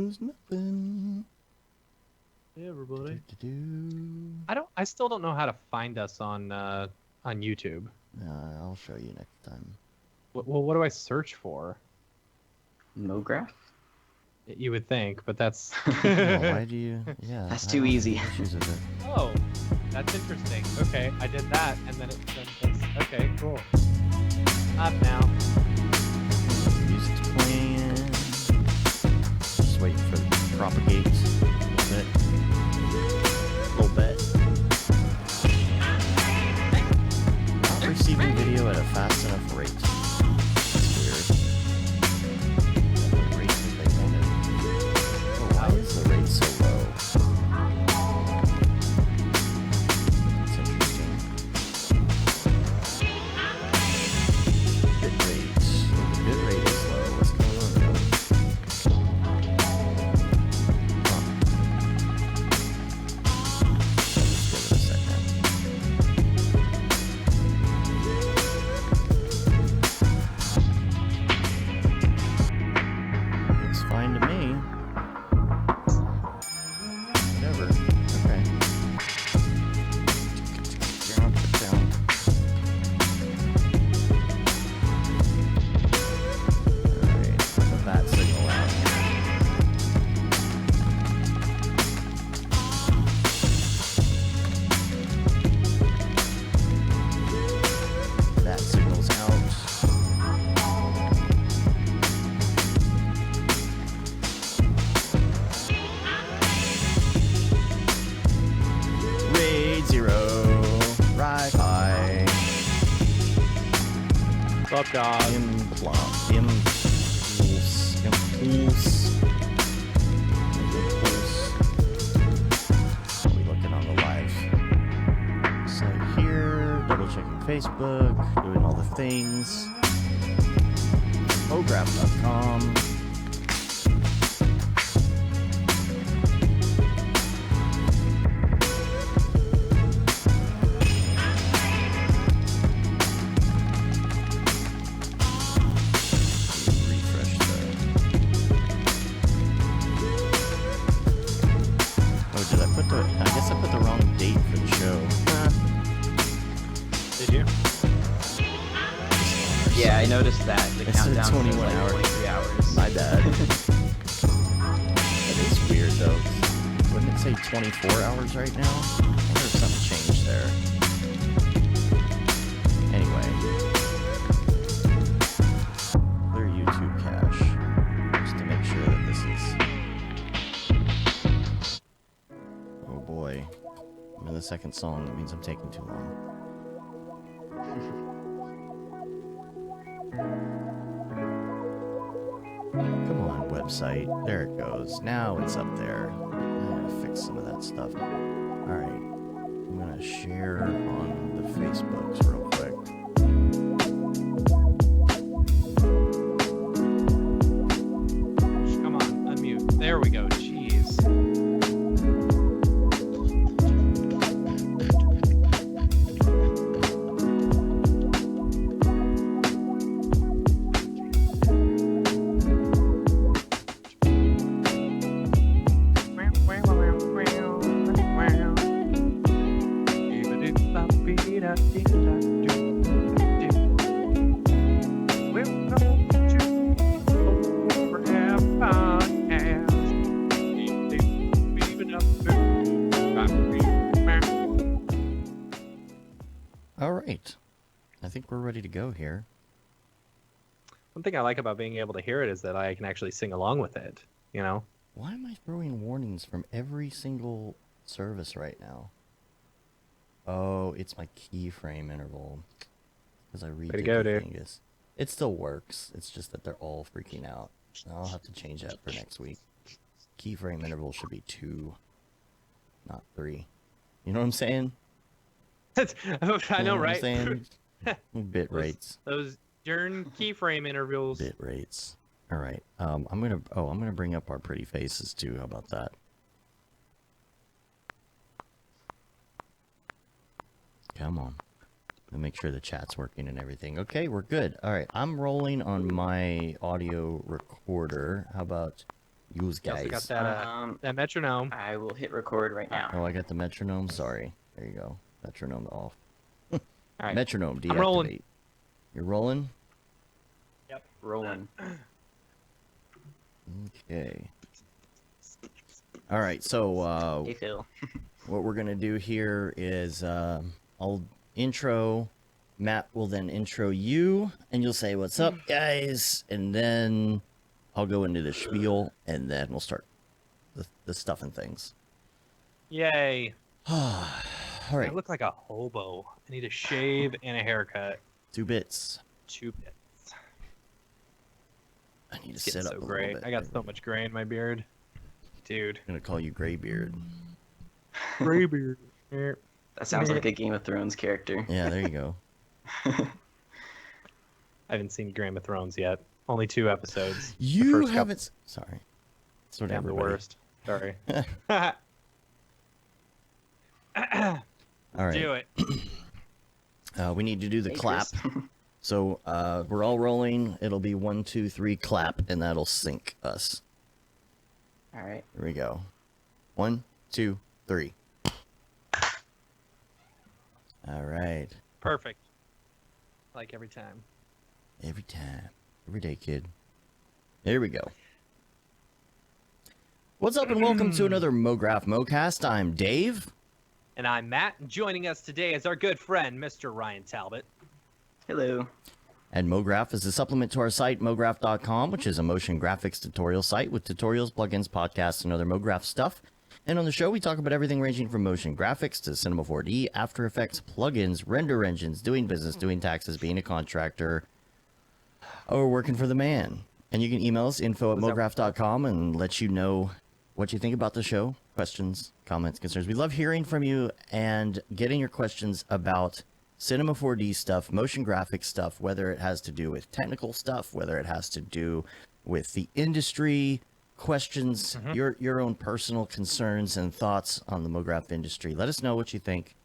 was nothing. Hey everybody. Do-do-do. I still don't know how to find us on YouTube. I'll show you next time. Well, what do I search for? Mograph? You would think, but that's. Oh, why do you? Yeah. That's I too don't have easy. any issues with it. Oh, that's interesting. Okay, I did that, and then it sent this. Okay, cool. Up now. Music's playing. Just waiting for it to propagate a little bit. Not receiving video at a fast enough rate. That's weird. The rate that they wanted. Oh, why is the rate so low? That's interesting. Bit rate. The bit rate is low. What's going on there? Huh. I'll just give it a second. Looks fine to me. Whatever. Okay. Down, put down. Alright, put that signal out here. That signal's out. Raid 0. Right high. What's up, dog? Impulse. Impulse. What are we looking on the live site here? Double checking Facebook. Doing all the things. Mograph.com. Refresh the. Oh, did I put the? I guess I put the wrong date for the show. Did you? Yeah, I noticed that. The It said countdown 21 says like hours. 23 hours. My bad. That is weird though. Wouldn't it say 24 hours right now? I wonder if something changed there. Anyway. Clear YouTube cache. Just to make sure that this is... Oh boy. I'm in the second song. That means I'm taking too long. Come on, website. There it goes. Now it's up there. I'm gonna fix some of that stuff. Alright. I'm gonna share on the Facebooks real quick. Come on, unmute. There we go. Jeez. Alright. I think we're ready to go here. One thing I like about being able to hear it is that I can actually sing along with it, you know? Why am I throwing warnings from every single service right now? Oh, it's my keyframe interval. Because I redid Way to go, the dude. Thingus. It still works. It's just that they're all freaking out. I'll have to change that for next week. Keyframe interval should be 2, not 3. You know what I'm saying? I You know, what I'm right? saying? Bit rates. Those darn keyframe intervals. Bit rates. All right. I'm gonna bring up our pretty faces too. How about that? Come on. And make sure the chat's working and everything. Okay, we're good. All right, I'm rolling on my audio recorder. How about Use You also got guys. that metronome. I will hit record right now. Oh, I got the metronome. Sorry. There you go. Metronome off. All right. Metronome deactivate. I'm rolling. You're rolling? Yep. Rolling. Okay. All right. So Hey, Phil. what we're gonna do here is I'll intro. Matt will then intro you, and you'll say, "What's up, guys?" And then I'll go into the spiel, and then we'll start the stuff and things. Yay. All right. I look like a hobo. I need a shave and a haircut. 2 bits. 2 bits. I need to It's sit getting up so a gray. little bit. I got so much gray in my beard. Dude. I'm gonna call you Graybeard. Gray beard. That sounds like a Game of Thrones character. Yeah, there you go. I haven't seen Game of Thrones yet. Only 2 episodes. You first couple- haven't. Sorry. Sort of I'm the everybody. worst. Sorry. All right. Do it. We need to do the Hey, clap. Chris. So we're all rolling. It'll be 1, 2, 3, clap, and that'll sync us. All right. Here we go. 1, 2, 3. All right. Perfect. Like every time. Every time. Every day, kid. There we go. What's up and welcome to another Mograph Mocast. I'm Dave. And I'm Matt, and joining us today is our good friend, Mr. Ryan Talbot. Hello. And Mograph is a supplement to our site, mograph.com, which is a motion graphics tutorial site with tutorials, plugins, podcasts, and other Mograph stuff. And on the show, we talk about everything ranging from motion graphics to Cinema 4D, After Effects, plugins, render engines, doing business, doing taxes, being a contractor, or working for the man. And you can email us, info@mograph.com, and let you know what you think about the show, questions, comments, concerns. We love hearing from you and getting your questions about Cinema 4D stuff, motion graphics stuff, whether it has to do with technical stuff, whether it has to do with the industry, questions, your own personal concerns and thoughts on the Mograph industry. Let us know what you think.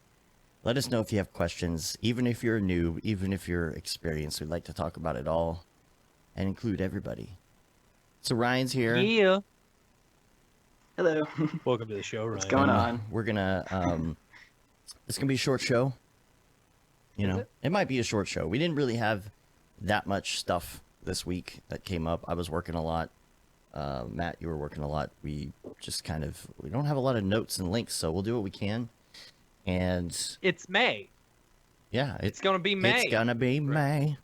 Let us know if you have questions, even if you're new, even if you're experienced. We'd like to talk about it all and include everybody. So Ryan's here. Yeah. Hello. Welcome to the show, Ryan. What's going on? We're gonna it's gonna be a short show. You Is know, it? it might be a short show. We didn't really have that much stuff this week that came up. I was working a lot. Matt, you were working a lot. We just we don't have a lot of notes and links, so we'll do what we can. And It's May. yeah, It's going to be May. It's gonna be May.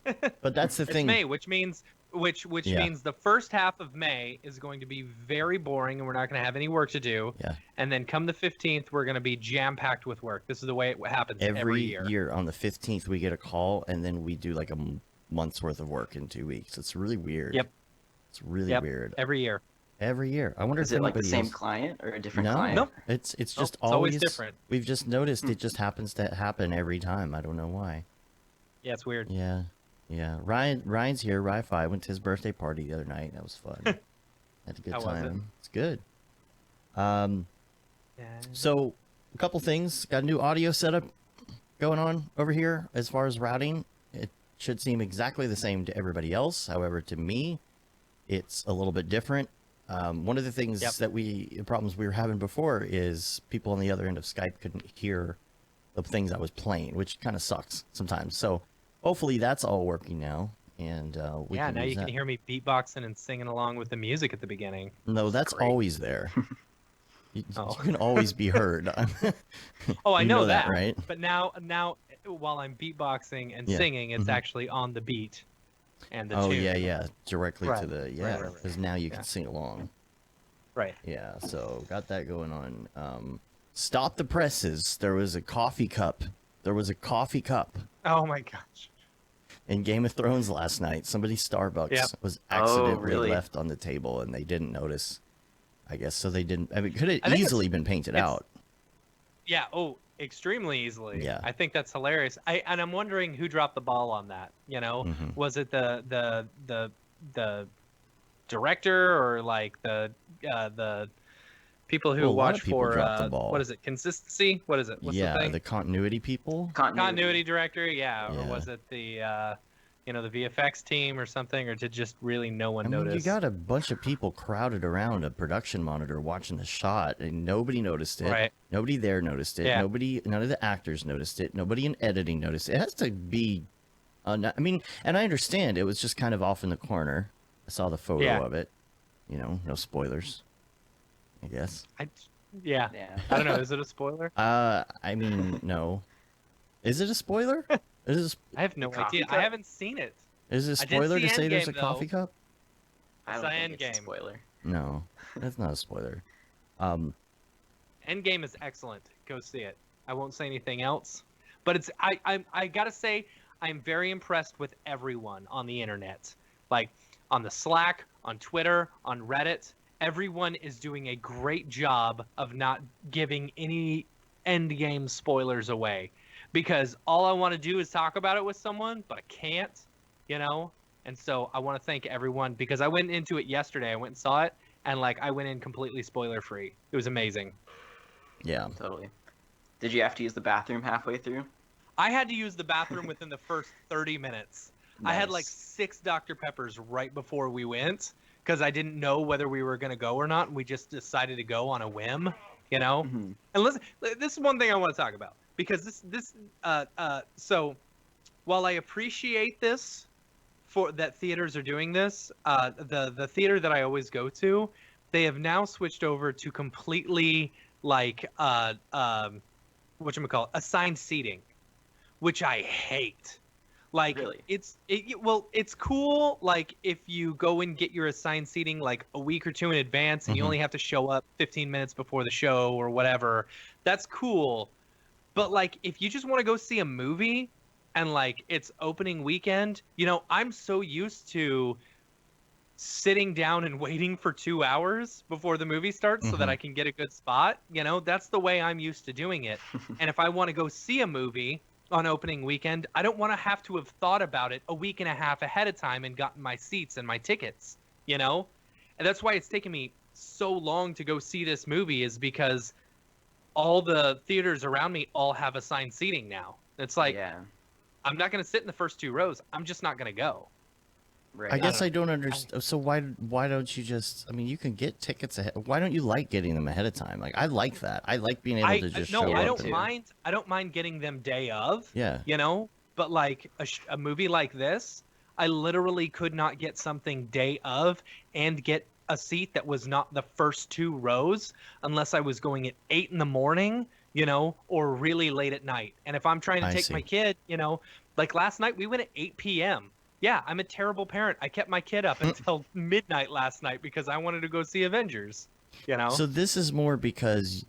But that's the It's thing. May, which means Yeah. means the first half of May is going to be very boring, and we're not going to have any work to do. Yeah. And then come the 15th, we're going to be jam-packed with work. This is the way it happens every year. On the 15th, we get a call, and then we do like a month's worth of work in 2 weeks. It's really weird. Yep. It's really Yep. weird. Every year. Every year. I wonder Is if it like the anybody same else- client or a different No, client? Nope. it's Nope, just it's always different. We've just noticed it just happens to happen every time. I don't know why. Yeah, it's weird. Yeah, yeah. Ryan's here. Ri-Fi went to his birthday party the other night. That was fun. Had a good How was time. it? It's good. Yeah. So a couple things. Got a new audio setup going on over here. As far as routing, it should seem exactly the same to everybody else. However, to me, it's a little bit different. One of the things Yep. the problems we were having before is people on the other end of Skype couldn't hear the things I was playing, which kind of sucks sometimes. So hopefully that's all working now. And we Yeah, can now use you can that. hear me beatboxing and singing along with the music at the beginning. No, that's great. always there. You, Oh. you can always be heard. Oh, I You know that, right? But now, while I'm beatboxing and Yeah. singing, it's Mhm. actually on the beat and the Oh tune. yeah, directly to Right, the right. because now you Yeah. can sing along. Right. Yeah, so got that going on. Stop the presses. There was a coffee cup. Oh my gosh. In Game of Thrones last night. Somebody's Starbucks Yep. was Oh, accidentally really? left on the table and they didn't notice. I guess so they didn't. I mean, it could have I think easily been painted it's- out. Yeah. Oh, extremely easily. Yeah. I think that's hilarious. And I'm wondering who dropped the ball on that. You know, Mhm. was it the director or like the people who Well, a lot of watch people for dropped the ball. what is it? Consistency? What is it? What's Yeah, the thing? the continuity people. Continuity director, yeah. Or Yeah. was it the the VFX team or something, or did just really no one I mean, notice? you got a bunch of people crowded around a production monitor watching the shot, and nobody noticed it. Right. Nobody there noticed it. Yeah. None of the actors noticed it. Nobody in editing noticed it. It has to be. I mean, and I understand it was just kind of off in the corner. I saw the photo Yeah. of it. No spoilers. I guess. Yeah. Yeah. I don't know. Is it a spoiler? I mean, no. Is it a spoiler? I have no The coffee idea. cup? I haven't seen it. Is it a I did spoiler see to say there's a Endgame, coffee though. cup? I don't Cyan think it's a game. spoiler. No, that's not a spoiler. Endgame is excellent. Go see it. I won't say anything else. But it's I gotta say I'm very impressed with everyone on the internet. Like on the Slack, on Twitter, on Reddit. Everyone is doing a great job of not giving any Endgame spoilers away. Because all I want to do is talk about it with someone, but I can't, And so I want to thank everyone because I went into it yesterday. I went and saw it, and I went in completely spoiler free. It was amazing. Yeah. Totally. Did you have to use the bathroom halfway through? I had to use the bathroom within the first 30 minutes. I had Nice. 6 Dr. Peppers right before we went because I didn't know whether we were going to go or not, and we just decided to go on a whim, Mhm. And listen, this is one thing I want to talk about because so while I appreciate this for that theaters are doing this, the theater that I always go to, they have now switched over to completely assigned seating, which I hate. Really? It's cool if you go and get your assigned seating a week or two in advance and you Mhm. only have to show up 15 minutes before the show or whatever. That's cool. But if you just want to go see a movie and it's opening weekend, I'm so used to sitting down and waiting for 2 hours before the movie starts so that Mhm. I can get a good spot. That's the way I'm used to doing it. And if I want to go see a movie on opening weekend, I don't want to have thought about it a week and a half ahead of time and gotten my seats and my tickets, And that's why it's taken me so long to go see this movie is because all the theaters around me all have assigned seating now. It's Yeah. I'm not going to sit in the first 2 rows. I'm just not going to go. Right. I guess I don't understand. So why don't you just? I mean, you can get tickets ahead. Why don't you like getting them ahead of time? I like that. I like being able to just show no, I up. don't to. mind. I don't mind getting them day of. Yeah. But a movie like this, I literally could not get something day of and get a seat that was not the first 2 rows unless I was going at 8 in the morning, or really late at night. And if I'm trying to I take see. my kid, last night we went at 8 p.m. Yeah, I'm a terrible parent. I kept my kid up until midnight last night because I wanted to go see Avengers, So this is more because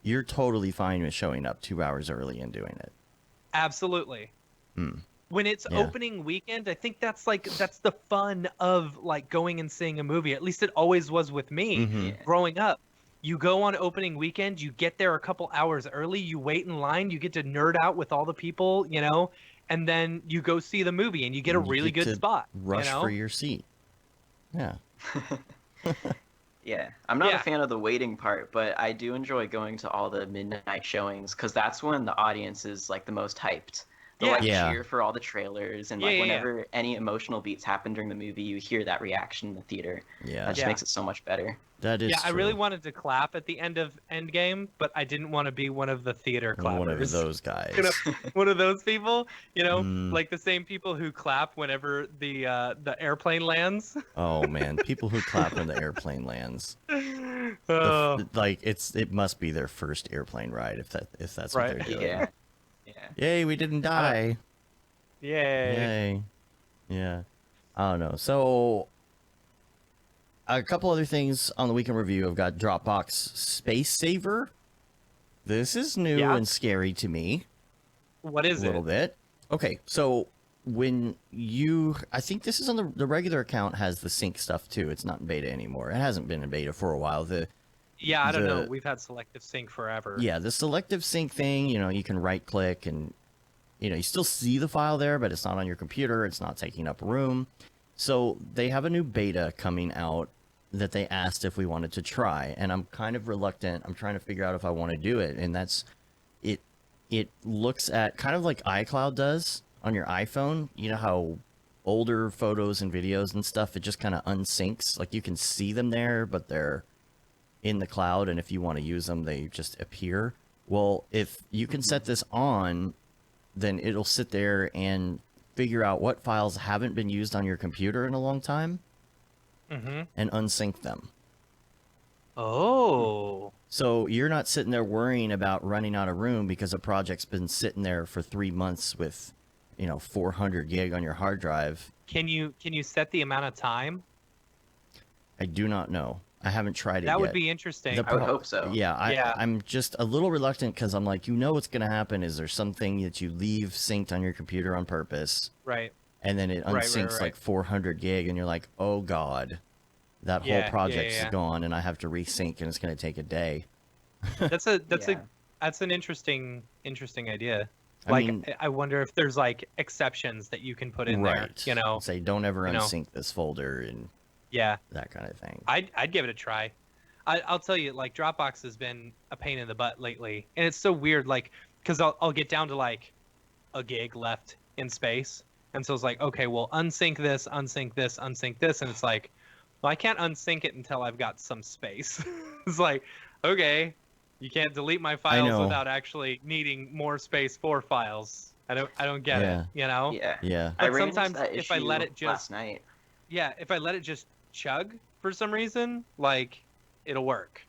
you're totally fine with showing up 2 hours early and doing it. Absolutely. Hmm. When it's Yeah. opening weekend, I think that's the fun of going and seeing a movie. At least it always was with me Mhm. Yeah. growing up. You go on opening weekend, you get there a couple hours early, you wait in line, you get to nerd out with all the people, and then you go see the movie and you get a And you really get good to spot. Rush for your seat. Yeah. Yeah. I'm not Yeah. a fan of the waiting part, but I do enjoy going to all the midnight showings because that's when the audience is the most hyped. They'll Yeah. cheer for all the trailers and Yeah, yeah, yeah. whenever any emotional beats happen during the movie, you hear that reaction in the theater. Yeah. That just Yeah. makes it so much better. That is Yeah, I true. really wanted to clap at the end of Endgame, but I didn't want to be one of the theater clappers. One of those guys. One of those people, Mm. like the same people who clap whenever the airplane lands. Oh man, people who clap when the airplane lands. Oh, It must be their first airplane ride if that's what Right. they're doing. Yeah. Yeah. Yay, we didn't die. yay! Yay. Yeah. I don't know. So a couple other things on the weekend review. I've got Dropbox Space Saver. This is new Yeah. and scary to me. What is A little it? bit. Okay, so I think this is on the regular account has the sync stuff too. It's not in beta anymore. It hasn't been in beta for a while. Yeah, I don't know. the- We've had selective sync forever. Yeah, the selective sync thing, you can right click and you still see the file there, but it's not on your computer. It's not taking up room. So they have a new beta coming out that they asked if we wanted to try, and I'm kind of reluctant. I'm trying to figure out if I want to do it, and that's it looks at kind of like iCloud does on your iPhone. You know how older photos and videos and stuff, it just kind of unsyncs. Like you can see them there, but they're in the cloud, and if you want to use them, they just appear. Well, if you can set this on, then it'll sit there and figure out what files haven't been used on your computer in a long time and unsync them. Oh. So you're not sitting there worrying about running out of room because a project's been sitting there for 3 months with, 400 gig on your hard drive. Can you set the amount of time? I do not know. I haven't tried it yet. That would be interesting. I would hope so. Yeah, Yeah. I'm just a little reluctant because I'm like, what's going to happen is there's something that you leave synced on your computer on purpose. Right. And then it unsyncs right. like 400 gig, and you're like, oh God, that whole project's gone, and I have to resync, and it's going to take a day. That's an interesting idea. I mean, I wonder if there's like exceptions that you can put in there. Say don't ever unsync this folder and that kind of thing. I'd give it a try. I'll tell you, like Dropbox has been a pain in the butt lately, and it's so weird. Like, because I'll get down to like a gig left in space, and so it's like, okay, well, unsync this, unsync this, unsync this, and it's like, well, I can't unsync it until I've got some space. It's like, okay, you can't delete my files without actually needing more space for files. I don't get it, Yeah. Yeah. But I sometimes if I let it just last night. Yeah, if I let it just chug for some reason, like it'll work.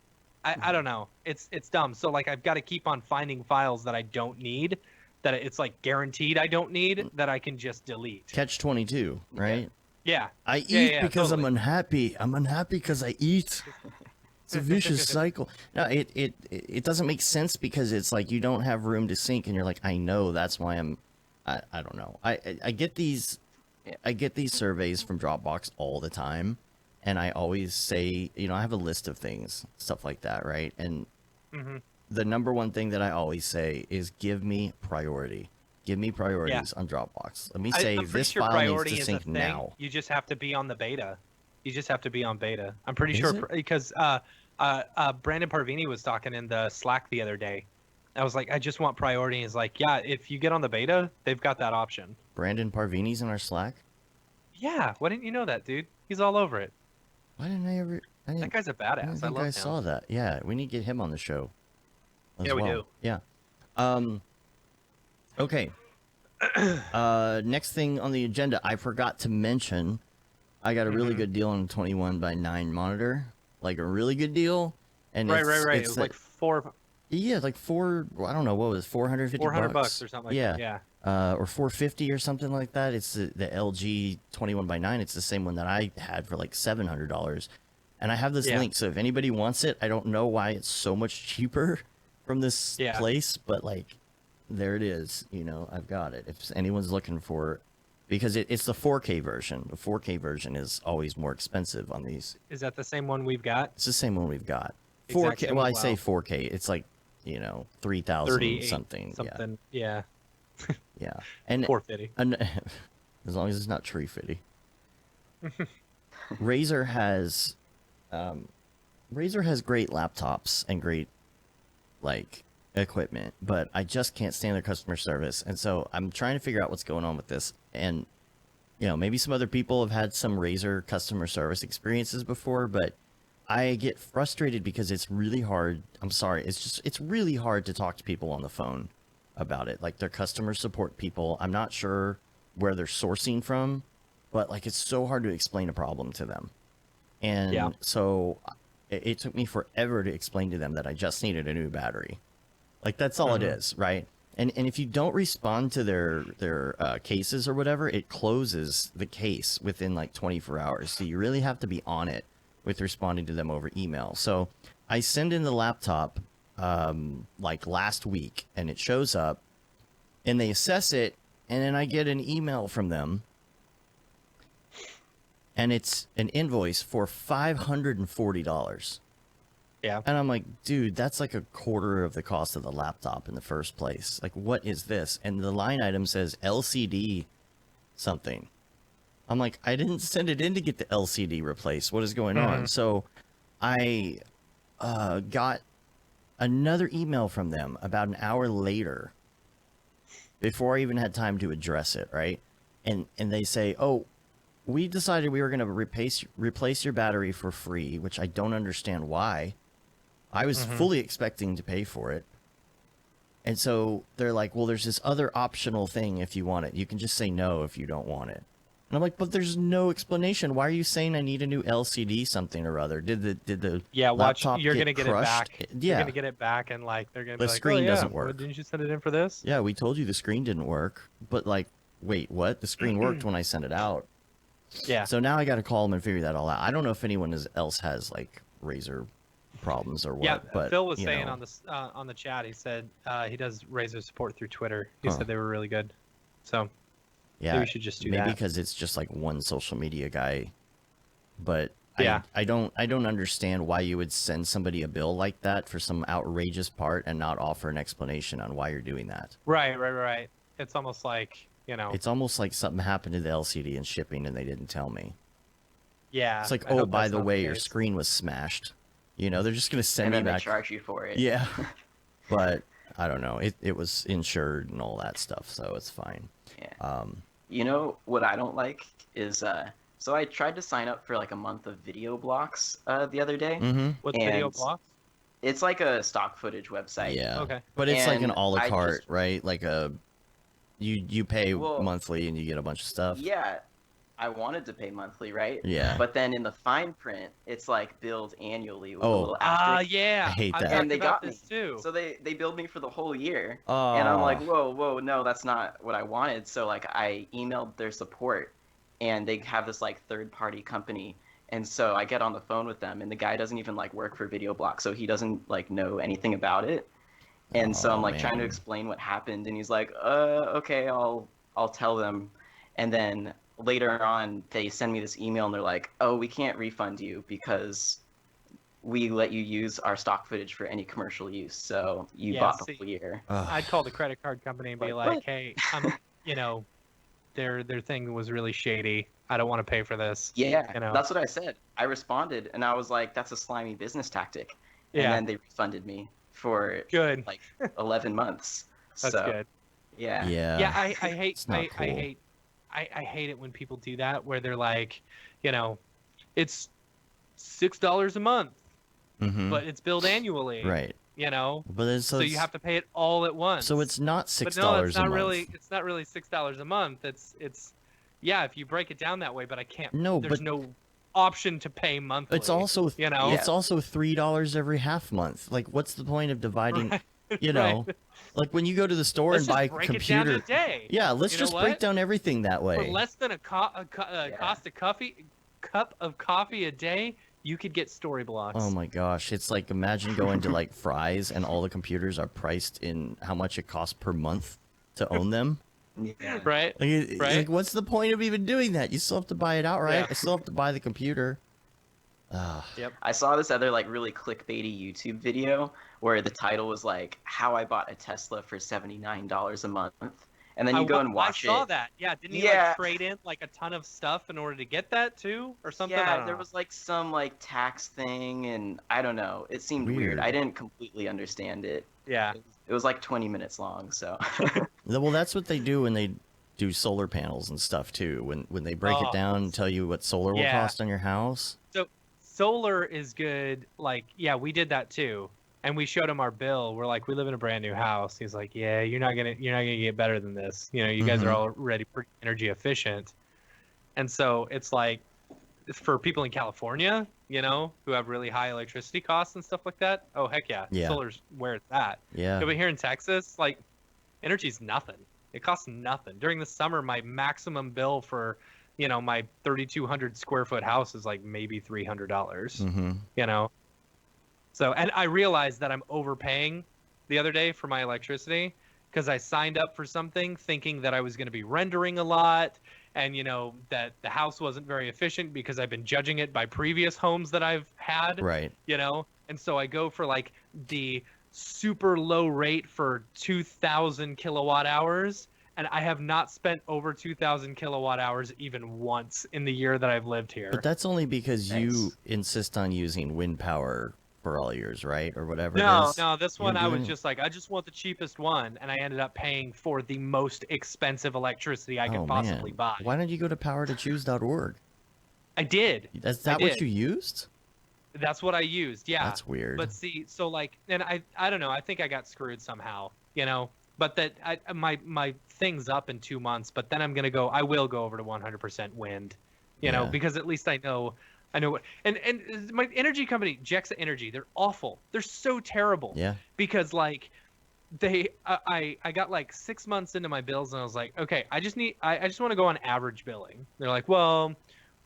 I don't know. It's dumb. So like I've got to keep on finding files that I don't need, that it's like guaranteed I don't need, that I can just delete. Catch 22, right? Yeah. I eat because I'm unhappy. I'm unhappy because I eat. It's a vicious cycle. No, it doesn't make sense because it's like you don't have room to sync, and you're like, I know, that's why I don't know. I get these surveys from Dropbox all the time, and I always say, I have a list of things, stuff like that, right? And the number one thing that I always say is give me priority. Give me priorities on Dropbox. Let me say this file needs to sync now. You just have to be on the beta. You just have to be on beta. I'm pretty sure because Brandon Parvini was talking in the Slack the other day. I was like, I just want priority. He's like, yeah, if you get on the beta, they've got that option. Brandon Parvini's in our Slack? Yeah, why didn't you know that, dude? He's all over it. Why didn't I ever... That guy's a badass. I love him. I saw that. Yeah, we need to get him on the show. Yeah, we do. Yeah. Okay. Next thing on the agenda, I forgot to mention, I got a really good deal on a 21:9 monitor. Like a really good deal. And right. It was like four. Yeah, like I don't know, what was it, 450 $400 or something like that. Yeah. Or 450 or something like that. It's the LG 21:9. It's the same one that I had for like $700. And I have this link, so if anybody wants it, I don't know why it's so much cheaper from this place, but like, there it is. I've got it. If anyone's looking for it, because it's the 4K version. The 4K version is always more expensive on these. Is that the same one we've got? It's the same one we've got. 4K. Well, I say 4K. It's like 3,000 something. Yeah. Yeah. And 450. And as long as it's not tree fitty. Razer has great laptops and great equipment, but I just can't stand their customer service, and so I'm trying to figure out what's going on with this. And maybe some other people have had some Razer customer service experiences before, but I get frustrated because it's really hard. I'm sorry, it's really hard to talk to people on the phone about it, like their customer support people. I'm not sure where they're sourcing from, but it's so hard to explain a problem to them. And so it took me forever to explain to them that I just needed a new battery. That's all it is, right? And if you don't respond to their cases or whatever, it closes the case within 24 hours. So you really have to be on it with responding to them over email. So I send in the laptop last week, and it shows up, and they assess it, and then I get an email from them, and it's an invoice for $540. Yeah. And I'm like, dude, that's like a quarter of the cost of the laptop in the first place. What is this? And the line item says LCD something. I'm like, I didn't send it in to get the LCD replaced. What is going on? So I got another email from them about an hour later, before I even had time to address it, right? and they say, oh, we decided we were going to replace your battery for free, which I don't understand why. I was fully expecting to pay for it. And so they're like, well, there's this other optional thing if you want it. You can just say no if you don't want it. And I'm like, but there's no explanation. Why are you saying I need a new LCD something or other? Did the watch, laptop you're get gonna get crushed? it back. Yeah. You're gonna get it back, and like they're gonna be The like, screen oh, yeah, doesn't well, work. didn't you send it in for this? Yeah, we told you the screen didn't work. But like, wait, what? The screen worked when I sent it out. Yeah. So now I got to call them and figure that all out. I don't know if anyone else has like Razer problems or what. Yeah, but Phil was you saying know. on the chat. He said he does Razer support through Twitter. He Huh. said they were really good. So Yeah, maybe we should just do maybe that. because it's just like one social media guy. But Yeah. I don't understand why you would send somebody a bill like that for some outrageous part and not offer an explanation on why you're doing that. Right. It's almost like, It's almost like something happened to the LCD in shipping and they didn't tell me. yeah. It's like, I oh, hope by that's the not way, your case. screen was smashed. They're just gonna send And me then they back. charge you for it. Yeah, but I don't know. It was insured and all that stuff, so it's fine. Yeah. You know what I don't like is so I tried to sign up for like a month of video blocks the other day. Mm-hmm. What's video and- blocks? It's like a stock footage website. Yeah. Okay. But it's like an And a la I carte, just- right? Like you pay Well, monthly and you get a bunch of stuff. Yeah, I wanted to pay monthly, right? Yeah. But then in the fine print, it's like billed annually with a Oh. little Ah, asterisk. yeah. I hate I've that. talked And they about got this me. too. So they billed me for the whole year. Oh. And I'm like, whoa, no, that's not what I wanted. So like I emailed their support and they have this like third party company. And so I get on the phone with them and the guy doesn't even like work for Video Block, so he doesn't like know anything about it. And so I'm Oh, like trying to man. explain what happened and he's like, okay, I'll tell them. And then later on they send me this email and they're like, oh, we can't refund you because we let you use our stock footage for any commercial use. So you Yeah, bought the see, whole year. Ugh. I'd call the credit card company and be Like, like, what? hey, their thing was really shady. I don't want to pay for this. Yeah, You know? that's what I said. I responded and I was like, that's a slimy business tactic. And Yeah. then they refunded me for Good. like 11 months. That's so, good. Yeah. Yeah, I hate It's not I cool. hate it when people do that where they're like, it's $6 a month, Mm-hmm. but it's billed annually. Right. But it's, So you have to pay it all at once. So it's not But $6 no, it's a not month. really. It's not really $6 a month. It's yeah, if you break it down that way. But I can't. No, there's but- no option to pay monthly. It's also Yeah. it's also $3 every half month. Like, what's the point of dividing? Right. Like when you go to the store Let's and buy just a break computer. it down a day. Yeah, let's You know just break what? down everything that way. For less than a cup of coffee a day, you could get story blocks. Oh my gosh, it's like imagine going to like Fry's and all the computers are priced in how much it costs per month to own them. Yeah. Right. Like, Right. like, what's the point of even doing that? You still have to buy it outright. Yeah. I still have to buy the computer. Yep. I saw this other like really clickbaity YouTube video where the title was like, how I bought a Tesla for $79 a month. And then you go and watch it. I saw that. Yeah. Didn't you Yeah. like trade in like a ton of stuff in order to get that too, or something? I Yeah, don't there know. was like some like tax thing and I don't know. It seemed Weird. weird. I didn't completely understand it. Yeah. It was like 20 minutes long, so Well, that's what they do when they do solar panels and stuff too. When they break it Oh. down and tell you what solar will Yeah. cost on your house. So solar is good. Like, yeah, we did that too. And we showed him our bill. We're like, we live in a brand new house. He's like, yeah, you're not gonna get better than this. You guys are Mhm. already pretty energy efficient. And so it's like, for people in California, who have really high electricity costs and stuff like that. Oh heck yeah, Yeah. solar's where it's at. Yeah. Yeah, but here in Texas, like, energy's nothing. It costs nothing. During the summer, my maximum bill for, my 3,200 square foot house is like maybe $300. Mm-hmm. So, and I realized that I'm overpaying the other day for my electricity because I signed up for something thinking that I was going to be rendering a lot and, that the house wasn't very efficient because I've been judging it by previous homes that I've had, Right. And so I go for like the super low rate for 2,000 kilowatt hours. And I have not spent over 2,000 kilowatt hours even once in the year that I've lived here. But that's only because you Nice. insist on using wind power for all yours, right? Or whatever it No, is. no, this You one don't I do was any- just like, I just want the cheapest one, and I ended up paying for the most expensive electricity I Oh, could possibly man. buy. Why don't you go to powertochoose.org? I did. Is I that what did. you used? That's what I used. Yeah. That's weird. But see, so like, and I don't know. I think I got screwed somehow, you know. But that my thing's up in 2 months. But then I will go over to 100% wind, you know, Yeah. because at least I know what. And my energy company, Jexa Energy, they're awful. They're so terrible. Yeah. Because like, I got like 6 months into my bills and I was like, okay, I just want to go on average billing. They're like, well,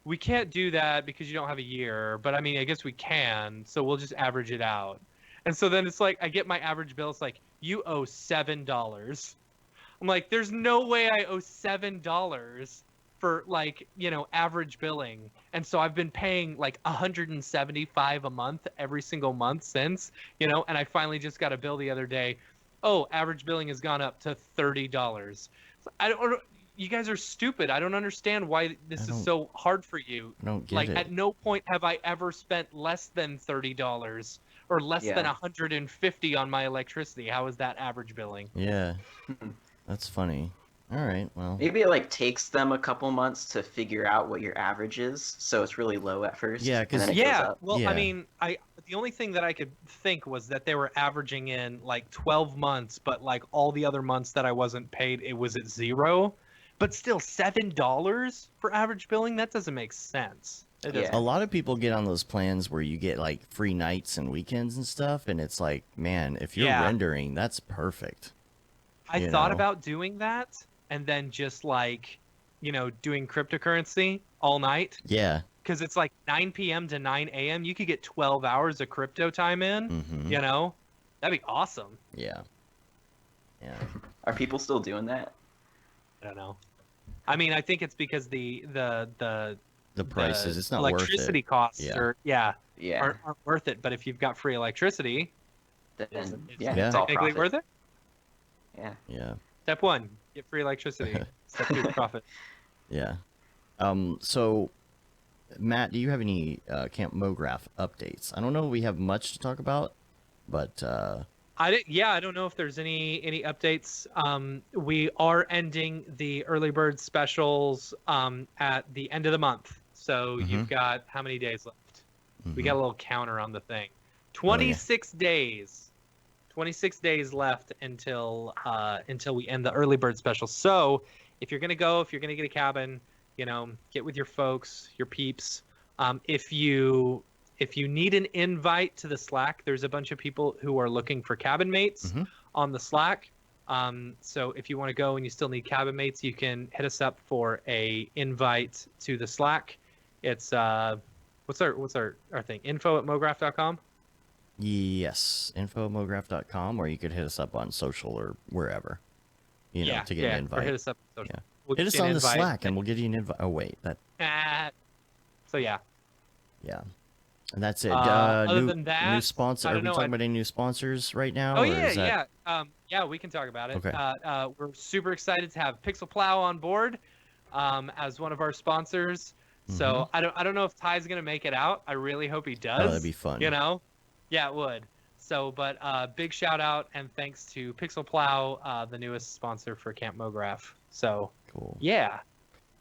we can't do that because you don't have a year, but I mean, I guess we can, so we'll just average it out. And so then it's like, I get my average bill. It's like, you owe $7. I'm like, there's no way I owe $7 for like, you know, average billing. And so I've been paying like 175 a month every single month since, you know, and I finally just got a bill the other day. Oh, average billing has gone up to $30. I don't. You guys are stupid. I don't understand why this is so hard for you. I don't get like, it. at no point have I ever spent less than $30 or less than 150 on my electricity. How is that average billing? Yeah. That's funny. All right. Well. Maybe it like takes them a couple months to figure out what your average is, so it's really low at first. Yeah, and 'cause- then it goes Yeah. up. Well, Yeah. I mean, the only thing that I could think was that they were averaging in like 12 months, but like all the other months that I wasn't paid, it was at zero. But still, $7 for average billing? That doesn't make sense. It doesn't. A lot of people get on those plans where you get like free nights and weekends and stuff, and it's like, man, if you're rendering, that's perfect. I thought about doing that and then just like, you know, doing cryptocurrency all night. Yeah. Because it's like 9 p.m. to 9 a.m. You could get 12 hours of crypto time in, Mm-hmm. you know? That'd be awesome. Yeah. Yeah. Are people still doing that? I don't know. I mean, I think it's because the prices, it's not electricity worth it. costs Yeah. aren't worth it. But if you've got free electricity, Then, it's yeah, Yeah. it's all technically profit. worth it. Yeah. Yeah. Step 1, get free electricity. Step 2, profit. Yeah. So, Matt, do you have any Camp Mograph updates? I don't know if we have much to talk about, but I don't know if there's any updates. We are ending the early bird specials at the end of the month. So you've got how many days left? We got a little counter on the thing. 26 days. 26 days left until we end the early bird special. So if you're gonna get a cabin, you know, get with your folks, your peeps. If you need an invite to the Slack, there's a bunch of people who are looking for cabin mates on the Slack. So if you want to go and you still need cabin mates, you can hit us up for a invite to the Slack. It's what's our thing? info@mograph.com. yes, info@mograph.com, or you could hit us up on social or wherever, you know, to get an invite. Or hit us up on social. Yeah. We'll Hit get us you an on the invite. Slack, and we'll get you an invite. Oh wait, So yeah. yeah, and that's it. Other new, than that, new sponsor. I Are don't we know, talking about any new sponsors right now? Oh or yeah, is that... yeah. We can talk about it. Okay. We're super excited to have Pixel Plow on board as one of our sponsors. So I don't know if Ty's gonna make it out. I really hope he does. Oh, that'd be fun. You know, yeah, it would. So, but big shout out and thanks to Pixel Plow, the newest sponsor for Camp Mograph. So Cool. yeah.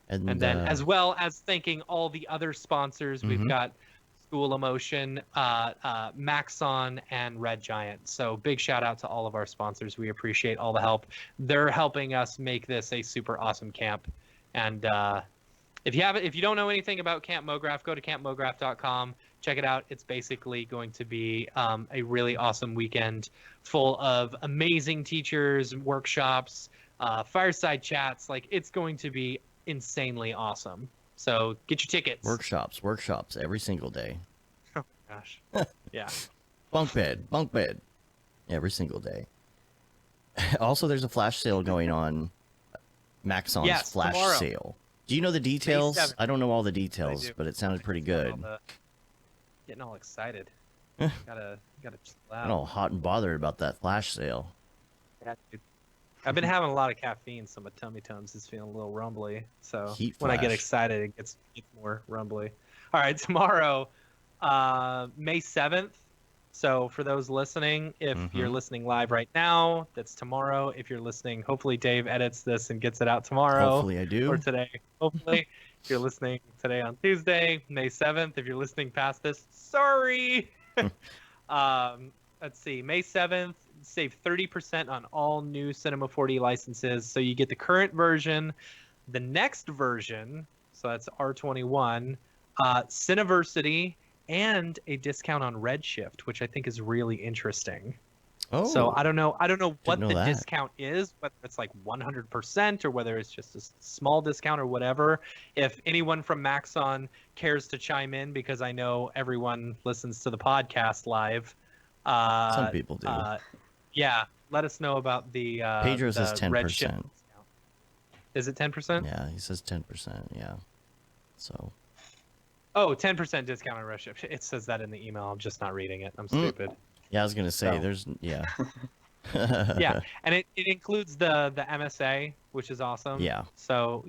And then as well as thanking all the other sponsors, we've got School of Motion, Maxon, and Red Giant. So big shout out to all of our sponsors. We appreciate all the help. They're helping us make this a super awesome camp. And if you don't know anything about Camp Mograph, go to campmograph.com. Check it out. It's basically going to be a really awesome weekend full of amazing teachers, workshops, fireside chats. Like, it's going to be insanely awesome. So get your tickets. Workshops every single day. Oh gosh. Yeah. Bunk bed every single day. Also, there's a flash sale going on. Maxon's Yes, flash tomorrow. sale. Do you know the details? 7th. I don't know all the I details, do. but it sounded pretty good. Getting all excited. gotta chill out. I'm all hot and bothered about that flash sale. Yeah, dude. I've been having a lot of caffeine, so my tummy tums is feeling a little rumbly. So Heat when I get flash. excited, it gets more rumbly. All right, tomorrow, May 7th, So for those listening, if you're listening live right now, that's tomorrow. If you're listening, hopefully Dave edits this and gets it out tomorrow. Hopefully I do. Or today. Hopefully. If you're listening today on Tuesday, May 7th. If you're listening past this, sorry. Let's see. May 7th, save 30% on all new Cinema 4D licenses. So you get the current version, the next version, so that's R21, Cineversity, and a discount on Redshift, which I think is really interesting. Oh, So I don't know what know the that. discount is, whether it's like 100% or whether it's just a small discount or whatever. If anyone from Maxon cares to chime in, because I know everyone listens to the podcast live. some people do. Yeah, let us know about the Pedro the says 10%. Redshift discount. Is it 10%? Yeah, he says 10%. Yeah. So Oh, 10% discount on Redshift. It says that in the email. I'm just not reading it. I'm stupid. yeah, I was gonna say So- there's yeah. Yeah, and it includes the MSA, which is awesome. Yeah. So,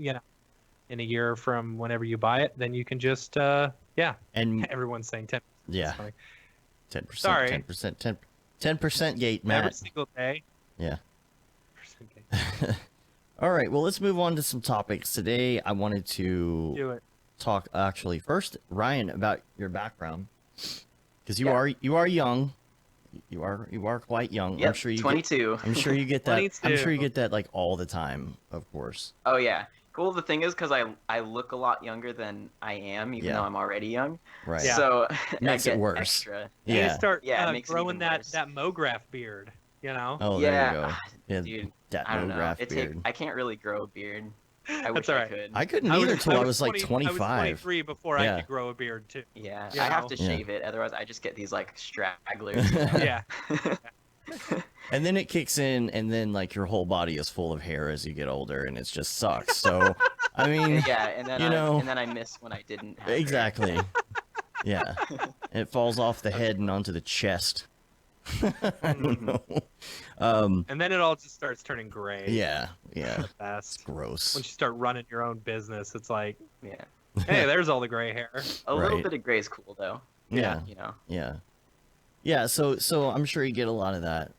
in a year from whenever you buy it, then you can just yeah. And Everyone's saying 10%. yeah, It's funny. 10%. Sorry. 10% gate, Every Matt. single day. Yeah. 10%. Okay. All right. Well, let's move on to some topics today. I wanted to Do it. talk actually first, Ryan, about your background, because you Yeah. are young. You are quite young. Yep, I'm sure you 22. I'm sure you get that. I'm 22. sure you get that like all the time, of course. Oh yeah. Cool. The thing is, because I look a lot younger than I am, even Yeah. though I'm already young. Right. Yeah. So Makes I it get worse. Extra. You Yeah. start Yeah, it makes it growing even that worse. Mograph beard, Oh, yeah. there you go. Yeah, Dude, that I don't know. Mograph beard. I can't really grow a beard. I wish all I right. could. I couldn't either till I was like 20 I was 25. 23 before Yeah. I could grow a beard too. Yeah, You I have know? to Yeah. shave it, otherwise I just get these like stragglers. Yeah. And then it kicks in, and then like your whole body is full of hair as you get older, and it just sucks. So, I mean, Yeah, and then You know. and then I miss when I didn't have hair. exactly. Yeah, it falls off the head and onto the chest. I don't know. And then it all just starts turning gray. Yeah, yeah, That's gross. once you start running your own business, it's like, Yeah. hey, there's all the gray hair. A little Right. bit of gray is cool though. Yeah, You know. yeah, yeah. So I'm sure you get a lot of that.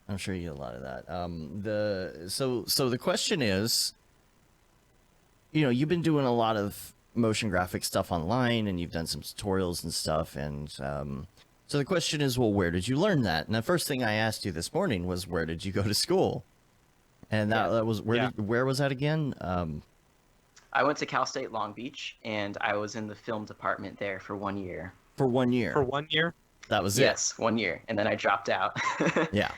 So the question is, you've been doing a lot of motion graphic stuff online, and you've done some tutorials and stuff, and so the question is, well, where did you learn that? And the first thing I asked you this morning was, where did you go to school? And that was where Yeah. where was that again? I went to Cal State Long Beach and I was in the film department there for 1 year. For 1 year. For 1 year. That was Yes, 1 year, and then I dropped out. it. Yeah.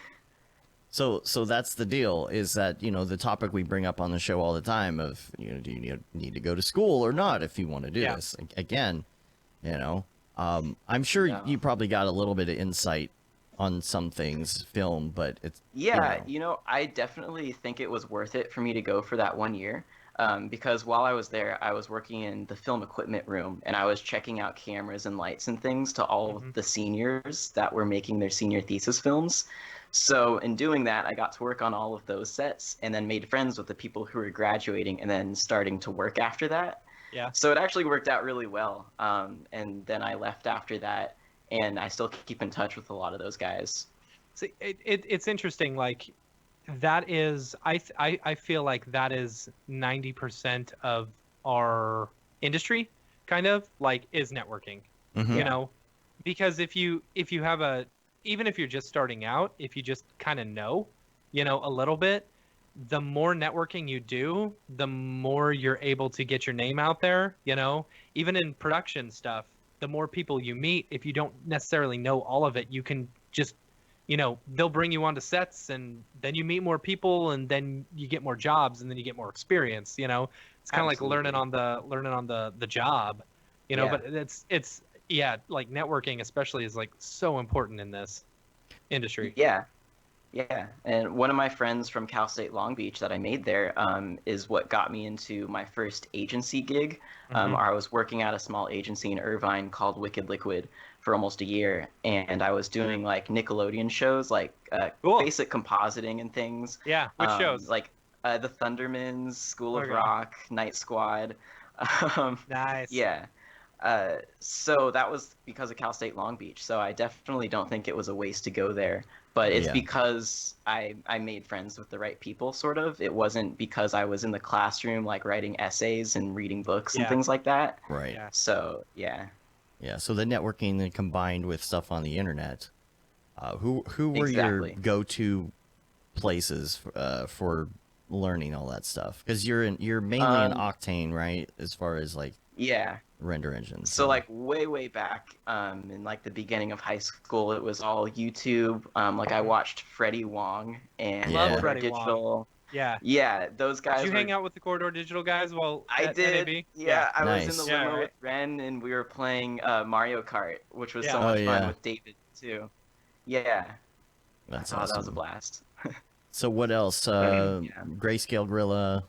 So that's the deal, is that the topic we bring up on the show all the time of do you need to go to school or not if you want to do Yeah. this again, I'm sure No. you probably got a little bit of insight on some things film, but it's Yeah, I definitely think it was worth it for me to go for that 1 year. Because while I was there, I was working in the film equipment room and I was checking out cameras and lights and things to all of the seniors that were making their senior thesis films. So in doing that, I got to work on all of those sets and then made friends with the people who were graduating and then starting to work after that. Yeah. So it actually worked out really well. And then I left after that, and I still keep in touch with a lot of those guys. See, it's interesting. Like, that is, I feel like that is 90% of our industry, kind of like, is networking. Mhm. Because if you have even if you're just starting out, if you just kind of know, a little bit, the more networking you do, the more you're able to get your name out there. Even in production stuff, the more people you meet, if you don't necessarily know all of it, you can just, they'll bring you onto sets, and then you meet more people, and then you get more jobs, and then you get more experience. It's kind of like learning on the job, Yeah. But it's yeah, like networking especially is like so important in this industry. Yeah. And one of my friends from Cal State Long Beach that I made there is what got me into my first agency gig. Mhm. I was working at a small agency in Irvine called Wicked Liquid for almost a year, and I was doing like Nickelodeon shows, like Cool. basic compositing and things. Yeah, which shows? Like the Thundermans, School of Okay. Rock, Night Squad. Nice. Yeah. So that was because of Cal State Long Beach. So I definitely don't think it was a waste to go there. But it's Yeah. because I made friends with the right people, sort of. It wasn't because I was in the classroom, like writing essays and reading books and Yeah. things like that. Right. Yeah. So, yeah. Yeah. So the networking then combined with stuff on the internet. Who were your Exactly. go-to places for learning all that stuff? Because you're mainly in Octane, right? As far as like Yeah. render engines. So like way back in like the beginning of high school, it was all YouTube. Like I watched Freddie Wong and Love Corridor Freddie Wong. Digital. Yeah. Yeah, those guys Did you were. hang out with the Corridor Digital guys while I at did. NAB? Yeah, I was in Nice. the Yeah, limo right. with Ren, and we were playing Mario Kart, which was Yeah. so Oh, much yeah. fun with David too. Yeah, That's oh, awesome. that was a blast. So what else? Yeah. Grayscale Gorilla.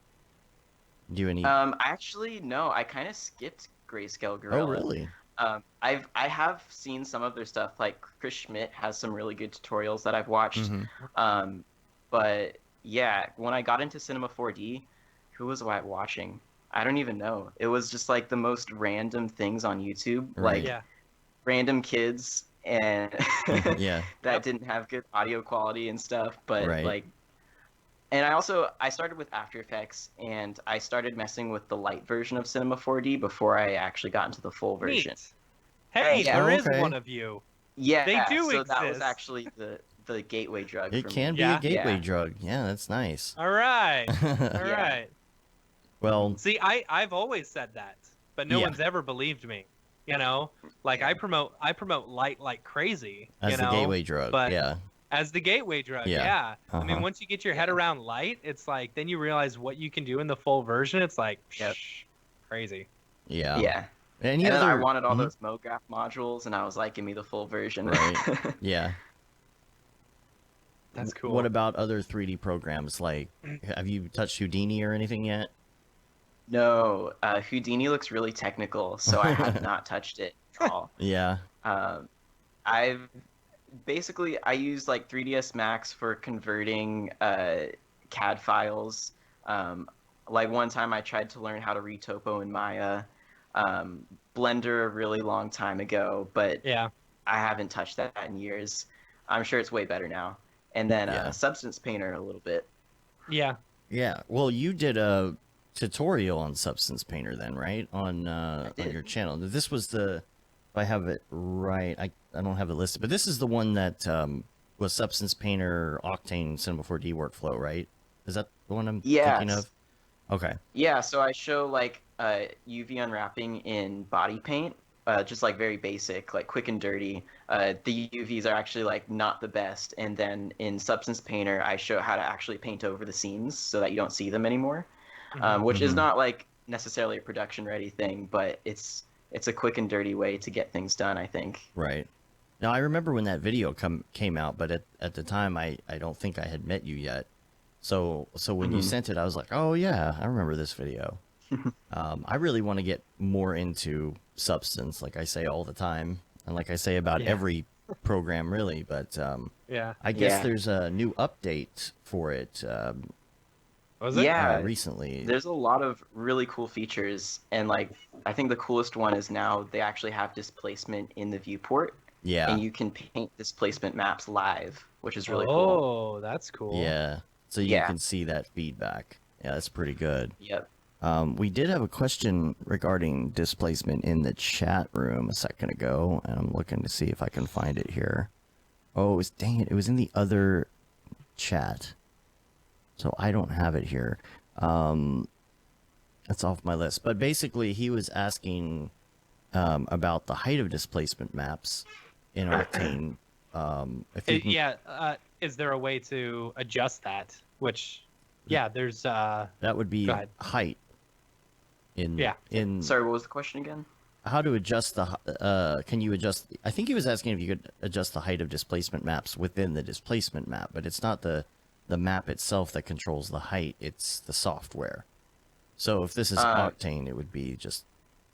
Do you any? Actually, no, I kind of skipped Grayscale Oh, Gorilla. really? I have seen some of their stuff. Like Chris Schmidt has some really good tutorials that I've watched. Mhm. But yeah, when I got into Cinema 4D, who was I watching? I don't even know. It was just like the most random things on YouTube, Right. like Yeah. random kids and Yeah. that Yep. didn't have good audio quality and stuff. But Right. like, and I started with After Effects, and I started messing with the light version of Cinema 4D before I actually got into the full version. Neat. Hey, Yeah. there is Okay. one of you. Yeah, They do so that was exist. actually the gateway drug It for can me. be Yeah. a gateway Yeah. drug. Yeah, that's nice. All right. All Yeah. right. Well, See, I've always said that, but no Yeah. one's ever believed me. You know, like I promote light like crazy. as you the know, gateway drug. but- Yeah. as the gateway drug. Yeah. Yeah. I mean, Uh-huh. once you get your head around light, it's like then you realize what you can do in the full version. It's like Yep. Yeah. crazy. Yeah. Any And then other? I wanted all Mhm. those Mograph modules, and I was like, give me the full version. Right. Yeah. That's cool. What about other 3D programs? Like, have you touched Houdini or anything yet? No, Houdini looks really technical, so I have not touched it at all. Yeah. I've basically I use like 3ds Max for converting CAD files. Like one time I tried to learn how to retopo in Maya. Blender a really long time ago, but Yeah. I haven't touched that in years. I'm sure it's way better now. And then Yeah. Substance Painter a little bit. Yeah. Yeah. Well, you did a tutorial on Substance Painter then, right? On did. your channel. This was the, if I have it right, I don't have it listed, but this is the one that was Substance Painter Octane Cinema 4D workflow, right? Is that the one I'm thinking Yes. of? Okay. Yeah, so I show like UV unwrapping in body paint, just like very basic, like quick and dirty. The UVs are actually like not the best, and then in Substance Painter, I show how to actually paint over the scenes so that you don't see them anymore, which is Mhm. not like necessarily a production ready thing, but it's a quick and dirty way to get things done, I think. Right. Now I remember when that video came out, but at the time I don't think I had met you yet. So when you Mhm. sent it, I was like, oh yeah, I remember this video. I really want to get more into Substance, like I say all the time, and like I say about Yeah. every program really. But Yeah. I guess Yeah. there's a new update for it Was it? Yeah. recently. There's a lot of really cool features, and like I think the coolest one is now they actually have displacement in the viewport, Yeah. and you can paint displacement maps live, which is really cool. Oh, that's cool. Yeah. So you Yeah. can see that feedback. Yeah, that's pretty good. Yep. We did have a question regarding displacement in the chat room a second ago, and I'm looking to see if I can find it here. Oh, dang it, it was in the other chat. So I don't have it here. That's off my list. But basically, he was asking about the height of displacement maps in Octane. If you can... Yeah. Is there a way to adjust that? Which, yeah, there's. That would be Go ahead. height. Yeah. Sorry, what was the question again? How to adjust the can you adjust, I think he was asking if you could adjust the height of displacement maps within the displacement map, but it's not the map itself that controls the height, it's the software. So if this is Octane, it would be just,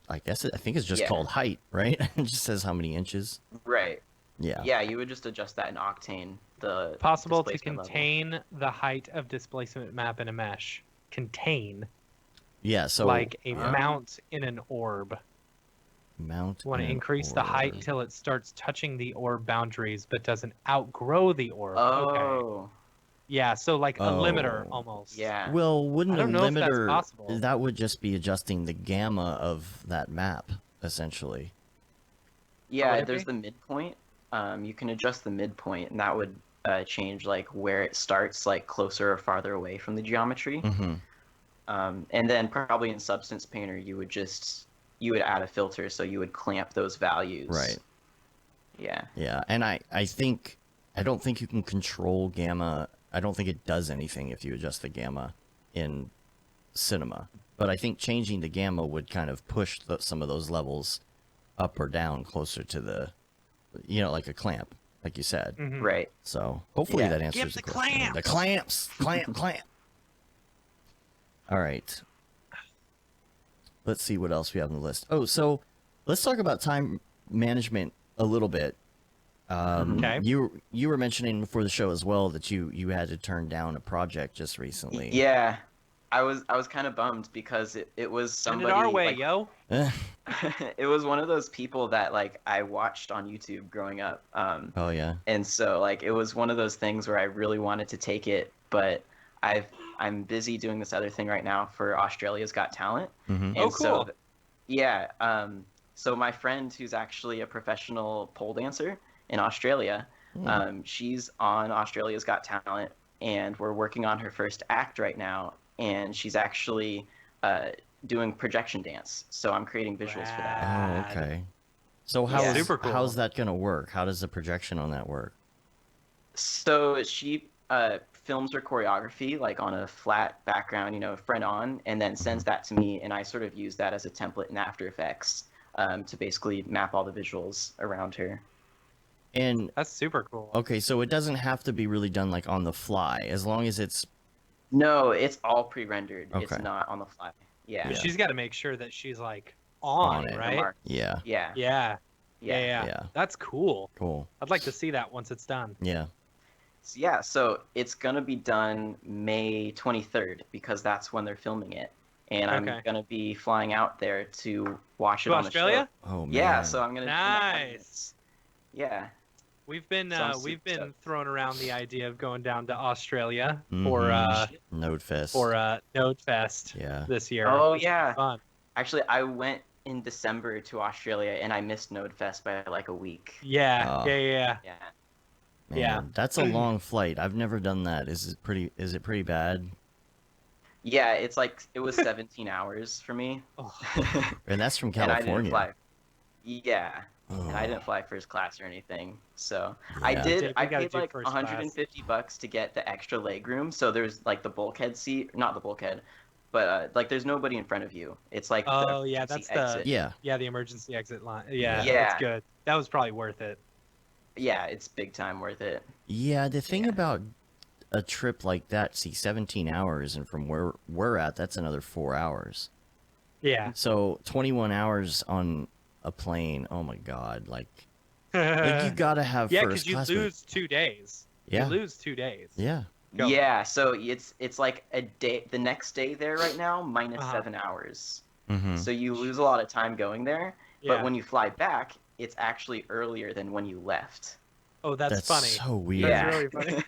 I think it's just Yeah. called height, right? It just says how many inches. Right. Yeah. Yeah, you would just adjust that in Octane. The possible to displacement level. contain the height of displacement map in a mesh. Contain, Yeah, so like a yeah. mount in an orb. Mount. Want to an increase the height orb. till it starts touching the orb boundaries, but doesn't outgrow the orb. Okay. Oh, Yeah, so like a limiter Oh. almost. yeah. Well, wouldn't I don't a know if that's limiter? possible. That would just be adjusting the gamma of that map, essentially. Yeah, would it there's be? the midpoint. You can adjust the midpoint, and that would change like where it starts, like closer or farther away from the geometry. Mm-hmm. And then probably in Substance Painter, you would add a filter, so you would clamp those values. Right. Yeah. Yeah, and I don't think you can control gamma. I don't think it does anything if you adjust the gamma in cinema. But I think changing the gamma would kind of push some of those levels up or down closer to the, like a clamp, like you said. Mhm. Right. So hopefully Yeah. that answers Give the the question. clamps! The clamps, clamp. All right. Let's see what else we have on the list. Oh, so let's talk about time management a little bit. Okay. You were mentioning before the show as well that you had to turn down a project just recently. Yeah. I was kind of bummed because it was Send somebody it our way, like, yo. it was one of those people that like I watched on YouTube growing up. Oh yeah. And so like it was one of those things where I really wanted to take it, but I'm busy doing this other thing right now for Australia's Got Talent. Mm-hmm. And Oh, so cool. yeah, so my friend who's actually a professional pole dancer in Australia, she's on Australia's Got Talent, and we're working on her first act right now, and she's actually doing projection dance. So I'm creating visuals for that. Oh, Rad. okay. So Yeah. Super cool. how's that gonna work? How does the projection on that work? So she films her choreography like on a flat background, front on, and then sends that to me, and I sort of use that as a template in After Effects to basically map all the visuals around her. And That's super cool. okay, so it doesn't have to be really done like on the fly, as long as it's No, it's all pre-rendered. It's Okay. not on the fly. Yeah. But Yeah. she's got to make sure that she's like On on, it. The right? mark. yeah, Yeah. Yeah. Yeah. Yeah. That's cool. cool. I'd like to see that once it's done. Yeah. So it's gonna be done May 23rd because that's when they're filming it, and I'm Okay. gonna be flying out there to watch it To on Australia? the show. Oh man. Yeah, so I'm gonna. Nice. Yeah. We've been So I'm we've super been stoked. throwing around the idea of going down to Australia Mhm. Node Fest. for Node Fest Yeah. this year. Oh which is yeah. fun. Actually, I went in December to Australia, and I missed Node Fest by like a week. Yeah, Oh. yeah. Yeah. Man, Yeah. that's a long flight. I've never done that. Is it pretty bad? Yeah, it was 17 hours for me, Oh, And that's from and I didn't California. fly. Yeah. And I Oh, didn't fly first class or anything. So Yeah. I did. Dude, we I gotta paid do like first class. $150 to get the extra leg room. So there's like the bulkhead seat, not the bulkhead, but like there's nobody in front of you. It's like Oh, the yeah, emergency that's the- exit. yeah. yeah, the emergency exit line. Yeah, Yeah. that's good. That was probably worth it. Yeah, it's big time worth it. Yeah, the thing Yeah. about a trip like that, 17 hours, and from where we're at, that's another 4 hours. Yeah. So 21 hours on a plane. Oh my God! Like you gotta have Yeah, first because you class. lose 2 days. Yeah. You lose 2 days. Yeah. Go. Yeah, so it's like a day. The next day there right now minus Uh-huh. 7 hours. Mm-hmm. So you lose a lot of time going there. Yeah. But when you fly back, it's actually earlier than when you left. Oh, that's funny. so weird. Yeah. That's really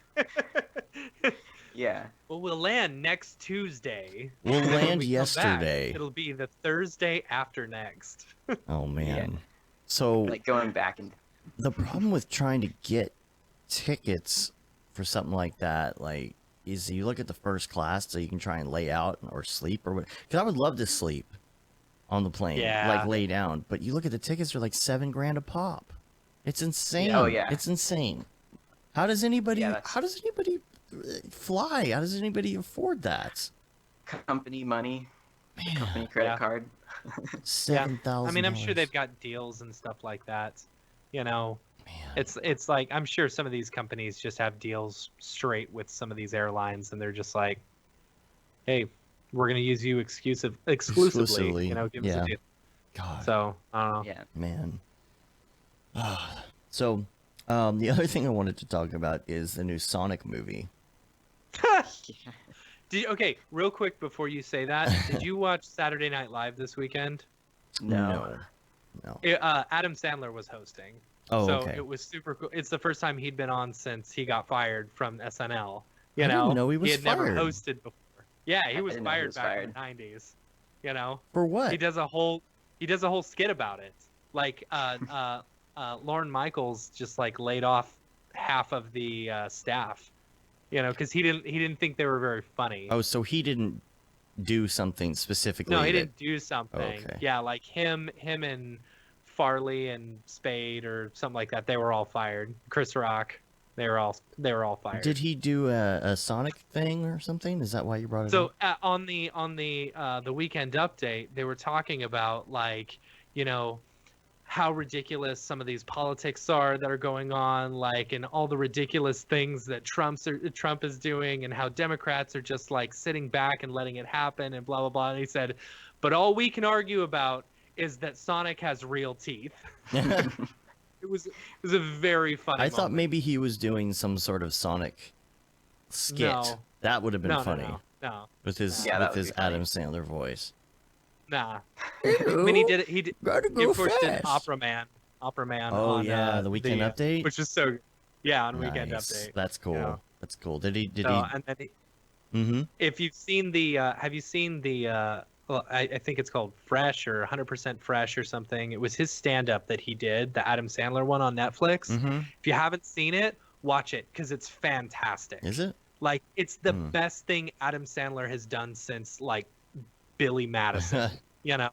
funny. Yeah. Well, we'll land next Tuesday. We'll and when land we come back, yesterday. it'll be the Thursday after next. Oh man. So Like going back and the problem with trying to get tickets for something like that, like, is you look at the first class so you can try and lay out or sleep or what? Because I would love to sleep on the plane, Yeah. like lay down. But you look at the tickets; they're like $7,000 a pop. It's insane. Oh, yeah. It's insane. How does anybody? Yeah, that's- How does anybody fly? How does anybody afford that? company money, Man, company credit Yeah. card. $7,000. I mean, I'm sure they've got deals and stuff like that. You know, Man. it's like I'm sure some of these companies just have deals straight with some of these airlines, and they're just like, "Hey, we're gonna use you exclusively. Exclusively, You know, give us yeah. a deal." God. So I don't know. Yeah. Man. So, the other thing I wanted to talk about is the new Sonic movie. Okay, real quick before you say that, did you watch Saturday Night Live this weekend? No. No. Adam Sandler was hosting. Oh, So okay. it was super cool. It's the first time he'd been on since he got fired from SNL. I didn't know he was he had never fired. hosted before. Yeah, he was didn't know he fired was back fired. in the 90s. You know, For what? he does a whole skit about it. Like Lorne Michaels just like laid off half of the staff. You know, because he didn't think they were very funny. Oh, so he didn't do something specifically. No, he that- didn't do something. Okay. Yeah, like him and Farley and Spade or something like that. They were all fired. Chris Rock, they were all fired. Did he do a Sonic thing or something? Is that why you brought it So up? on the weekend update, they were talking about like, you know, how ridiculous some of these politics are that are going on, like, and all the ridiculous things that Trump is doing, and how Democrats are just like sitting back and letting it happen, and blah blah blah. And he said, but all we can argue about is that Sonic has real teeth. It was a very funny. I thought moment. maybe he was doing some sort of Sonic skit. No. That would have been No, funny no, with his Yeah, that with would his be funny. Adam Sandler voice. nah. I mean, he did it. Gotta He go of course did fast. Opera Man. Oh on, yeah, the Weekend Update. which is so. Yeah, on Weekend Nice. Update. That's cool. Yeah. That's cool. Did he? So, and then Mm-hmm. if you've seen the, have you seen the? Well, I think it's called Fresh or 100% Fresh or something. It was his stand-up that he did, the Adam Sandler one on Netflix. Mm-hmm. If you haven't seen it, watch it because it's fantastic. Is it? Like, it's the Hmm. best thing Adam Sandler has done since like Billy Madison. You know,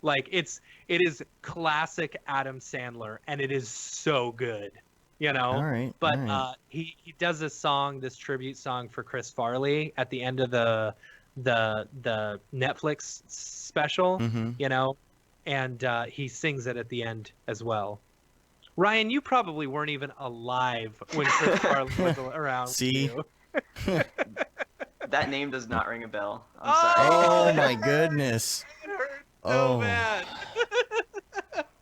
like it is classic Adam Sandler, and it is so good. You know. All right. But all right. he does this tribute song for Chris Farley at the end of the Netflix special, Mhm. you know, and he sings it at the end as well. Ryan, you probably weren't even alive when Chris Farley was around. with See? you. That name does not ring a bell. I'm Oh! sorry. Oh my goodness. It hurt Oh. so bad.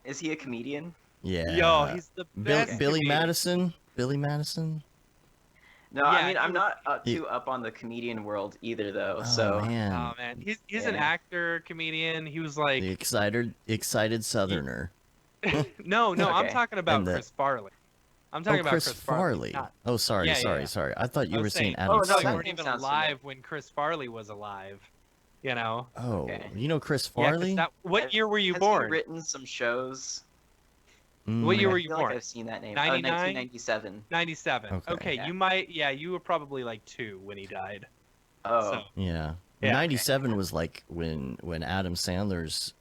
Is he a comedian? Yeah. Yo, he's the best. Billy comedian. Madison. Billy Madison. No, Yeah, I mean he I'm was- not He- too up on the comedian world either, though. Oh so man. Oh man, he's an Yeah. actor, comedian. He was like, The excited Southerner. no, I'm Okay. talking about And the- Chris Farley. I'm talking about Chris Farley. not- Oh, sorry, Yeah, sorry, yeah. sorry. I thought you I were was saying saying- Adam Oh, no, you that Sandler. weren't even sounds alive when Chris Farley was alive. You know. Oh, Okay. you know Chris Yeah, 'cause Farley? what year were you Has born? he written some shows? What year I were you feel born? like I've seen that name. 99? 1997. 97. Okay. Okay, Yeah. you might. Yeah, you were probably like 2 when he died. Oh, So, Yeah. Yeah. 97 was like when Adam Sandler's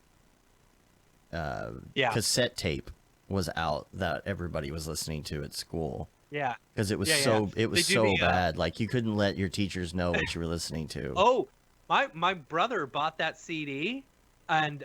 yeah, cassette tape was out that everybody was listening to at school yeah. because it was Yeah, so yeah. it was They do so the, bad. Like you couldn't let your teachers know what you were listening to. Oh, my brother bought that CD, and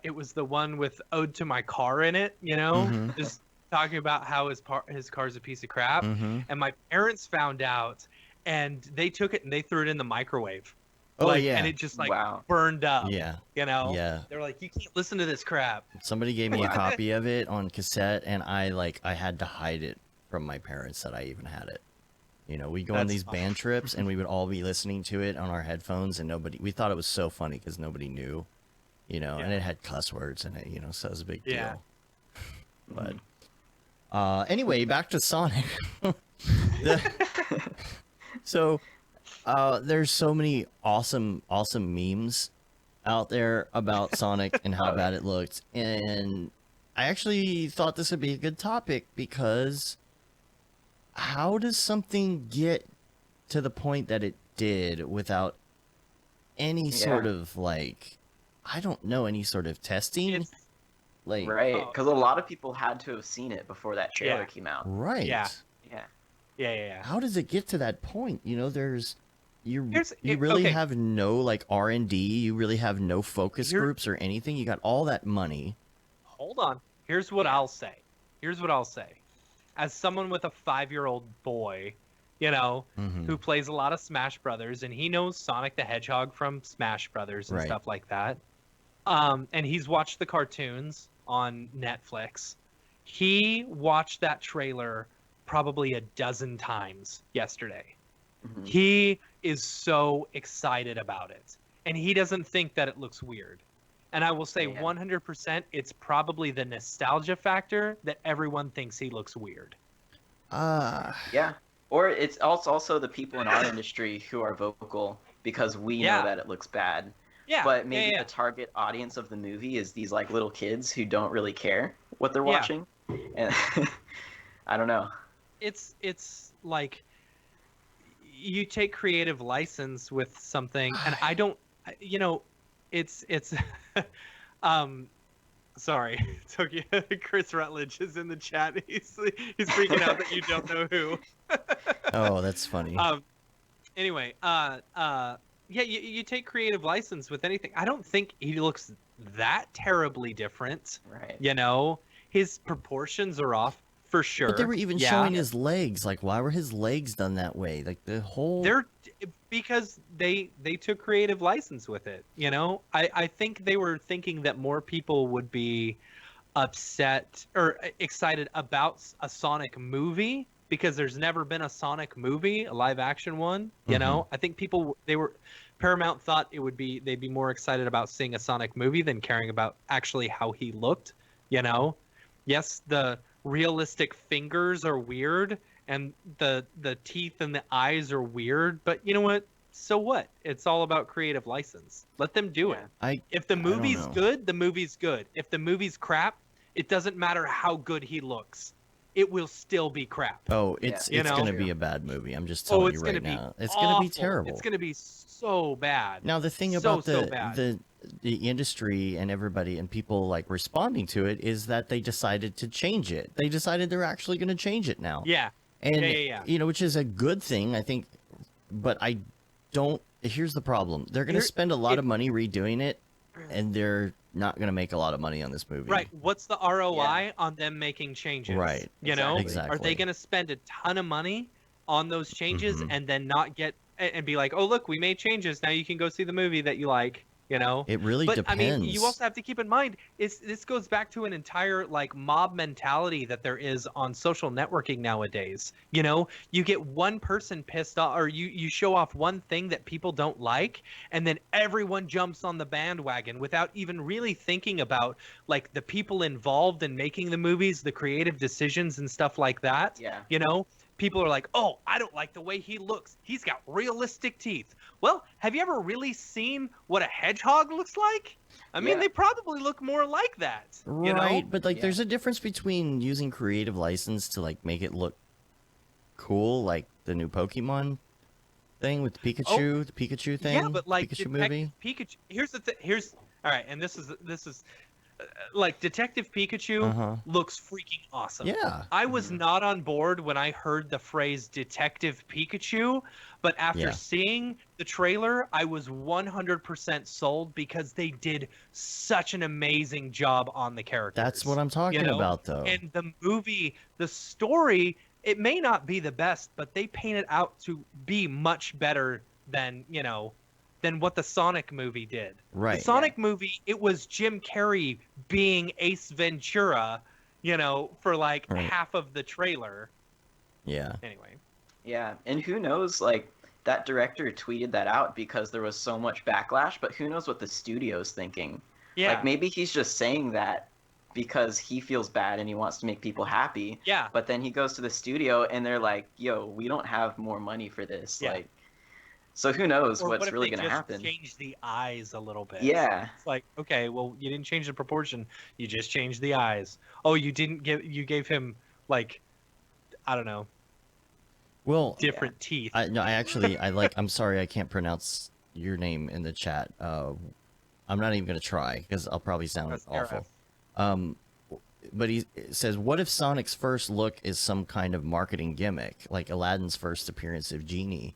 it was the one with "Ode to My Car" in it. You know, Mhm. just talking about how his car's a piece of crap. Mm-hmm. And my parents found out, and they took it and they threw it in the microwave. Oh Like, yeah. and it just like wow. burned up. Yeah. You know. Yeah. They're like, you can't listen to this crap. Somebody gave me a copy of it on cassette, and I had to hide it from my parents that I even had it. You know, we go on That's these fun. band trips, and we would all be listening to it on our headphones, and we thought it was so funny because nobody knew, you know, and Yeah. it had cuss words in it, you know, so it was a big Yeah. deal. But anyway, back to Sonic. So there's so many awesome memes out there about Sonic and how bad it looked, and I actually thought this would be a good topic because how does something get to the point that it did without any sort Yeah. of like, I don't know, any sort of testing? It's Like, Right, Oh. because a lot of people had to have seen it before that trailer Yeah. came out. right. Yeah. Yeah. yeah. How does it get to that point? You know, you It- really okay. have no like R&D, you really have no focus Here- groups or anything. You got all that money. Hold on. Here's what I'll say. As someone with a 5-year-old boy, you know, Mhm. who plays a lot of Smash Brothers, and he knows Sonic the Hedgehog from Smash Brothers and Right. stuff like that. And he's watched the cartoons on Netflix. He watched that trailer probably a dozen times yesterday. Mhm. He is so excited about it, and he doesn't think that it looks weird. And I will say Yeah. 100% it's probably the nostalgia factor that everyone thinks he looks weird. Yeah. Or it's also the people in our industry who are vocal because we know Yeah. that it looks bad. Yeah. But maybe yeah. the target audience of the movie is these like little kids who don't really care what they're Yeah. watching. And I don't know. It's like you take creative license with something, and I don't, it's sorry, Tokyo. Chris Rutledge is in the chat. He's freaking out that you don't know who. Oh, that's funny. Anyway, yeah, you take creative license with anything. I don't think he looks that terribly different. Right. His proportions are off for sure. But they were even showing his legs. Like, why were his legs done that way? Like the whole. Because they took creative license with it. I think they were thinking that more people would be upset or excited about a Sonic movie, because there's never been a Sonic movie, a live action one. I think Paramount thought they'd be more excited about seeing a Sonic movie than caring about actually how he looked. Yes, the realistic fingers are weird and the teeth and the eyes are weird, but you know what? So what? It's all about creative license. Let them do it. If the movie's good, the movie's good. If the movie's crap, it doesn't matter how good he looks. It will still be crap. Oh, it's going to be a bad movie. I'm just telling you right now. It's going to be terrible. It's going to be so bad. Now, the thing about the industry and everybody and people like responding to it is that they decided to change it. They decided they're actually going to change it now. Yeah. And, which is a good thing, I think. But I don't. Here's the problem. They're going to spend a lot of money redoing it, and they're not going to make a lot of money on this movie. Right. What's the ROI on them making changes? Right. Exactly. Are they going to spend a ton of money on those changes and then not get and be like, oh, look, we made changes. Now you can go see the movie that you like. It really depends. I mean, you also have to keep in mind, this goes back to an entire like mob mentality that there is on social networking nowadays. You get one person pissed off, or you show off one thing that people don't like, and then everyone jumps on the bandwagon without even really thinking about like the people involved in making the movies, the creative decisions and stuff like that. Yeah. People are like, oh, I don't like the way he looks. He's got realistic teeth. Well, have you ever really seen what a hedgehog looks like? I mean, they probably look more like that. Right, but like there's a difference between using creative license to like make it look cool, like the new Pokemon thing with the Pikachu thing. Yeah, but like Pikachu movie. Pikachu. Here's all right, and this is like Detective Pikachu looks freaking awesome. Yeah. I was not on board when I heard the phrase Detective Pikachu, but after seeing the trailer, I was 100% sold because they did such an amazing job on the characters. That's what I'm talking about, though. And the movie, the story, it may not be the best, but they paint it out to be much better than what the Sonic movie did. Right. The Sonic movie, it was Jim Carrey being Ace Ventura, for like half of the trailer. Yeah. Anyway. Yeah, and who knows, like, that director tweeted that out because there was so much backlash, but who knows what the studio's thinking. Yeah. Like, maybe he's just saying that because he feels bad and he wants to make people happy. Yeah. But then he goes to the studio and they're like, yo, we don't have more money for this. Yeah. Like, so who knows what's what really going to happen? Change the eyes a little bit. Yeah. It's like, okay, well, you didn't change the proportion. You just changed the eyes. Oh, you gave him like, I don't know. Well, different teeth. I'm sorry, I can't pronounce your name in the chat. I'm not even going to try because I'll probably sound awful. But he says, what if Sonic's first look is some kind of marketing gimmick, like Aladdin's first appearance of Genie?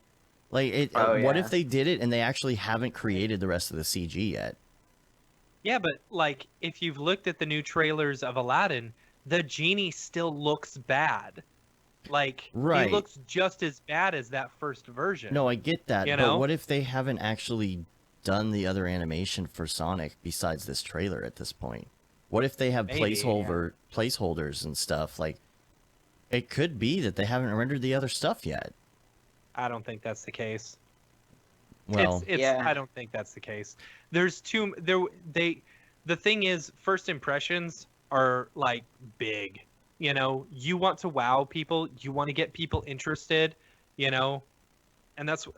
Like, what if they did it and they actually haven't created the rest of the CG yet? Yeah, but like, if you've looked at the new trailers of Aladdin, the Genie still looks bad. Like, he looks just as bad as that first version. No, I get that. But what if they haven't actually done the other animation for Sonic besides this trailer at this point? What if they have placeholders and stuff? Like, it could be that they haven't rendered the other stuff yet. I don't think that's the case. Well, I don't think that's the case. There's the thing is, first impressions are like big. You know, you want to wow people, you want to get people interested, you know, and that's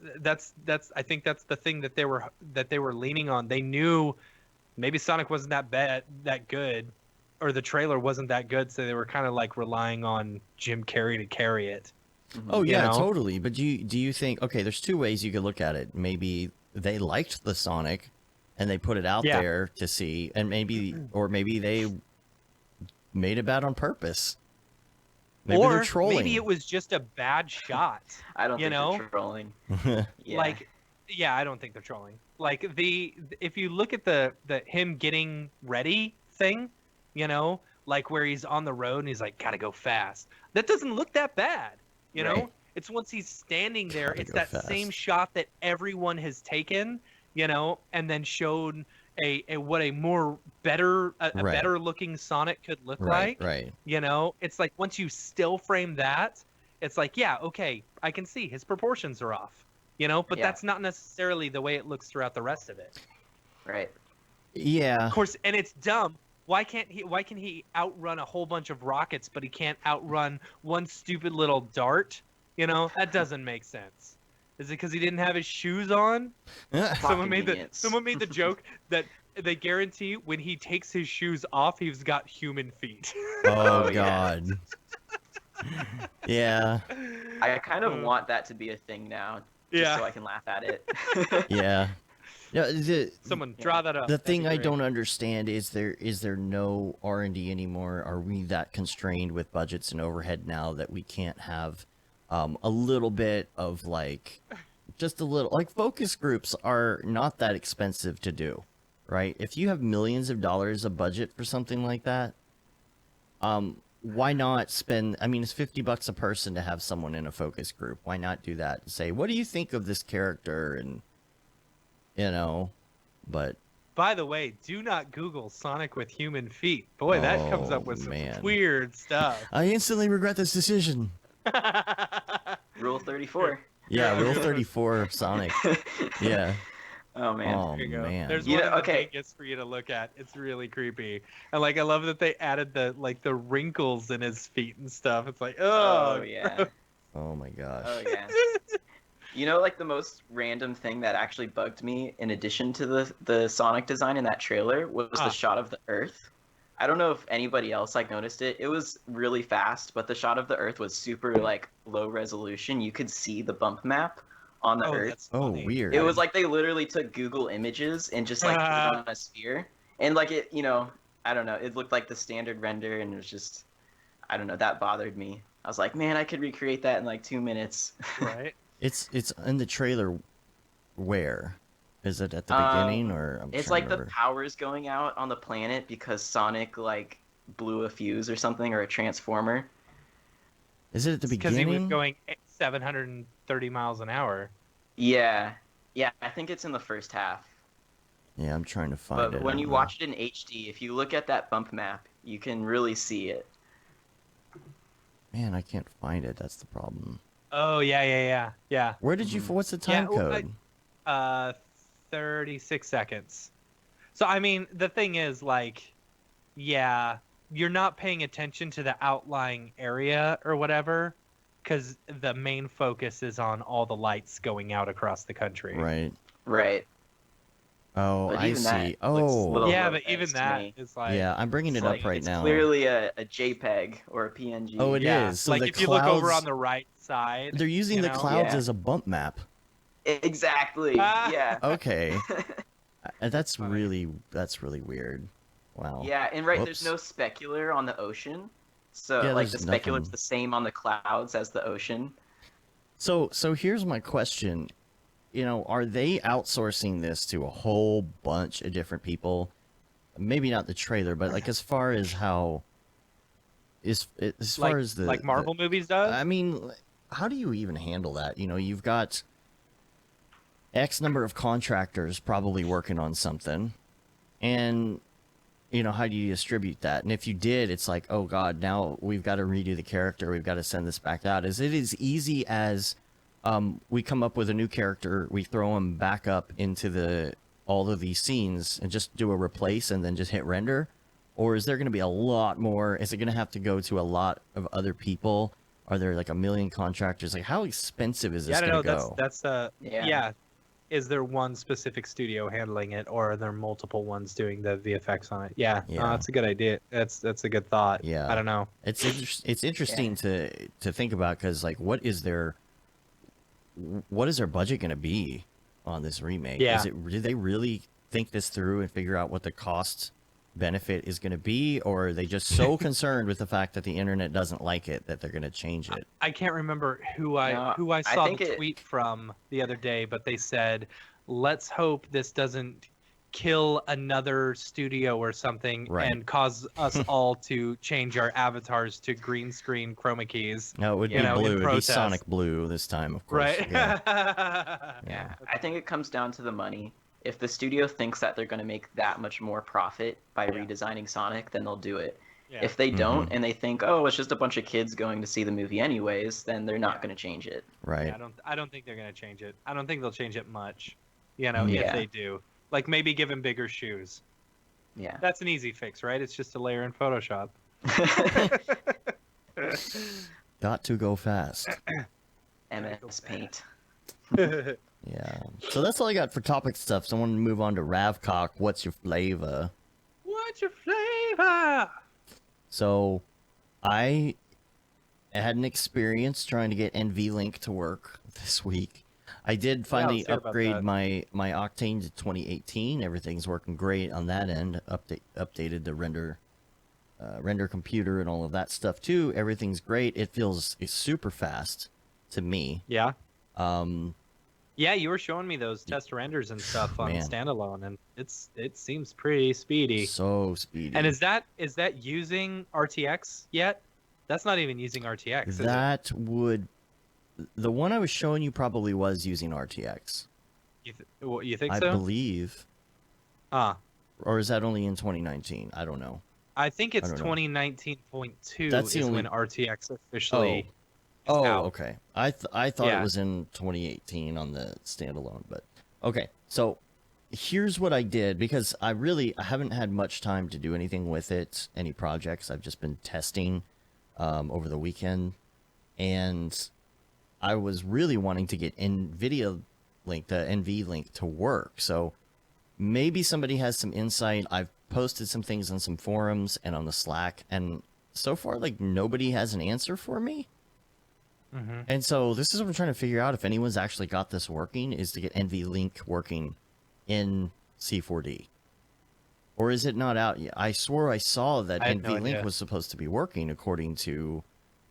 I think that's the thing that they were leaning on. They knew maybe Sonic wasn't that good, or the trailer wasn't that good, so they were kind of like relying on Jim Carrey to carry it. Oh You yeah, know? totally. But do you think, okay, there's two ways you could look at it. Maybe they liked the Sonic and they put it out Yeah. there to see, and maybe they made it bad on purpose. Maybe they're Or trolling. maybe it was just a bad shot. I don't You think know? they're trolling. Yeah. Like, yeah, I don't think they're trolling. Like if you look at the him getting ready thing, you know, like where he's on the road and he's like, gotta go fast. That doesn't look that bad, you know. Right. It's once he's standing there, Gotta it's go that fast. same shot that everyone has taken, you know, and then showed a what a more better a Right. better looking Sonic could look right, like. right. You know, it's like once you still frame that, it's like, yeah, okay, I can see his proportions are off. You know, but Yeah. that's not necessarily the way it looks throughout the rest of it. Right. Yeah. Of course, and it's dumb. Why can he outrun a whole bunch of rockets, but he can't outrun one stupid little dart? You know, that doesn't make sense. Is it because he didn't have his shoes on? Someone made Convenience. the joke that they guarantee when he takes his shoes off, he's got human feet. Oh Oh, yeah. God. Yeah. I kind of want that to be a thing now, just Yeah. so I can laugh at it. Yeah. No, Someone draw that up. the That'd thing be I great. don't understand is there no R&D anymore? Are we that constrained with budgets and overhead now that we can't have a little bit of like just a little, like, focus groups are not that expensive to do, right? If you have millions of dollars of budget for something like that, why not spend, I mean, it's $50 a person to have someone in a focus group. Why not do that and say, what do you think of this character? And, you know, but By the way, do not Google Sonic with human feet. Boy, that comes up Oh, with some man. weird stuff. I instantly regret this decision. Rule 34. Yeah, Rule 34 of Sonic. Yeah. Oh man. Oh, There you go. man. There's You one know, in okay. Vegas for you to look at. It's really creepy. And like I love that they added the wrinkles in his feet and stuff. It's like, Oh oh, yeah. Oh, my gosh. Oh yeah. You know, like the most random thing that actually bugged me, in addition to the Sonic design in that trailer, was Ah. the shot of the Earth. I don't know if anybody else like noticed it. It was really fast, but the shot of the Earth was super like low resolution. You could see the bump map on the Oh, Earth. that's Oh, funny. weird. It was like they literally took Google Images and just like put it on a sphere, and like it, you know, I don't know, it looked like the standard render, and it was just, I don't know, that bothered me. I was like, man, I could recreate that in like 2 minutes. right. It's in the trailer. Where? Is it at the Um, beginning or? I'm It's trying like to the remember. powers going out on the planet because Sonic like blew a fuse or something, or a transformer. Is it at the Because he beginning? was going 730 miles an hour. Yeah, yeah, I think it's in the first half. Yeah, I'm trying to find it. But when I you don't know. watch it in HD, if you look at that bump map, you can really see it. Man, I can't find it. That's the problem. Oh yeah. Where did you? What's the time Yeah, well, code? 36 seconds. So I mean, the thing is, like, yeah, you're not paying attention to the outlying area or whatever, because the main focus is on all the lights going out across the country. Right. Right. Oh, But I even that see. looks Oh, little Yeah, low but even res to that me. is like, yeah. I'm bringing it It's up like, right it's now. clearly a JPEG or a PNG. Oh, it yeah, is. So like the if you look over clouds- on the right side, They're using you the know? clouds Yeah. as a bump map. Exactly. Ah. Yeah. Okay. That's Funny. really weird. Wow. Yeah, and right, there's Whoops. no specular on the ocean. So Yeah, like the there's specular's nothing. the same on the clouds as the ocean. So here's my question. You know, are they outsourcing this to a whole bunch of different people? Maybe not the trailer, but like as far as how as far like, as the like Marvel movies does. I mean, how do you even handle that? You know, you've got X number of contractors probably working on something, and you know, how do you distribute that? And if you did, it's like, oh god, now we've got to redo the character, we've got to send this back out. Is it as easy as we come up with a new character, we throw him back up into the all of these scenes and just do a replace and then just hit render? Or is there going to be a lot more? Is it going to have to go to a lot of other people? Are there like a million contractors? Like, how expensive is this Yeah, I going don't to know. go? That's Yeah. yeah. Is there one specific studio handling it, or are there multiple ones doing the VFX on it? Yeah, Yeah. that's a good idea. That's a good thought. Yeah. I don't know. It's interesting to think about, because like, what is their budget going to be on this remake? Yeah. Did they really think this through and figure out what the cost benefit is going to be, or are they just so concerned with the fact that the internet doesn't like it that they're going to change it? I can't remember who I I saw think the it- tweet from the other day, but they said, "Let's hope this doesn't kill another studio or something Right. and cause us all to change our avatars to green screen chroma keys." No, it would You be know, in blue. It'd be protest. Sonic Blue this time, of course. Right? Yeah. Yeah, I think it comes down to the money. If the studio thinks that they're going to make that much more profit by Yeah. redesigning Sonic, then they'll do it. Yeah. If they don't, Mhm. and they think, oh, it's just a bunch of kids going to see the movie anyways, then they're not Yeah. going to change it. Right. Yeah, I don't think they're gonna change it. I don't think they'll change it much. You know, Yeah. if they do, like maybe give him bigger shoes. Yeah. That's an easy fix, right? It's just a layer in Photoshop. Got to go fast. MS Paint. Yeah. So that's all I got for topic stuff. So I want to move on to Ravcock. What's your flavor? What's your flavor? So I had an experience trying to get NVLink to work this week. I did finally let's hear about upgrade that. my Octane to 2018. Everything's working great on that end. Updated the render computer and all of that stuff too. Everything's great. It's super fast to me. Yeah. Um, Yeah, you were showing me those test renders and stuff on Man. standalone, and it seems pretty speedy. so speedy. And is that using RTX yet? That's not even using RTX. Is it? that would the one I was showing you probably was using RTX. You think I so? believe. Ah, Or is that only in 2019? I don't know. I think it's I don't know. 2019.2 That's the is only- when RTX officially. is Oh, out. okay. I thought Yeah. it was in 2018 on the standalone, but okay. So here's what I did, because I haven't had much time to do anything with it, any projects. I've just been testing over the weekend, and I was really wanting to get NVIDIA link, the NV link, to work. So maybe somebody has some insight. I've posted some things on some forums and on the Slack, and so far, like, nobody has an answer for me. Mhm. And so this is what I'm trying to figure out, if anyone's actually got this working, is to get NVLink working in C4D. Or is it not out yet? I swore I saw that I had no NVLink idea. was supposed to be working according to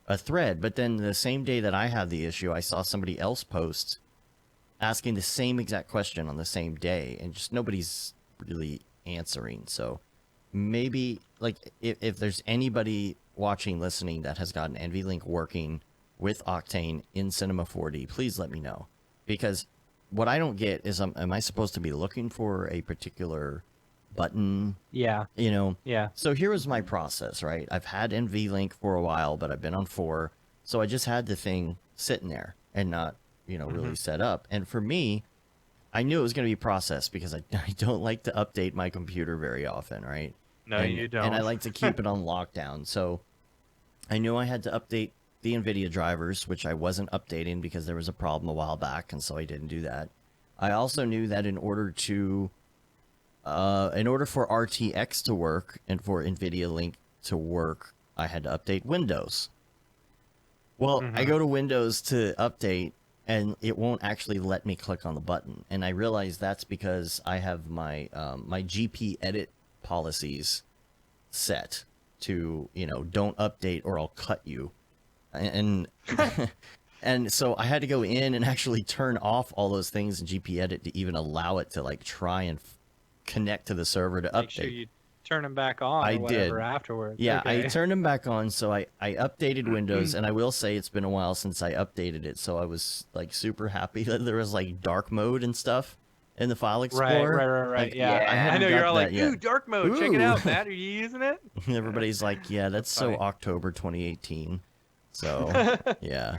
a thread, but then the same day that I had the issue, I saw somebody else post asking the same exact question on the same day, and just nobody's really answering. So maybe, like, if there's anybody watching, listening, that has got an NVLink working with Octane in Cinema 4D, please let me know. Because what I don't get is, am I supposed to be looking for a particular button, Yeah. you know? Yeah. So here was my process, right? I've had NVLink for a while, but I've been on 4, so I just had the thing sitting there and not, really set up. And for me, I knew it was going to be processed, because I don't like to update my computer very often, right? No, and, you don't. And I like to keep it on lockdown. So I knew I had to update the NVIDIA drivers, which I wasn't updating because there was a problem a while back, and so I didn't do that. I also knew that in order for RTX to work and for NVIDIA Link to work, I had to update Windows. Well, I go to Windows to update, and it won't actually let me click on the button. And I realized that's because I have my my GP edit policies set to, don't update or I'll cut you. And and so I had to go in and actually turn off all those things in GP edit to even allow it to, like, try and connect to the server to Make update. sure you turn them back on I or whatever did. afterwards. Yeah, I Okay. turned them back on, so I updated Windows, and I will say it's been a while since I updated it, so I was, like, super happy that there was, like, dark mode and stuff in the File Right, Explorer. right. Like, Yeah, I I haven't know got you're all like, that yet. "Ooh, dark mode! Check it Ooh. out, Matt. Are you using it?" Everybody's like, yeah, that's so funny. October 2018. So, yeah.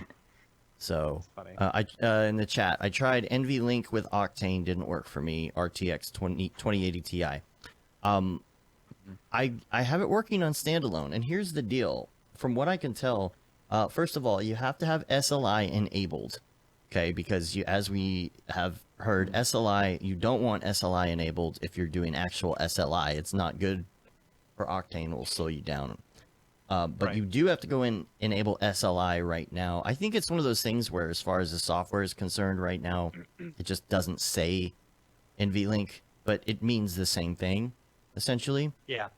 So That's funny. in the chat, I tried NVLink with Octane, didn't work for me. RTX 2080 Ti. I have it working on standalone, and here's the deal. From what I can tell, first of all, you have to have SLI enabled, okay? Because as we have heard, SLI, you don't want SLI enabled if you're doing actual SLI. It's not good for Octane, it will slow you down. But Right. you do have to go in enable SLI right now. I think it's one of those things where, as far as the software is concerned right now, it just doesn't say NVLink, but it means the same thing, essentially. Yeah.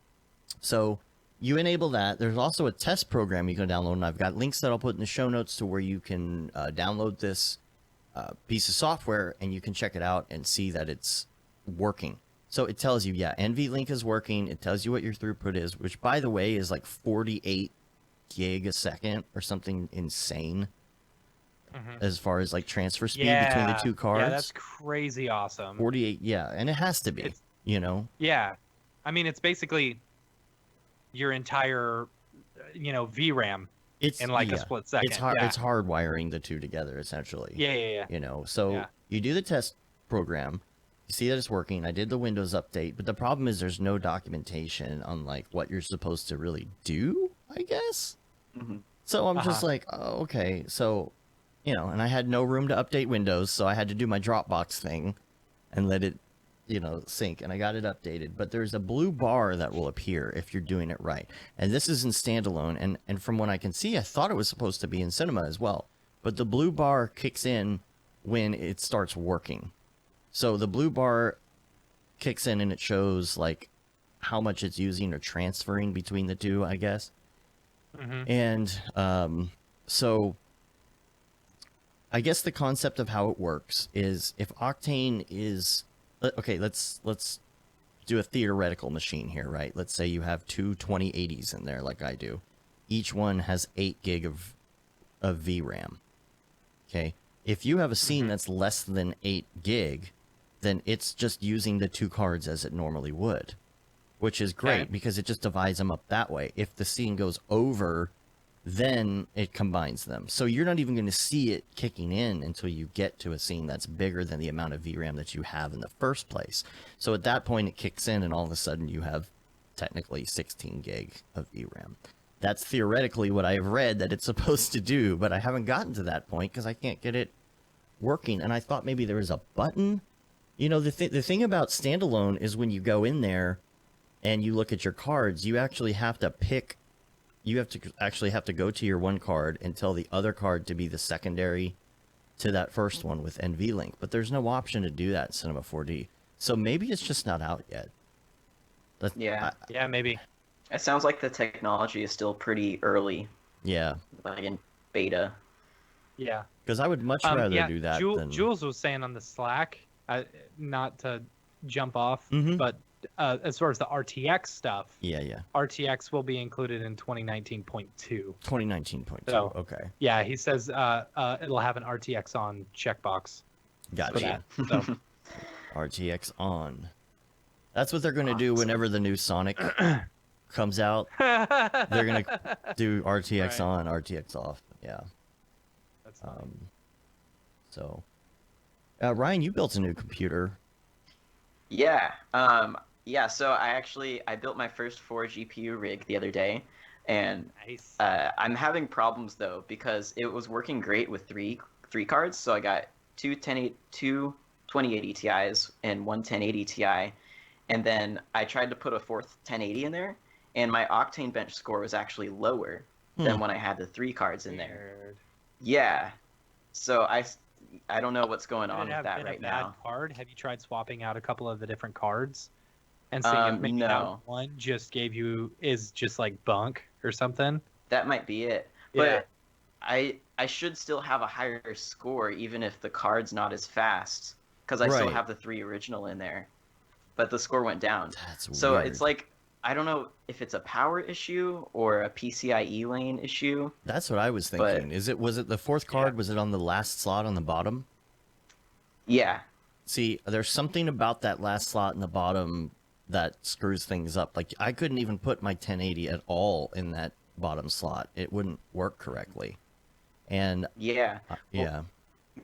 So you enable that. There's also a test program you can download, and I've got links that I'll put in the show notes to where you can download this piece of software, and you can check it out and see that it's working. So it tells you, yeah, NVLink is working. It tells you what your throughput is, which, by the way, is like 48 gig a second or something insane as far as like transfer speed between the two cards. Yeah, that's crazy awesome. 48, yeah, and it has to be, you know? Yeah. I mean, it's basically your entire, VRAM It's in like a split second. It's hard. Yeah. It's hard wiring the two together, essentially. Yeah. You know, so Yeah. you do the test program, you see that it's working. I did the Windows update, but the problem is there's no documentation on like what you're supposed to really do, I guess. So I'm just like, oh, okay. So, and I had no room to update Windows, so I had to do my Dropbox thing and let it, sync, and I got it updated. But there's a blue bar that will appear if you're doing it right. And this is in standalone, and from what I can see, I thought it was supposed to be in cinema as well. But the blue bar kicks in when it starts working. So the blue bar kicks in and it shows like how much it's using or transferring between the two, I guess. And so I guess the concept of how it works is if Octane is okay, let's do a theoretical machine here, right? Let's say you have two 2080s in there like I do. Each one has 8 gig of VRAM. Okay? If you have a scene that's less than 8 gig, then it's just using the two cards as it normally would, which is great because it just divides them up that way. If the scene goes over, then it combines them. So you're not even going to see it kicking in until you get to a scene that's bigger than the amount of VRAM that you have in the first place. So at that point, it kicks in, and all of a sudden you have technically 16 gig of VRAM. That's theoretically what I've read that it's supposed to do, but I haven't gotten to that point because I can't get it working. And I thought maybe there was a button. The thing about standalone is when you go in there and you look at your cards, you actually have to pick. You have to go to your one card and tell the other card to be the secondary to that first one with NVLink. But there's no option to do that in Cinema 4D. So maybe it's just not out yet. Yeah. Yeah, maybe. It sounds like the technology is still pretty early, Yeah. like in beta. Yeah. Because I would much rather do that than... Jules was saying on the Slack, not to jump off, but as far as the RTX stuff, Yeah. RTX will be included in 2019.2. 2019.2. So, okay. Yeah, he says it'll have an RTX on checkbox. Gotcha. For that, so. RTX on. That's what they're going to do whenever the new Sonic comes out. They're going to do RTX on, RTX off. Yeah. That's funny. So, Ryan, you built a new computer. Yeah. So I built my first 4 GPU rig the other day, and Nice. I'm having problems though because it was working great with three cards. So I got two 2080 Ti's and one 1080 Ti, and then I tried to put a fourth 1080 in there, and my Octane bench score was actually lower than when I had the 3 cards in there. Weird. Yeah. So I don't know what's going on Could it with have that been right a bad now. card? Have you tried swapping out a couple of the different cards and seeing if maybe that No. one just is just like bunk or something? That might be it. Yeah. But I should still have a higher score even if the card's not as fast because I still Right. have the 3 original in there. But the score went down. That's So weird. it's like I don't know if it's a power issue or a PCIe lane issue. That's what I was thinking. Was it the fourth card? Yeah. Was it on the last slot on the bottom? Yeah. See, there's something about that last slot in the bottom that screws things up. Like, I couldn't even put my 1080 at all in that bottom slot. It wouldn't work correctly. And Yeah. yeah.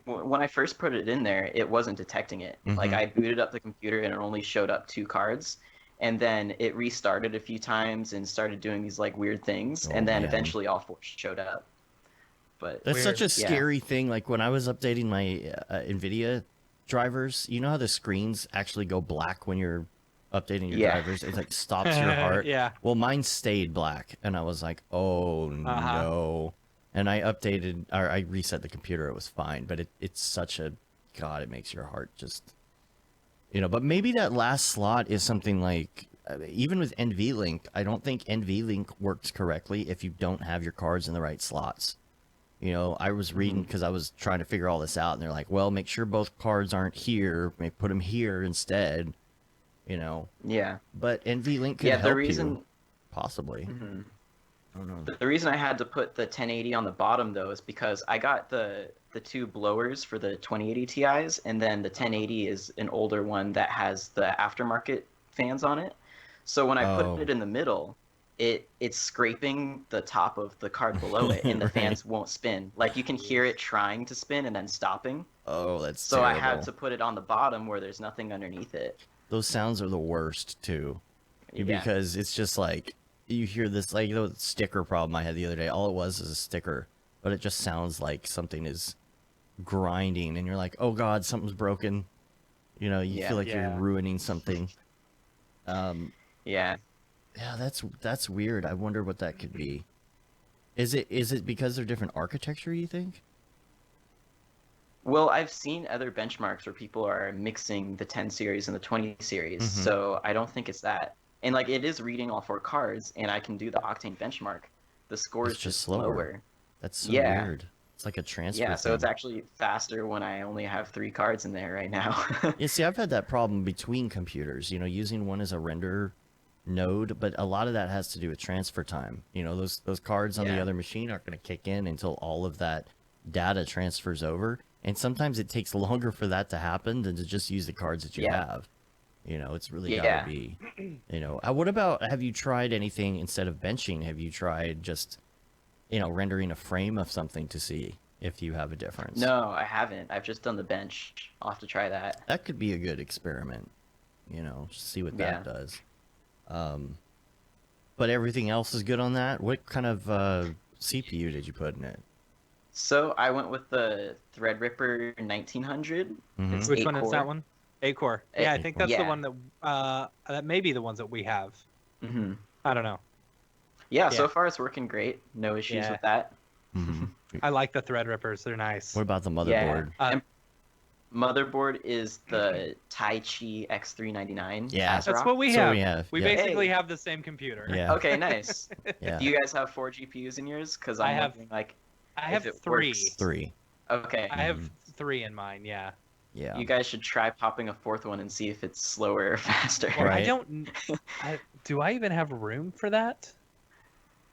When I first put it in there, it wasn't detecting it. Like Mhm. I booted up the computer and it only showed up 2 cards, and then it restarted a few times and started doing these like weird things, Oh, and then man. eventually all 4 showed up. But That's such a Weird. Yeah. scary thing. Like when I was updating my NVIDIA drivers, you know how the screens actually go black when you're updating your Yeah. drivers? It like stops your heart. Yeah. Well, mine stayed black, and I was like, oh no. And I updated, or I reset the computer. It was fine, but it's such a, God, it makes your heart just, but maybe that last slot is something like, even with NVLink, I don't think NVLink works correctly if you don't have your cards in the right slots. I was reading because I was trying to figure all this out, and they're like, well, make sure both cards aren't here. Maybe put them here instead, Yeah. But NVLink could Yeah, help the reason you, possibly. Mhm. I don't know. The reason I had to put the 1080 on the bottom though is because I got the 2 blowers for the 2080 Ti's, and then the 1080 is an older one that has the aftermarket fans on it. So when I Oh. put it in the middle, it's scraping the top of the card below it, and the Right. fans won't spin. Like you can hear it trying to spin and then stopping. Oh, that's So terrible. I had to put it on the bottom where there's nothing underneath it. Those sounds are the worst too, Yeah. because it's just like you hear this, like the sticker problem I had the other day. All it was is a sticker, but it just sounds like something is grinding, and you're like, oh God, something's broken. You Yeah. feel like you're Yeah. ruining something. Yeah. Yeah, that's weird. I wonder what that could be. Is it because they're different architecture, you think? Well, I've seen other benchmarks where people are mixing the 10 series and the 20 series, Mhm. so I don't think it's that. And like it is reading all 4 cards, and I can do the octane benchmark. The score It's is just just slower. slower. That's so Yeah. weird. It's like a transfer Yeah, so it's thing. actually faster when I only have 3 cards in there right now. Yeah, see, I've had that problem between computers, using one as a render node, but a lot of that has to do with transfer time. Those cards on the Yeah. other machine aren't going to kick in until all of that data transfers over, and sometimes it takes longer for that to happen than to just use the cards that you Yeah. have. It's really Yeah. gotta be, what about, have you tried anything instead of benching? Have you tried just, rendering a frame of something to see if you have a difference? No, I haven't. I've just done the bench. I'll have to try that. That could be a good experiment, just see what that Yeah. does. But everything else is good on that? What kind of CPU did you put in it? So I went with the Threadripper 1900. Mhm. It's Which 8 one is core. that one? 8 core. Yeah, I think that's the Yeah. one that may be the ones that we have. Hmm. I don't know. Yeah, Yeah. so far it's working great. No issues Yeah. with that. Mhm. I like the Threadrippers. They're nice. What about the motherboard? Uh, Motherboard is the Taichi X399. Yeah. That's what we That's what have. we have. We Yeah. basically Hey. have the same computer. Yeah. Okay, nice. Yeah. Do you guys have 4 GPUs in yours? Because I I'm have- wondering, like, I have if it 3. works. 3. Okay. I have 3 in mine. Yeah. Yeah. You guys should try popping a 4th one and see if it's slower or faster. Well, I Right. don't. Do I even have room for that?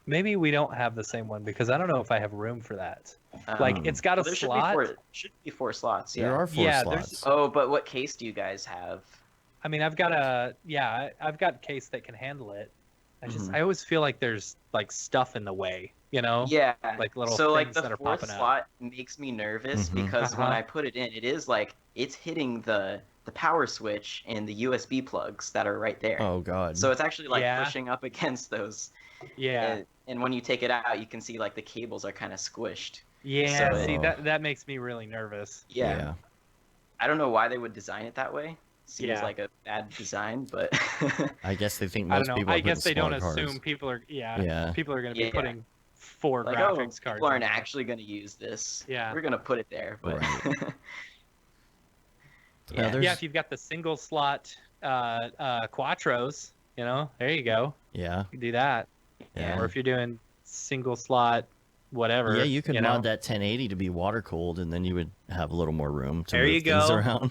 Maybe we don't have the same one because I don't know if I have room for that. Like Um, it's got a there slot. should be 4 slots. There Yeah. are 4 Yeah, there's- slots. Oh, but what case do you guys have? I mean, I've got I've got a case that can handle it. Mhm. I always feel like there's like stuff in the way, Yeah. like little so like things the that are 4th popping up. slot makes me nervous Mhm. because when Uh-huh. I put it in, it is like it's hitting the power switch and the USB plugs that are right there. Oh God. So it's actually like Yeah. pushing up against those. Yeah, And when you take it out, you can see like the cables are kind of squished. yeah. so- See, that makes me really nervous. Yeah. I don't know why they would design it that way. Seems Yeah. like a bad design, but I guess they think I most don't know. people I are putting guess they don't smaller cards. assume people are. Yeah. Yeah, people are going to be Yeah. putting 4 like, graphics cards. people in aren't there. actually going to use this. Yeah. We're going to put it there, but Right. yeah. there's- Yeah, if you've got the single slot quattros, there you go. Yeah. You can do that. Yeah. Or if you're doing single slot, whatever. Yeah, you could know? mod that 1080 to be water cooled, and then you would have a little more room to There move you things go. around.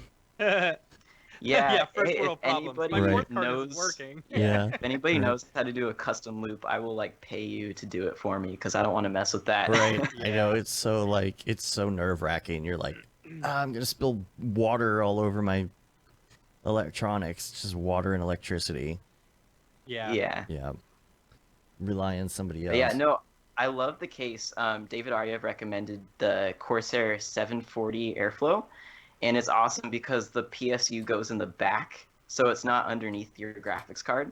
Yeah, first hey, world if problems. anybody My Right. fourth card knows, isn't working. Yeah. if anybody Right. knows how to do a custom loop, I will like pay you to do it for me because I don't want to mess with that. Right. I Yeah. know it's so nerve wracking. You're like, I'm gonna spill water all over my electronics. It's just water and electricity. Yeah. Yeah. Yeah. Rely on somebody else. But yeah, no, I love the case. David Ariev recommended the Corsair 740 Airflow, and it's awesome because the PSU goes in the back, so it's not underneath your graphics card,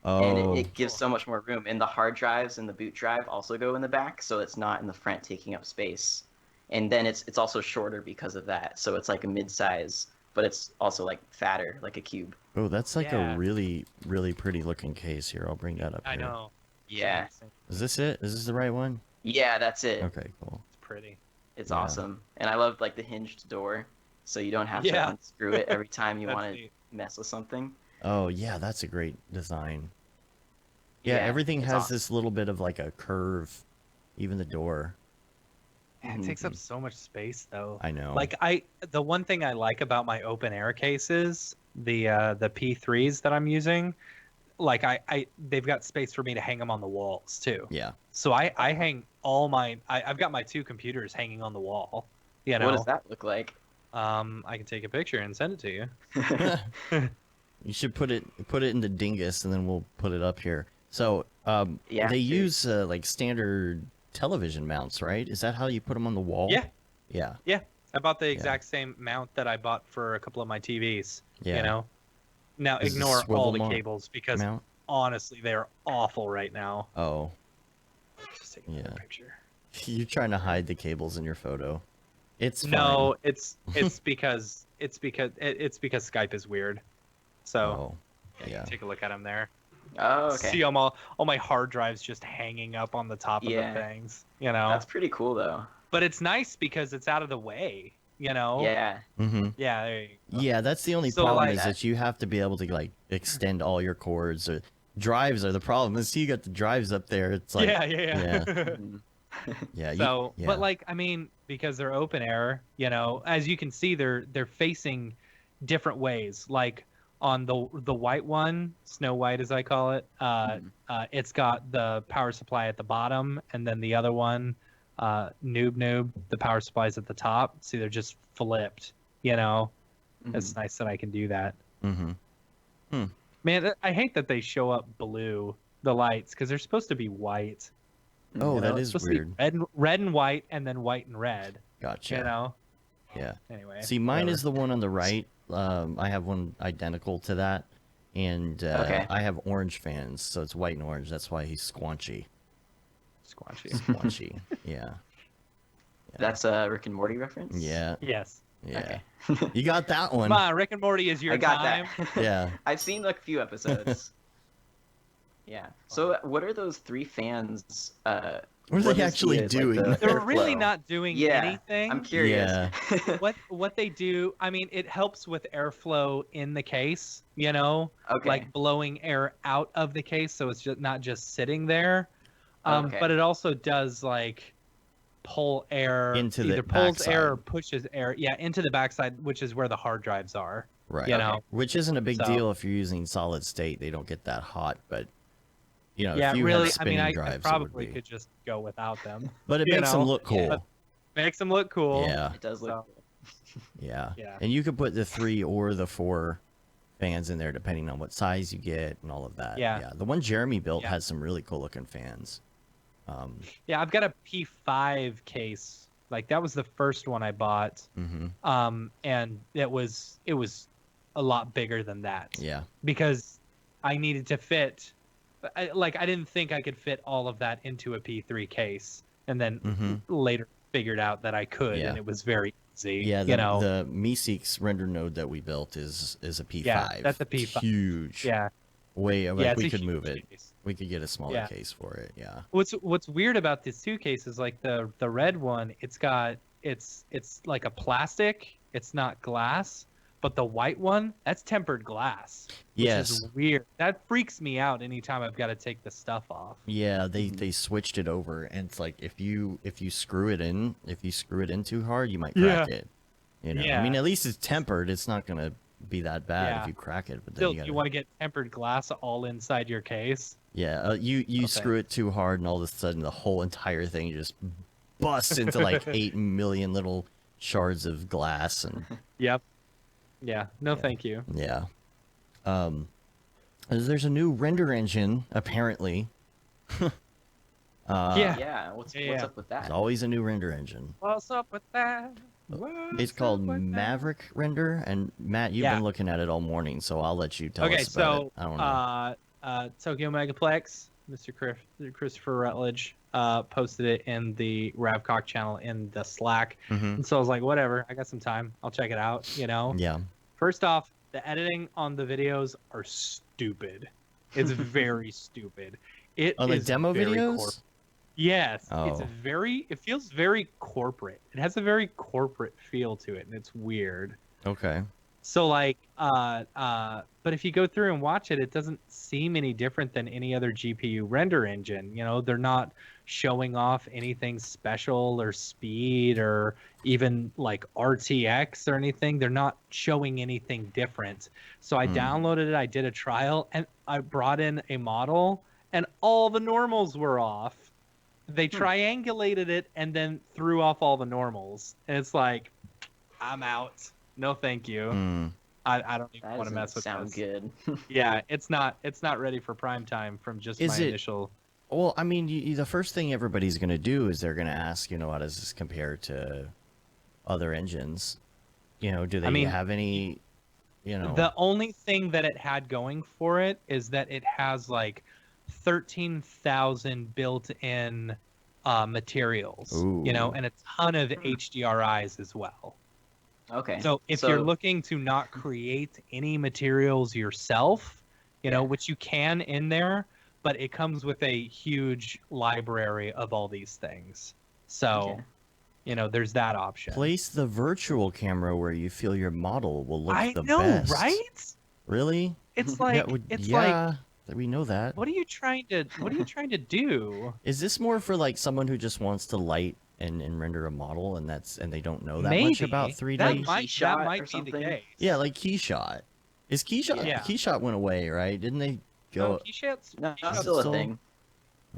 and Oh, it gives so much more room. And the hard drives and the boot drive also go in the back, so it's not in the front taking up space. And then it's also shorter because of that, so it's like a mid-size, but it's also like fatter, like a cube. oh, that's like a Yeah. really, really pretty looking case here. I'll bring that up I here. know. Yeah, Is this it? Is this the right one? yeah, that's it. Okay, cool. It's pretty. It's Yeah. awesome, and I love like the hinged door, so you don't have Yeah. to unscrew it every time you That's want to neat. mess with something. Oh, yeah, that's a great design. Yeah, Yeah, everything it's has awesome. this little bit of like a curve, even the door. Man, it takes up so much space though. I know. Like the one thing I like about my open air cases, the P3s that I'm using, like they've got space for me to hang them on the walls too. Yeah. So I hang all I've got my 2 computers hanging on the wall. You know, What does that look like? I can take a picture and send it to you. You should put it in the dingus, and then we'll put it up here. So, Yeah, they sure. use like standard television mounts, right? Is that how you put them on the wall? Yeah. Yeah. Yeah, I bought the exact same mount that I bought for a couple of my TVs. Yeah. You know, now Is it ignore swivel all the mount- cables because Mount. honestly they're awful right now. Oh, Just take another Yeah. picture. you're trying to hide the cables in your photo. It's fine. No, it's because Skype is weird. So Oh, you yeah. can take a look at them there. Oh, okay. See them all my hard drives just hanging up on the top of Yeah. the things. You know, That's pretty cool though. but it's nice because it's out of the way. You know. Yeah. Mm-hmm. Yeah. There you go. Yeah, that's the only So, problem like- is that you have to be able to like extend all your cords. Or drives are the problem. Let's see, you got the drives up there. It's like yeah. Mhm. yeah. So, yeah. but like, I mean, because they're open air, you know, as you can see, they're facing different ways. Like on the white one, Snow White as I call it, it's got the power supply at the bottom, and then the other one, Noob, the power supply's at the top. See, they're just flipped. You know, it's nice that I can do that. Mm-hmm. Man, I hate that they show up blue, the lights, because they're supposed to be white. Oh, You that know, it's is supposed to be weird. red and white, and then white and red. Gotcha. You know. Yeah. Anyway. See, mine whatever. is the one on the right. I have one identical to that, and Okay. I have orange fans, so it's white and orange. That's why he's squanchy. Squanchy. Squanchy. Yeah. That's a Rick and Morty reference. Yeah. Yes. Yeah. Okay. You got that one. Come on, Rick and Morty is your I got time. that. Yeah. I've seen like a few episodes. Yeah. So what are those 3 fans? What are what they is actually the, doing? Like, the They're really airflow? not doing Yeah, anything. I'm curious. Yeah. What they do, I mean, it helps with airflow in the case, you know, Okay. like blowing air out of the case, so it's just not just sitting there. Okay. But it also does like pull air Into the either pulls air or backside. pushes air, yeah, into the backside, which is where the hard drives are. Right. You know, Which isn't a big So- deal if you're using solid state. They don't get that hot, but you know, yeah, if you really. have I spinning mean, I drives, it probably would be. could just go without them. But it you makes them know, look cool. yeah. Makes them look cool. Yeah. It does look So- cool. Yeah. Yeah. And you could put the 3 or the 4 fans in there depending on what size you get and all of that. Yeah. The one Jeremy built Yeah. has some really cool looking fans. Yeah, I've got a P5 case. Like that was the first one I bought. Mm-hmm. And it was a lot bigger than that. Yeah. Because I needed to fit I didn't think I could fit all of that into a P3 case, and then Mhm. later figured out that I could, Yeah. and it was very easy. Yeah. The, you know, the Meeseeks render node that we built is a P5. Yeah, that's a It's P5. huge. yeah, Way. Like, yeah, it's we a could huge move it. case. We could get a smaller Yeah. case for it. Yeah. What's weird about these 2 cases, like the red one, it's like a plastic, it's not glass, but the white one, that's tempered glass. Which Yes. is weird. That freaks me out anytime I've got to take the stuff off. Yeah, they switched it over, and it's like if you screw it in too hard, you might crack it. You know, I mean, Yeah. at least it's tempered. It's not gonna be that bad Yeah. if you crack it. But then Still, you do gotta, you want to get tempered glass all inside your case? yeah, you Okay. screw it too hard, and all of a sudden the whole entire thing just busts into like 8 million little shards of glass, and Yep. Yeah. No, Yeah. thank you. yeah. There's a new render engine apparently. Yeah. What's Yeah. up with There's that? always a new render engine. What's up with that? It's called Maverick Render, and Matt, you've been looking at it all morning, so I'll let you tell us about it. I don't know. Tokyo Megaplex, Christopher Rutledge, posted it in the Ravcock channel in the Slack. And so I was like, whatever, I got some time. I'll check it out, you know? Yeah. First off, the editing on the videos are stupid. It's very stupid. It On the is demo very videos? Yes, Oh. it feels very corporate. It has a very corporate feel to it, and it's weird. Okay. So like, but if you go through and watch it, it doesn't seem any different than any other GPU render engine. You know, they're not showing off anything special or speed or even like RTX or anything. They're not showing anything different. So I downloaded it, I did a trial, and I brought in a model, and all the normals were off. They triangulated it and then threw off all the normals. And it's like, I'm out. No, thank you. I don't even want to mess with sound this. good. Yeah, it's not ready for prime time from just my initial. Well, I mean, the first thing everybody's going to do is they're going to ask, you know, how does this compare to other engines? You know, do they have any, you know? The only thing that it had going for it is that it has like 13,000 built-in materials, you know, and a ton of HDRIs as well. Okay. So if you're looking to not create any materials yourself, you know, which you can in there, but it comes with a huge library of all these things. So, you know, there's that option. Place the virtual camera where you feel your model will look the know, best. Right? Really? It's like like, we know that. What are you trying to do? Is this more for like someone who just wants to light and render a model and they don't know that Maybe. much about 3D? That might be something? the case. Yeah, like Keyshot. Is Keyshot? Yeah. Keyshot went away, right? Didn't they go? No, Keyshot's still a thing.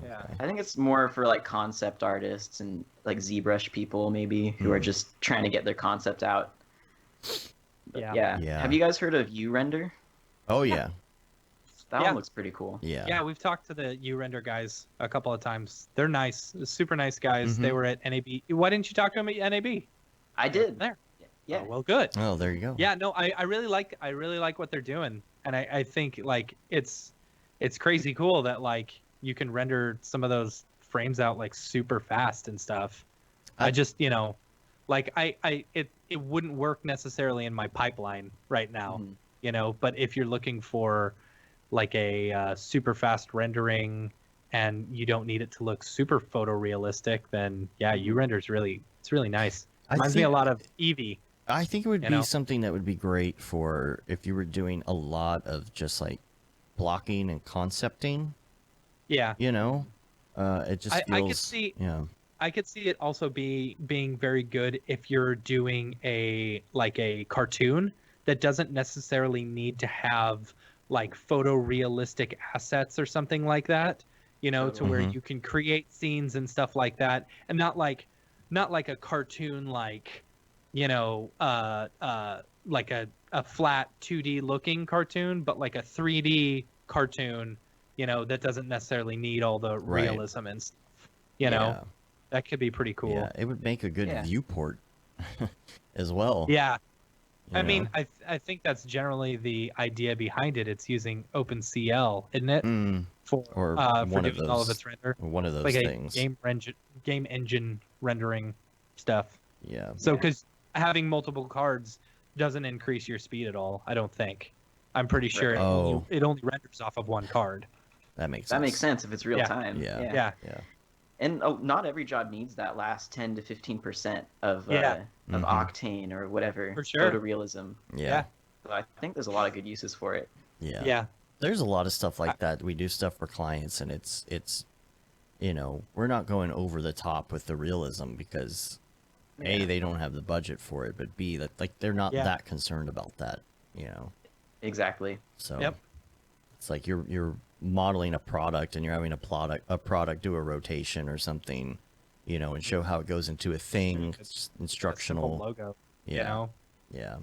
Yeah. I think it's more for like concept artists and like ZBrush people maybe who are just trying to get their concept out. But Yeah. Have you guys heard of URender? Oh yeah. That one looks pretty cool. Yeah. We've talked to the URender guys a couple of times. They're nice, super nice guys. They were at NAB. Why didn't you talk to them at NAB? I did. There. Yeah. Oh, well, good. Oh, there you go. Yeah, no, I really like what they're doing, and I think like it's crazy cool that like you can render some of those frames out like super fast and stuff. I just, you know, like it wouldn't work necessarily in my pipeline right now, you know, but if you're looking for like a super fast rendering and you don't need it to look super photorealistic, then yeah, URender's really nice. Reminds me a lot of Eevee. I think it would be something that would be great for if you were doing a lot of just like blocking and concepting. Yeah. You know, it just feels. I could see. Yeah. I could see it also being very good if you're doing a cartoon that doesn't necessarily need to have like photorealistic assets or something like that, you know, to where you can create scenes and stuff like that, and not like a cartoon like, you know, like a flat 2D looking cartoon, but like a 3D cartoon, you know, that doesn't necessarily need all the realism and stuff, you know. That could be pretty cool. Yeah, it would make a good viewport as well. Yeah. I mean, I think that's generally the idea behind it. It's using OpenCL, isn't it? For doing all of its render. One of those like things. A game engine rendering stuff. Yeah. So, because having multiple cards doesn't increase your speed at all, I don't think. I'm pretty sure it only renders off of one card. That makes sense. That makes sense if it's real time. Yeah. And not every job needs that last 10 to 15% of octane or whatever photorealism. Yeah. So I think there's a lot of good uses for it. Yeah. There's a lot of stuff like that. We do stuff for clients, and it's you know, we're not going over the top with the realism because A, they don't have the budget for it, but B, that like they're not that concerned about that, you know. Exactly. So it's like you're modeling a product and you're having a product do a rotation or something, you know, and show how it goes into a thing. It's instructional logo. Yeah. You know? Yeah.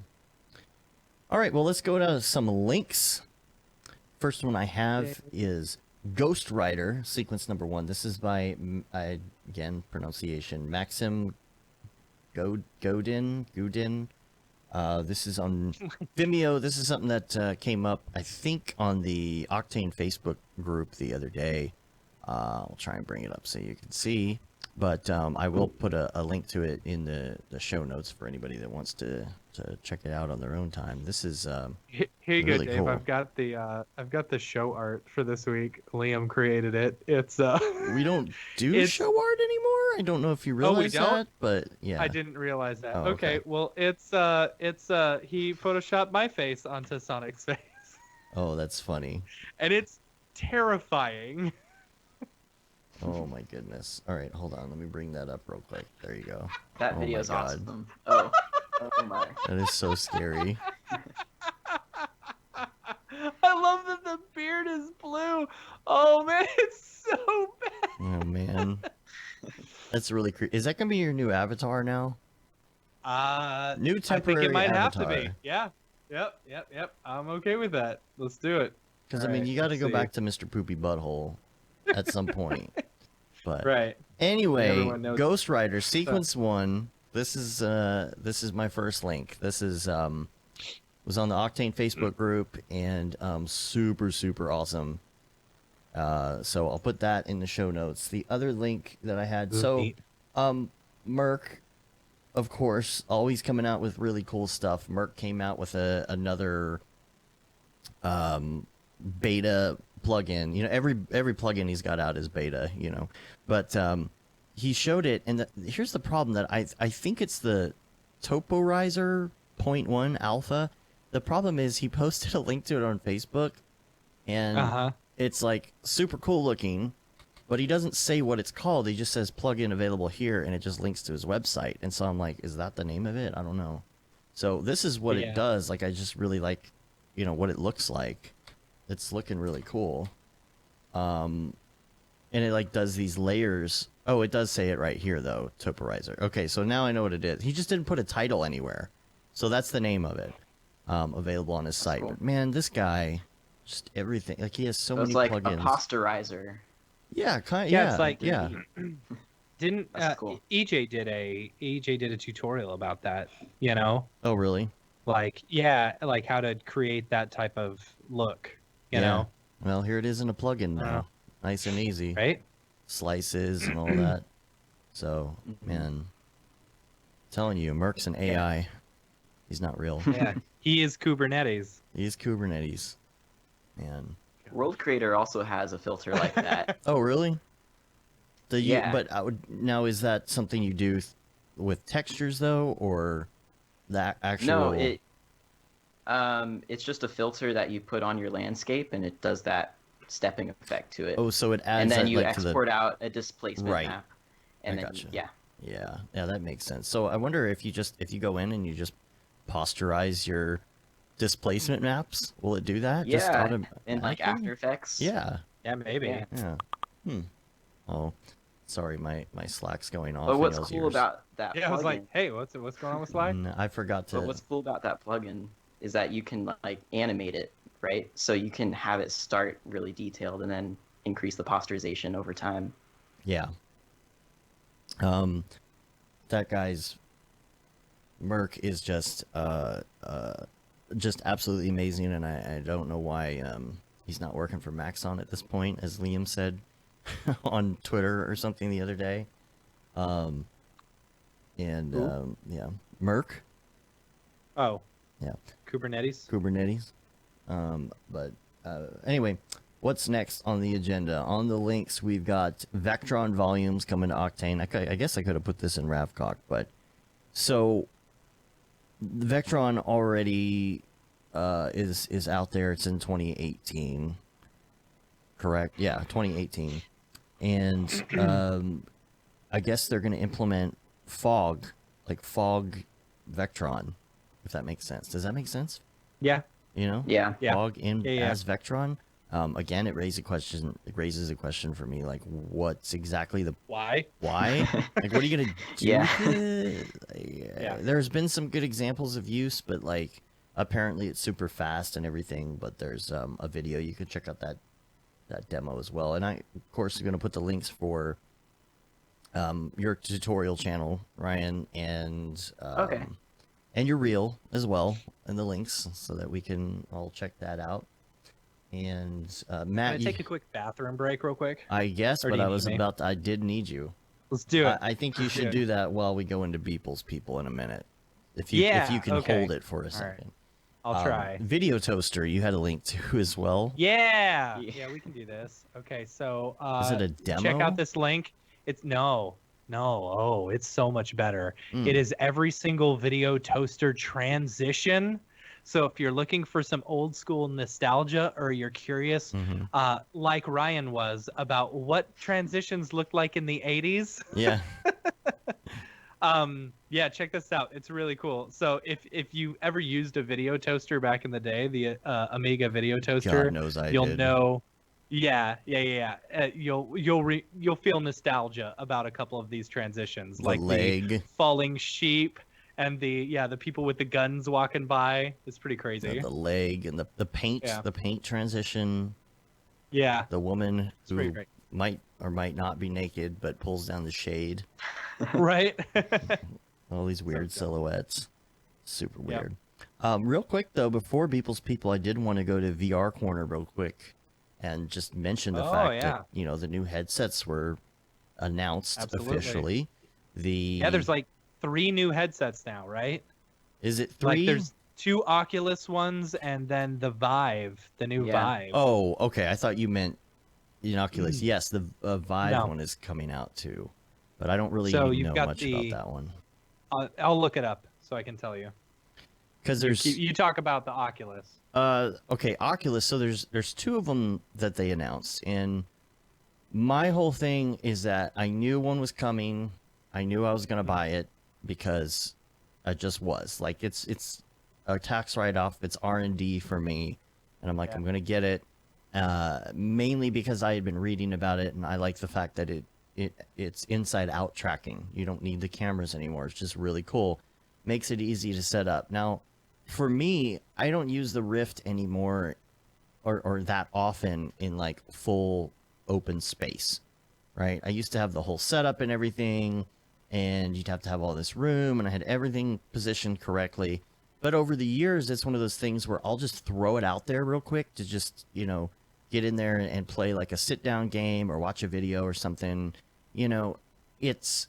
All right, well, let's go to some links. First one I have is Ghostwriter, sequence number 1. This is by, again, pronunciation, Maxim Godin. This is on Vimeo. This is something that came up, I think, on the Octane Facebook group the other day. I'll try and bring it up so you can see. But I will put a link to it in the show notes for anybody that wants to check it out on their own time. This is Here you really go, Dave. cool. I've got the show art for this week. Liam created it. It's We don't do It's- show art anymore. I don't know if you realize don't? that, but yeah. I didn't realize that. Oh, okay. okay. Well, it's he photoshopped my face onto Sonic's face, Oh, that's funny. and it's terrifying. Oh my goodness. All right, hold on. Let me bring that up real quick. There you go. That Oh my video's God. awesome. Oh. Oh my. That is so scary. I love that the beard is blue. Oh man, it's so bad. Oh man. That's really creepy. Is that gonna be your new avatar now? New I think temporary it might avatar. have to be. Yeah. Yep. I'm okay with that. Let's do it. Because I All mean, right, you got to let's go see. back to Mr. Poopy Butthole at some point. But Right. anyway, Everyone knows Ghost Rider Sequence 1. This is my first link. This is was on the Octane Facebook group and super awesome. So I'll put that in the show notes. The other link that I had, so Neat. Merc, of course, always coming out with really cool stuff. Merc came out with another beta plugin. You know, every plugin he's got out is beta, you know. But he showed it, and here's the problem that I think it's the Toporizer 0.1 alpha. The problem is he posted a link to it on Facebook, and it's like super cool looking, but he doesn't say what it's called. He just says plugin available here, and it just links to his website. And so I'm like, is that the name of it? I don't know. So this is what Yeah. it does. Like, I just really like, you know, what it looks like. It's looking really cool. And it like does these layers. Oh, it does say it right here though, Toporizer. Okay, so now I know what it is. He just didn't put a title anywhere. So that's the name of it. Available on his site. cool. But man, this guy, just everything. Like, he has so It was many like plugins. a posterizer. Yeah, kind of. Yeah, Yeah, it's like- yeah. Didn't That's cool. EJ did a tutorial about that, you know? Oh, really? Like, yeah, like how to create that type of look, you Yeah. know? Well, here it is in a plugin now. Uh, Nice and easy. Right? Slices and all that. So, man, telling you, Merc's an AI. He's not real. Yeah. He is Kubernetes. He's Kubernetes. Man. World Creator also has a filter like that. Oh, really? Yeah. But now, is that something you do with textures though, or that actual? No, it's just a filter that you put on your landscape, and it does that stepping effect to it. Oh, so it adds and then that, you like, to the. export out a displacement Right. map. And I then gotcha. yeah. Yeah, that makes sense. So I wonder if you go in and you just posterize your displacement maps, will it do that? Just Yeah. autom- And like automatically? After Effects. Yeah. Yeah, maybe. Yeah. Yeah. Oh, sorry, my Slack's going off. But in what's y'all's cool ears. about that Yeah, I was plugin- like, hey, what's going on with Slack? I forgot to. But what's cool about that plugin is that you can like animate it, right? So you can have it start really detailed and then increase the posterization over time. Yeah. That guy's Merc is just absolutely amazing, and I don't know why he's not working for Maxon at this point, as Liam said on Twitter or something the other day. Yeah, Merc. Oh, Yeah. Kubernetes. Kubernetes. But anyway, what's next on the agenda? On the links, we've got Vectron volumes coming to Octane. I guess I could have put this in Ravcock, but so Vectron already is out there. It's in 2018, correct? Yeah, 2018, and I guess they're going to implement fog, like fog Vectron, if that makes sense. Does that make sense? Yeah. You know? Yeah. Yeah. Fog in Yeah. as Vectron. Again, it raises a question for me, like what's exactly the Why? why? Like, what are you gonna do? Yeah. with it? Yeah. There's been some good examples of use, but like apparently it's super fast and everything. But there's a video you could check out that that demo as well. And I, of course, am going to put the links for your tutorial channel, Ryan, and Okay. and your reel as well, and the links so that we can all check that out. And Can Matt, I take a quick bathroom break real quick? I guess, Or but do you I need was me? about to, I did need you. Let's do it. I think you should do do that while we go into Beeple's People in a minute. If you can okay. hold it for a right. second. I'll try. Video toaster, you had a link to as well. Yeah. Yeah. Yeah, we can do this. Okay, so Is it a demo? check out this link. It's no. Oh, it's so much better. Mm. It is every single video toaster transition. So if you're looking for some old school nostalgia, or you're curious, Mhm. like Ryan was, about what transitions looked like in the 80s, Yeah. yeah, check this out. It's really cool. So if you ever used a video toaster back in the day, the Amiga video toaster, God knows I you'll did. know. Yeah. You'll feel nostalgia about a couple of these transitions, The like leg. the falling sheep and the people with the guns walking by. It's pretty crazy. The leg and the paint, Yeah. the paint transition. Yeah, The woman it's pretty who great. might or might not be naked, but pulls down the shade. Right? All these weird good. silhouettes. Super Yep. weird. Real quick though, before Beeple's People, I did want to go to VR Corner real quick and just mention the Oh, fact yeah. that the new headsets were announced Absolutely. officially. Yeah, there's like 3 new headsets now, right? Is it 3? Like there's 2 Oculus ones and then the Vive, the new Yeah. Vive. Oh, okay. I thought you meant Oculus. Yes, the Vive No. one is coming out too, but I don't really So even you've know got much the- about that one I'll look it up so I can tell you. because there's You talk about the Oculus. okay, Oculus. So there's 2 of them that they announced, and my whole thing is that I knew one was coming. I knew I was gonna buy it because I just was like it's a tax write-off. It's R&D for me, and I'm like Yeah. I'm gonna get it. Mainly because I had been reading about it, and I like the fact that it's inside out tracking. You don't need the cameras anymore. It's just really cool. Makes it easy to set up. Now, for me, I don't use the Rift anymore or that often in like full open space, right? I used to have the whole setup and everything, and you'd have to have all this room, and I had everything positioned correctly. But over the years, it's one of those things where I'll just throw it out there real quick to just, get in there and play like a sit down game or watch a video or something. It's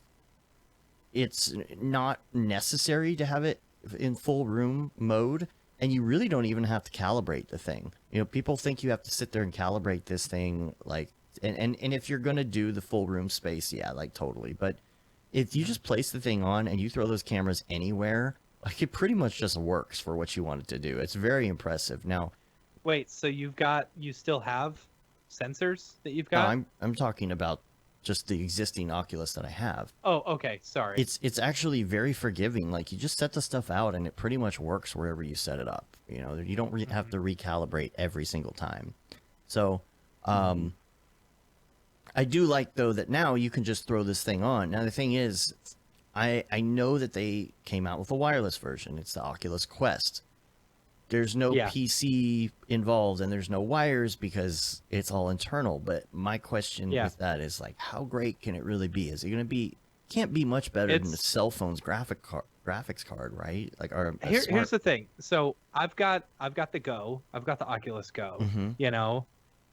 not necessary to have it in full room mode, and you really don't even have to calibrate the thing. People think you have to sit there and calibrate this thing, like, and if you're gonna do the full room space, yeah, like totally. But if you just place the thing on and you throw those cameras anywhere, like it pretty much just works for what you want it to do. It's very impressive. Now, Wait, so you still have sensors that you've no, got? I'm talking about just the existing Oculus that I have. Oh, okay. Sorry. It's actually very forgiving. Like you just set the stuff out and it pretty much works wherever you set it up. You don't have to recalibrate every single time. So, I do like though that now you can just throw this thing on. Now the thing is, I know that they came out with a wireless version. It's the Oculus Quest. There's no Yeah. PC involved and there's no wires because it's all internal. But my question Yeah. with that is like, how great can it really be? Is it going to be? Can't be much better than a It's- cell phone's graphics card, right? Like, or a Here's the thing. So I've got the Go. I've got the Oculus Go. Mhm.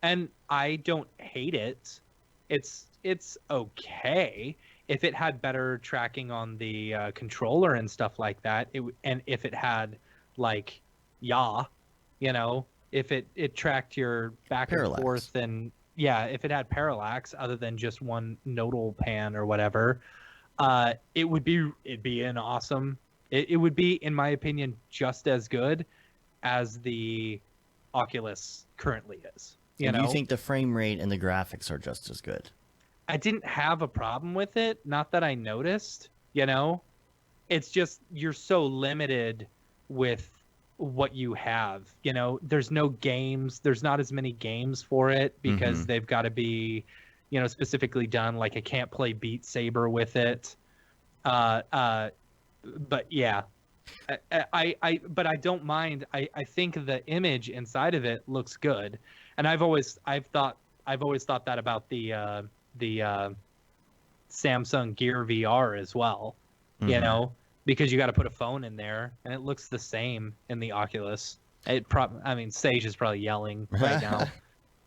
And I don't hate it. It's okay. If it had better tracking on the controller and stuff like that, and if it had like if it tracked your back Parallax. and forth, and if it had parallax other than just one nodal pan or whatever, it'd be an awesome. It would be, in my opinion, just as good as the Oculus currently is. And you think the frame rate and the graphics are just as good? I didn't have a problem with it, not that I noticed. It's just you're so limited with what you have. There's no games. There's not as many games for it because Mhm. they've got to be, specifically done. Like I can't play Beat Saber with it. But yeah, but I don't mind. I think the image inside of it looks good, and I've thought I've always thought that about the Samsung Gear VR as well. You Mhm. know, because you got to put a phone in there, and it looks the same in the Oculus. I mean, Sage is probably yelling right now,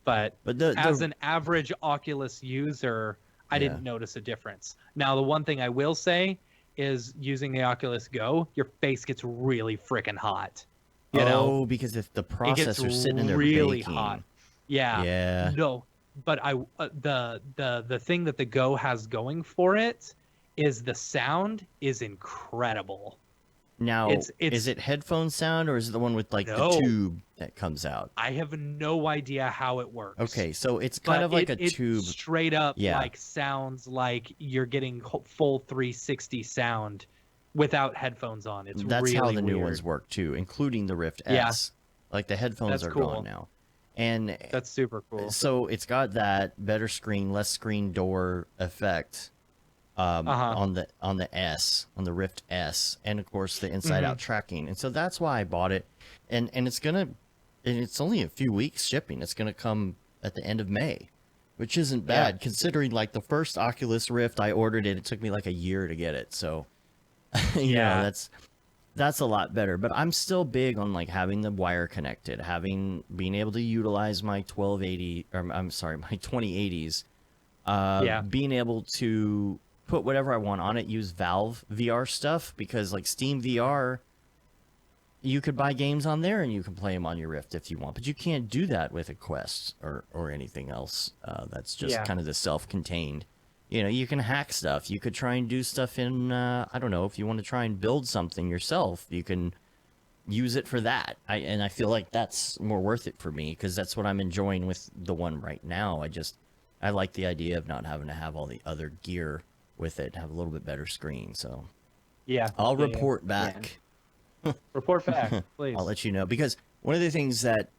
but But as an average Oculus user, I Yeah. didn't notice a difference. Now, the one thing I will say is using the Oculus Go, your face gets really freaking hot. You know, oh, because if the it gets processor's sitting in there really baking. hot. Yeah. Yeah. No, but the thing that the Go has going for it is the sound is incredible. Now, It's is it headphone sound or is it the one with like No. the tube that comes out? I have no idea how it works. Okay, so it's kind But of like a it tube. straight up Yeah. like sounds like you're getting full 360 sound without headphones on. It's That's really how the new weird. ones work too, including the Rift Yeah. S. Like the headphones That's are cool. gone now. And That's super cool. so it's got that better screen, less screen door effect Uh-huh. on the Rift S, and of course the inside Mm-hmm. out tracking. And so that's why I bought it. And it's only a few weeks shipping. It's gonna come at the end of May, which isn't bad considering like the first Oculus Rift I ordered it took me like a year to get it. So you know, Yeah. that's a lot better. But I'm still big on like having the wire connected, being able to utilize my 1280 or I'm sorry, my 2080s, Yeah. being able to put whatever I want on it, use Valve VR stuff, because like Steam VR, you could buy games on there and you can play them on your Rift if you want, but you can't do that with a Quest or anything else. That's just Yeah. kind of the self-contained. You know, you can hack stuff. You could try and do stuff in, I don't know, if you want to try and build something yourself, you can use it for that. And I feel like that's more worth it for me because that's what I'm enjoying with the one right now. I like the idea of not having to have all the other gear with it, have a little bit better screen. So Yeah. I'll Yeah, report back. Report back, please. I'll let you know, because one of the things that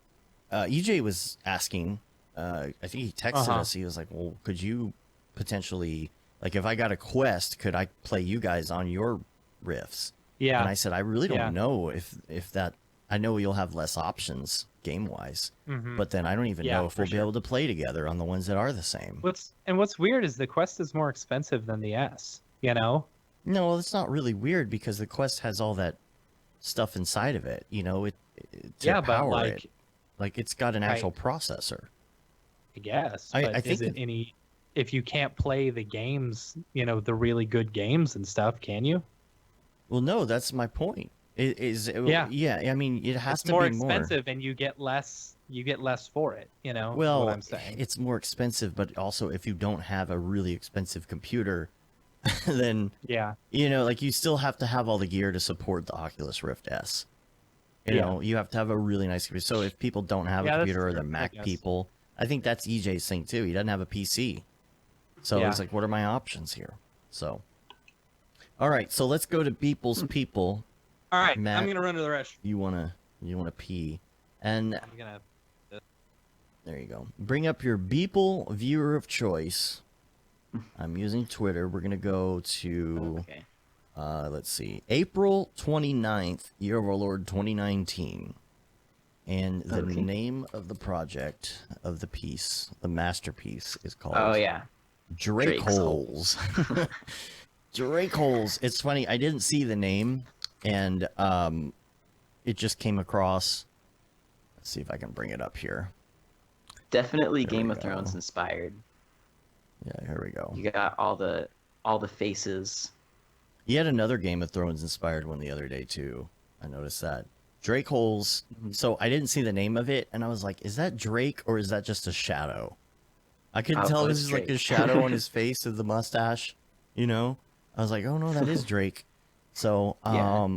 EJ was asking, I think he texted Uh-huh. us. He was like, "Well, could you potentially, like, if I got a Quest, could I play you guys on your Rifts?" Yeah. And I said, I really don't Yeah. know if that. I know you'll have less options game wise, Mhm. but then I don't even Yeah, know if for we'll be sure. able to play together on the ones that are the same. What's weird is the Quest is more expensive than the S. You know? No, well, it's not really weird because the Quest has all that stuff inside of it. You know, to Yeah, but power like, it. Like it's got an Right. actual processor. I guess. I But is think it any? If you can't play the games, you know, the really good games and stuff, can you? Well, no, that's my point. Yeah. Yeah. I mean, it has It's to more be expensive, and you get less. You get less for it. You know. is Well, what I'm saying. it's more expensive, but also if you don't have a really expensive computer, then Yeah. you know, like you still have to have all the gear to support the Oculus Rift S. You Yeah. know, you have to have a really nice computer. So if people don't have Yeah, a that's computer or true, they're I Mac guess. people, I think that's EJ's thing too. He doesn't have a PC. So Yeah. it's like, what are my options here? So, all right, so let's go to People's People. All right. Matt. I'm gonna run to the restroom. You wanna pee, and I'm gonna. there you go. Bring up your Beeple viewer of choice. I'm using Twitter. We're gonna go to Okay. let's see, April 29th, year of our Lord 2019. And the Okay. name of the project of the piece, the masterpiece, is called Oh yeah. Drake Drake's Holes. Drake Holes. It's funny, I didn't see the name, and it just came across. Let's see if I can bring it up here. Definitely There we Game of go. Thrones inspired. Yeah, here we go. You got all the faces. He had another Game of Thrones inspired one the other day too. I noticed that. Drake Holes. So I didn't see the name of it, and I was like, is that Drake or is that just a shadow? I couldn't Oh, tell if it's this is like Drake. a shadow on his face of the mustache, you know? I was like, oh no, that is Drake. So Yeah.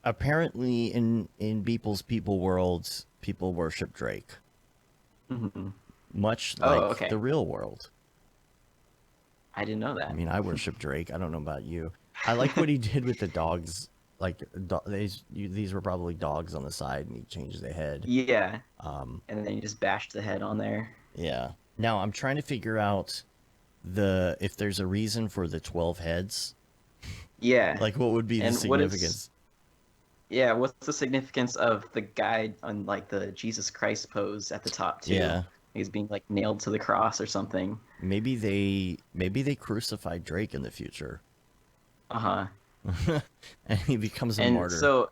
apparently in Beeple's people world, people worship Drake. Mhm. Much Oh, like okay. the real world. I didn't know that. I mean, I worship Drake. I don't know about you. I like what he did with the dogs. Like these were probably dogs on the side, and he changed the head. Yeah, Um, and then you just bashed the head on there. yeah. Now I'm trying to figure out if there's a reason for the 12 heads. Yeah. Like, what would be the And what is- significance? Yeah, what's the significance of the guy on like the Jesus Christ pose at the top too? Yeah. He's being like nailed to the cross or something. Maybe they crucified Drake in the future. Uh-huh. And he becomes a And martyr. so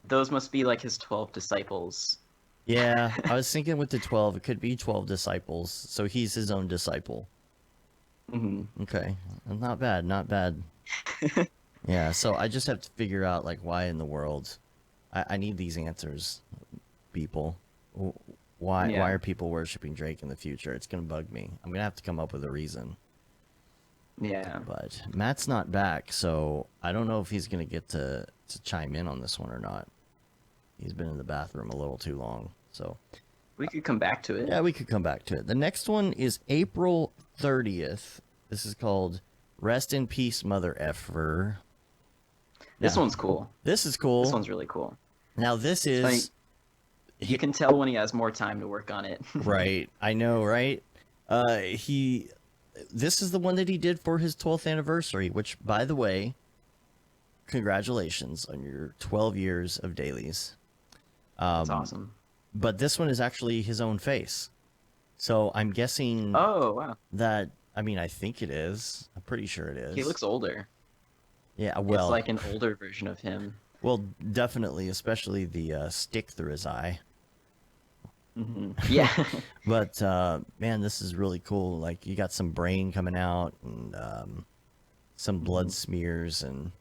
those must be like his 12 disciples. Yeah, I was thinking with the 12, it could be 12 disciples. So he's his own disciple. Hmm. Okay. Not bad, not bad. Yeah, so I just have to figure out, like, why in the world. I need these answers, people. Why Yeah. are people worshiping Drake in the future? It's going to bug me. I'm going to have to come up with a reason. Yeah. But Matt's not back, so I don't know if he's going to get to chime in on this one or not. He's been in the bathroom a little too long, so... We could come back to it. Yeah, we could come back to it. The next one is April 30th. This is called Rest in Peace, Mother Effer. This Now, one's cool. This is cool. This one's really cool. Now, this is... funny. You can tell when he has more time to work on it. Right. I know, right? This is the one that he did for his 12th anniversary, which, by the way, congratulations on your 12 years of dailies. That's awesome. But this one is actually his own face. So I'm guessing Oh, wow. that, I mean, I think it is. I'm pretty sure it is. He looks older. Yeah, well, It's like an older version of him. well, definitely, especially the stick through his eye. Hmm. Yeah. But man, this is really cool. Like, you got some brain coming out and some blood smears and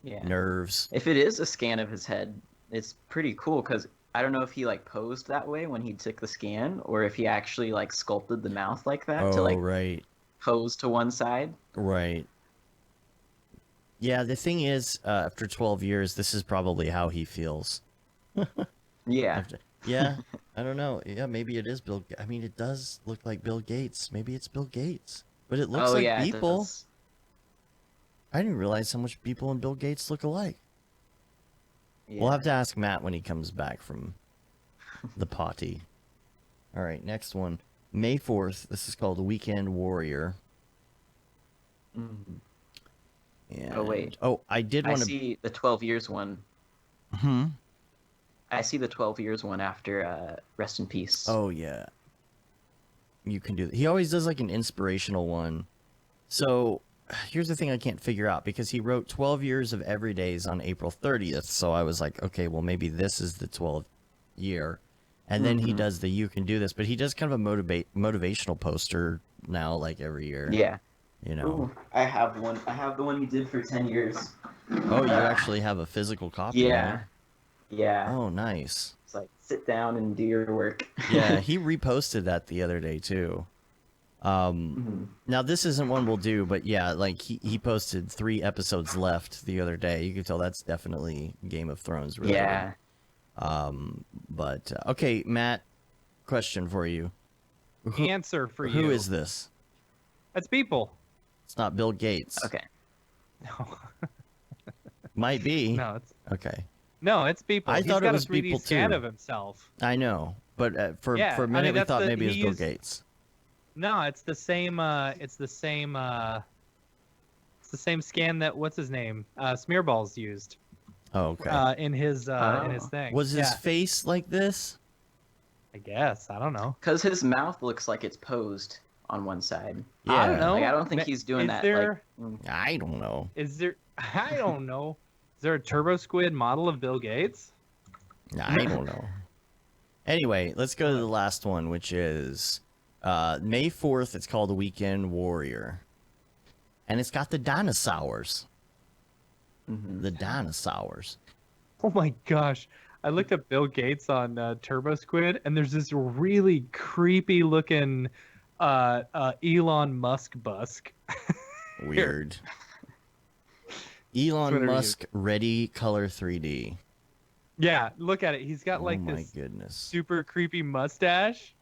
Yeah. nerves. If it is a scan of his head, it's pretty cool because I don't know if he like posed that way when he took the scan or if he actually like sculpted the mouth like that to Oh, like right, pose to one side. right. Yeah, the thing is, after 12 years, this is probably how he feels. Yeah. After, yeah, I don't know. Yeah, maybe it is Bill. I mean, it does look like Bill Gates. Maybe it's Bill Gates, but it looks Oh like yeah, it people. does. I didn't realize how much people and Bill Gates look alike. Yeah. We'll have to ask Matt when he comes back from the potty. All right, next one. May 4th. This is called Weekend Warrior. Mhm. And, Oh, wait. Oh, I did I want to. see the 12 years one. Hmm. I see the 12 years one after Rest in Peace. Oh yeah. You can do that. He always does like an inspirational one. So here's the thing I can't figure out because he wrote 12 years of everydays on April 30th. So I was like, okay, well maybe this is the 12th year. And then he Mhm. does the You Can Do This, but he does kind of a motivational poster now, like every year. Yeah. You know. Ooh, I have one. I have the one he did for 10 years. Oh, you actually have a physical copy. Yeah. huh? Yeah. Oh, nice. It's like sit down and do your work. Yeah, he reposted that the other day too. Mhm. Now this isn't one we'll do, but yeah, like he posted 3 episodes left the other day. You can tell that's definitely Game of Thrones related. Yeah. But okay, Matt, question for you. Who, Answer for you. who is this? That's people. It's not Bill Gates. Okay. No, Might be. no, it's people. I He's thought it got was a 3D people, scan too. of himself. I know, but for Yeah, a I minute mean, we that's thought the- maybe it was he Bill is- Gates. No, it's the same. It's the same. It's the same scan that what's his name? Smearballs used. Oh, okay. In his Oh. thing. Was his Yeah, face like this? I guess. I don't know. Because his mouth looks like it's posed on one side. I don't know. Like, I don't think Ma- he's doing is that. There, I don't know. is there? I don't know. Is there a Turbo Squid model of Bill Gates? I don't know. Anyway, let's go to the last one, which is May 4th. It's called Weekend Warrior. And it's got the dinosaurs. Mhm. The dinosaurs. Oh my gosh. I looked up Bill Gates on Turbo Squid, and there's this really creepy looking Elon Musk busk. Weird. Elon Twitter Musk Ready Color 3D. Yeah, look at it. He's got Oh like my this goodness. super creepy mustache.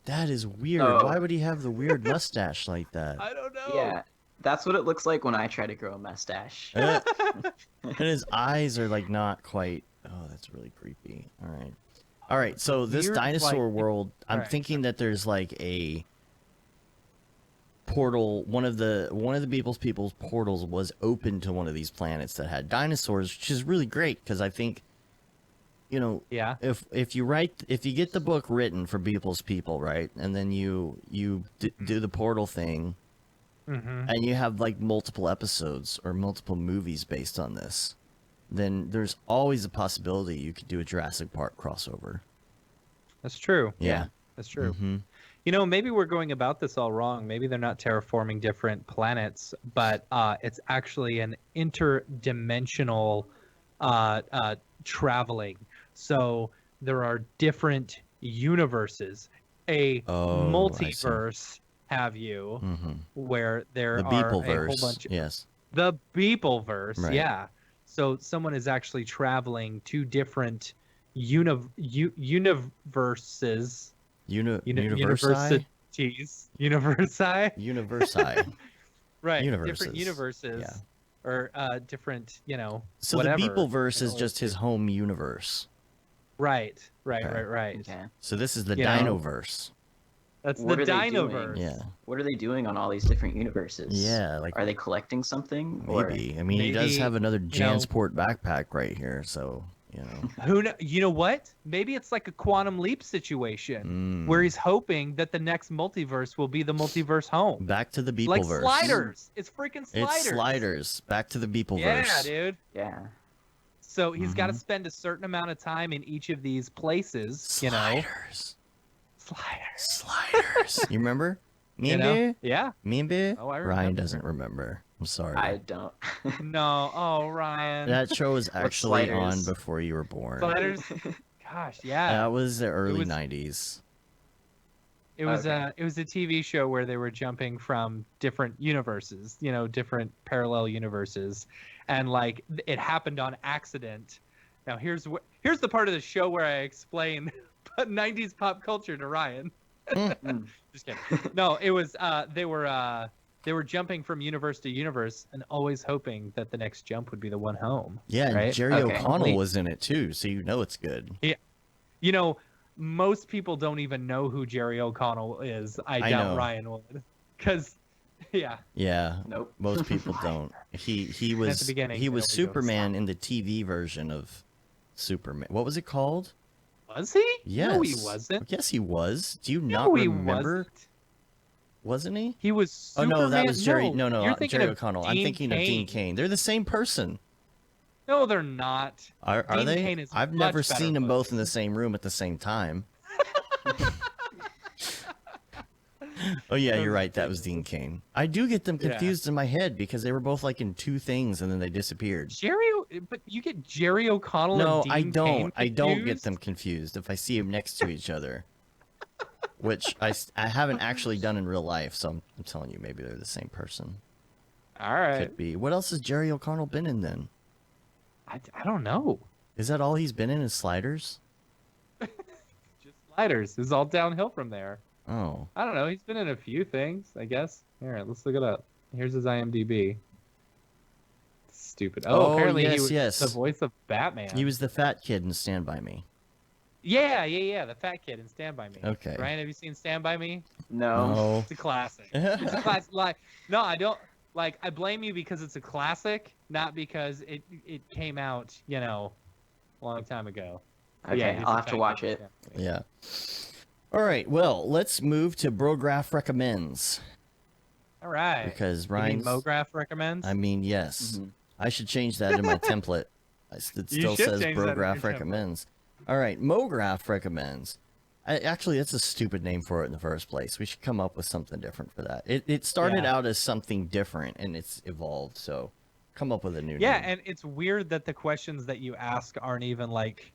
That is weird. Oh. Why would he have the weird mustache like that? I don't know. Yeah. That's what it looks like when I try to grow a mustache. And his eyes are like not quite. Oh, that's really creepy. All right. All right. So this Weird, dinosaur like- world, I'm Alright, thinking that there's like a portal. One of the people's portals was open to one of these planets that had dinosaurs, which is really great because I think you know, Yeah. if you get the book written for People's People, right, and then you do the portal thing, Mm-hmm. and you have like multiple episodes or multiple movies based on this, then there's always a possibility you could do a Jurassic Park crossover. That's true. Yeah. That's true. Mm-hmm. You know, maybe we're going about this all wrong. Maybe they're not terraforming different planets, but it's actually an interdimensional traveling. So there are different universes. A Oh, I see. multiverse, have you, Mm-hmm. where there The are a whole Beepleverse. bunch. Yes. The Beepleverse, Right. yeah. So someone is actually traveling to different universes. Universi? Universi. Universi. Right. Universes. Different universes. Yeah. Or different, So whatever. the Beepleverse in is just his order home universe. Right. Okay. Okay. So this is the You know, Dinoverse. That's What the are they doing? Dinoverse. Yeah. What are they doing on all these different universes? Yeah, like Are they collecting something? Or... maybe. I mean, he does maybe, have another know- Jansport backpack right here, so You know what? Maybe it's like a quantum leap situation where he's hoping that the next multiverse will be the multiverse home. Back to the Beepleverse. Like Sliders. It's freaking Sliders. It's Sliders. Back to the Beepleverse. Yeah, dude. Yeah. So he's got to Mhm. spend a certain amount of time in each of these places, Sliders. Sliders. Sliders. You remember? You know? Yeah. Maybe? Oh, I Ryan remember. doesn't remember. I'm sorry. I don't. No. Oh, Ryan. That show was actually on Sliders? before you were born. Sliders. Gosh, yeah. That was the early was- 90s. It was Okay. it was a TV show where they were jumping from different universes, different parallel universes, and like it happened on accident. Now here's the part of the show where I explain 90s pop culture to Ryan. Mm. Just kidding. No, it was they were jumping from universe to universe and always hoping that the next jump would be the one home. Yeah, and Right? Jerry Okay. O'Connell was in it too, so you know it's good. Most people don't even know who Jerry O'Connell is. I I doubt know. Ryan would, because yeah. Yeah, Nope. most people don't. He was the beginning, he they was only go to Superman in the TV version of Superman. What was it called? Was he? Yes. No, he wasn't. Yes, he was. Do you not No, he remember? wasn't. Wasn't he? He was Oh Superman. no, that was Jerry. No, you're thinking Jerry of O'Connell. I'm Dean thinking of Dean Cain. Cain. They're the same person. No, they're not. Are Dean they? Cain is I've much never better seen them both looking. in the same room at the same time. Oh yeah, you're right. That was Dean Cain. I do get them Yeah. confused in my head because they were both like in two things and then they disappeared. But you get Jerry O'Connell No, and Dean I don't. Cain I don't get confused? them confused if I see them next to each other, which I haven't actually done in real life. So I'm telling you, maybe they're the same person. All right. Could be. What else has Jerry O'Connell been in then? I don't know. Is that all he's been in? Is Sliders? Just Sliders. It's all downhill from there. Oh, I don't know. He's been in a few things, I guess. All right, let's look it up. Here's his IMDb. Stupid. Oh, apparently he yes, was yes. the voice of Batman. he was the fat kid in Stand By Me. Yeah, the fat kid in Stand By Me. Okay. Ryan, have you seen Stand By Me? No. No. It's a classic. It's a classic. Like, no, I don't. Like, I blame you because it's a classic, not because it came out, a long time ago. But Okay, yeah, he's I'll the have to fat watch kid in it. Stand By Me. Yeah. All right. Well, let's move to Brograph recommends All right. because You mean Ryan's. Mograph recommends? I mean, yes. Mhm. I should change that in my template. It You still should says change that in your Brograph template. recommends. All right, Mograph recommends. Actually, that's a stupid name for it in the first place. We should come up with something different for that. It started Yeah. out as something different and it's evolved. So, come up with a new Yeah, name. and it's weird that the questions that you ask aren't even like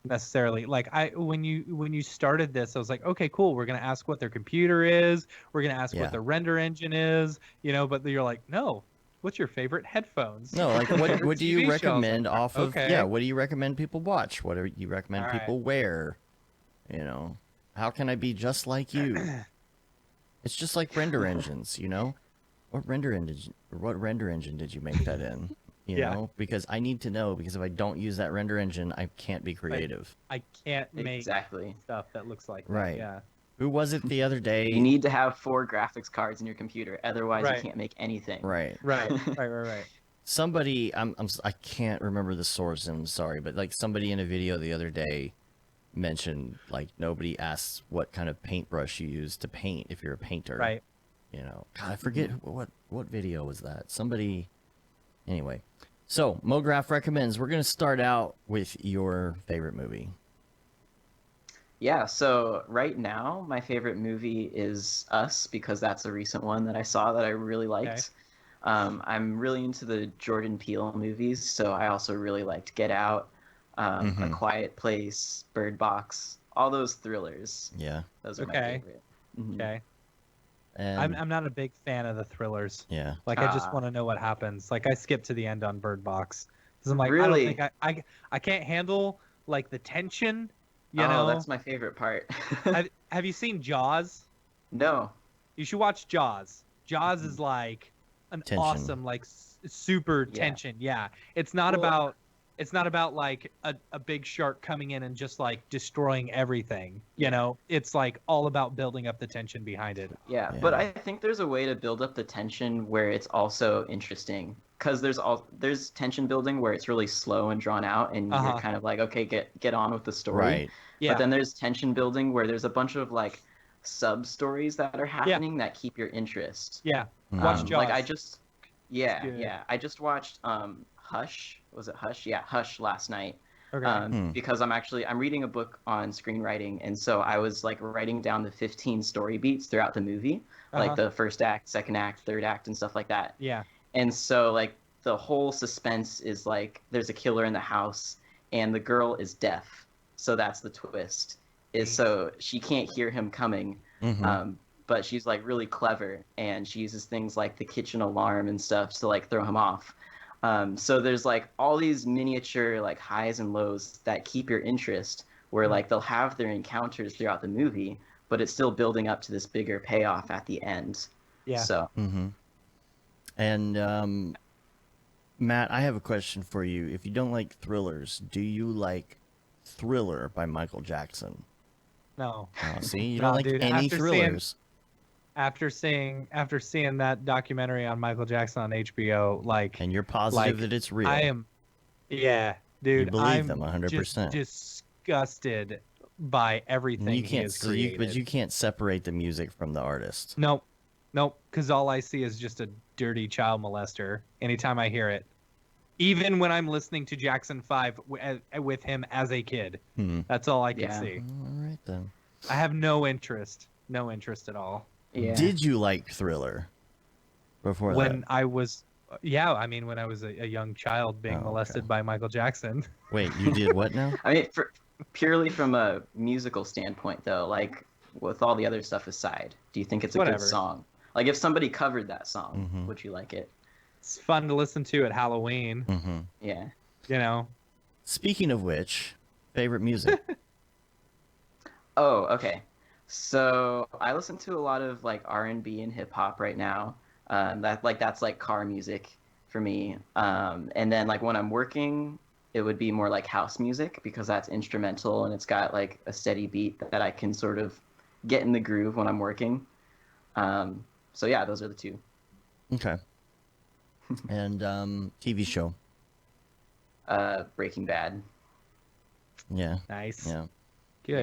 necessarily like when you started this, I was like, okay, cool, we're gonna ask what their computer is, we're gonna ask Yeah. what their render engine is, but you're like, no, what's your favorite headphones? No, like what do you TV shows. recommend off of? Okay. Yeah, what do you recommend people watch? What do you recommend All right. people wear? How can I be just like you? It's just like render engines, What render engine did you make that in? Yeah. Because I need to know because if I don't use that render engine, I can't be creative. I can't make Exactly. stuff that looks like that. Right. Yeah. Who was it the other day? You need to have 4 graphics cards in your computer, otherwise Right. you can't make anything. Right. Right. Right. somebody, I can't remember the source, and I'm sorry, but like somebody in a video the other day mentioned like nobody asks what kind of paintbrush you use to paint if you're a painter. Right. You know, God, I forget what video was that. Somebody, anyway. So Mograph recommends. We're gonna start out with your favorite movie. Yeah, so right now my favorite movie is Us because that's a recent one that I saw that I really liked. I'm really into the Jordan Peele movies, so I also really liked Get Out, A Quiet Place, Bird Box, all those thrillers. Yeah. Those are my Okay. favorite. Mhm. Okay. And I'm not a big fan of the thrillers. yeah. Like I just Ah. want to know what happens. Like I skip to the end on Bird Box because I'm like Really? I don't think I can't handle like the tension. You Oh, know. that's my favorite part. Have you seen Jaws? No. You should watch Jaws. Jaws is like an Tension. awesome, like super Yeah. tension. Yeah, it's not Well- about like a big shark coming in and just like destroying everything. You know, it's like all about building up the tension behind it. Yeah, Yeah. but I think there's a way to build up the tension where it's also interesting. Because there's tension building where it's really slow and drawn out, and Uh-huh. you're kind of like, okay, get on with the story. Right. Yeah, But then there's tension building where there's a bunch of like sub stories that are happening that keep your interest. yeah. Mhm. Watch Jaws. Like I just, yeah, good. yeah, I just watched Hush. Was it Hush? Yeah, Hush last night. Okay. Because I'm reading a book on screenwriting, and so I was like writing down the 15 story beats throughout the movie, Uh-huh. like the first act, second act, third act, and stuff like that. Yeah. And so like the whole suspense is like there's a killer in the house, and the girl is deaf, so that's the twist. Is so she can't hear him coming, Mhm. but she's like really clever, and she uses things like the kitchen alarm and stuff to like throw him off. So there's like all these miniature like highs and lows that keep your interest, where like they'll have their encounters throughout the movie, but it's still building up to this bigger payoff at the end. Yeah. So And Matt, I have a question for you. If you don't like thrillers, do you like Thriller by Michael Jackson? No. Oh, see, you No, don't like dude, any after thrillers. After seeing that documentary on Michael Jackson on HBO, like And you're positive like, that it's real. I am, yeah, dude. You believe I'm them 100%. Just disgusted by everything And you he can't has see, created. but you can't separate the music from the artist. Nope, because all I see is just a dirty child molester. Anytime I hear it, even when I'm listening to Jackson 5 with him as a kid, that's all I can Yeah. see. All right then. I have no interest at all. yeah. Did you like Thriller before When that? I was, I mean, when I was a young child being Oh, okay. molested by Michael Jackson. Wait, you did what now? I mean, purely from a musical standpoint, though, like with all the other stuff aside, do you think it's a Whatever. good song? Like, if somebody covered that song, Mhm. would you like it? It's fun to listen to at Halloween. hmm Yeah. You know, Speaking of which, favorite music. Oh, okay. So I listen to a lot of like R&B and hip hop right now. That's like car music for me. And then like when I'm working, it would be more like house music because that's instrumental and it's got like a steady beat that I can sort of get in the groove when I'm working. So yeah, those are the two. Okay. And TV show. Breaking Bad. Yeah. nice. Yeah. Good.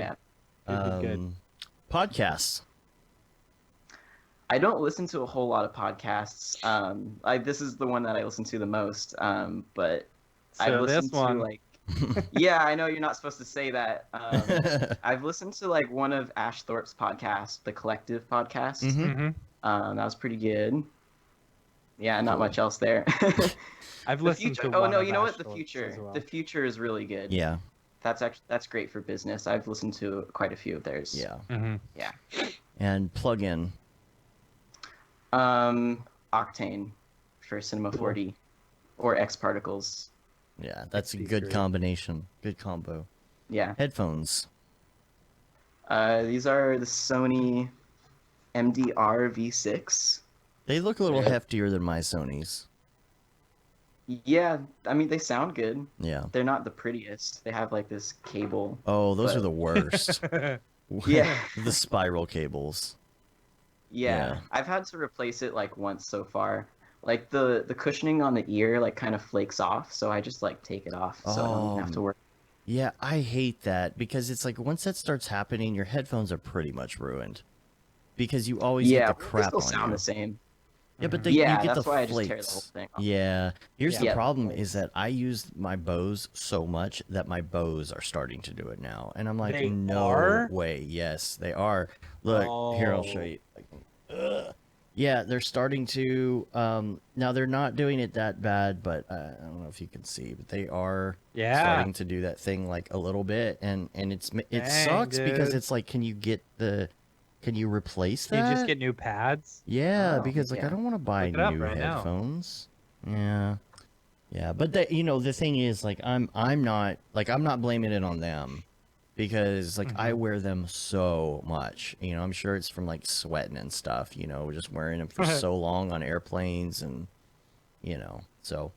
Yeah. Good. Podcasts. I don't listen to a whole lot of podcasts. This is the one that I listen to the most. But I've So listened this one, to like, yeah, I know you're not supposed to say that. I've listened to like one of Ash Thorpe's podcasts, the Collective podcast. Mhm. Mhm. That was pretty good. Yeah, not Cool. much else there. I've The listened future. to. Oh one no, of you know Ash what? The Thorpe's future. as well. The future is really good. Yeah. That's great for business. I've listened to quite a few of theirs. Yeah. Mhm. Yeah. And plug in. Octane for Cinema 4D or X Particles. Yeah, that's a These good great. combination. Good combo. Yeah. Headphones. These are the Sony MDR V6. They look a little Yeah. heftier than my Sony's. Yeah, I mean they sound good. Yeah. They're not the prettiest. They have like this cable. Oh, those But- are the worst. Yeah. The spiral cables. Yeah. Yeah. I've had to replace it like once so far. Like the cushioning on the ear like kind of flakes off, so I just like take it off so I don't even have to worry. Yeah, I hate that because it's like once that starts happening, your headphones are pretty much ruined because you always get Yeah, the but they crap still on sound you. the same. Yeah, but Yeah, you get that's the why I just tear the whole flakes. thing off. Yeah. Here's Yeah. the Yeah, problem flakes. is that I use my Bose so much that my Bose are starting to do it now. And I'm like, They no are? way. Yes, they are. Look, here, I'll show Oh. you. Ugh. Yeah, they're starting to now they're not doing it that bad, but I don't know if you can see, but they are Yeah. starting to do that thing like a little bit and it Dang, sucks because dude. it's like can you replace Can you that? just get new pads? Yeah, Oh, because like I yeah. don't want to buy Look it up new right now. headphones. Yeah. Yeah, but the thing is like I'm not blaming it on them because like I wear them so much. I'm sure it's from like sweating and stuff, just wearing them for so long on airplanes and so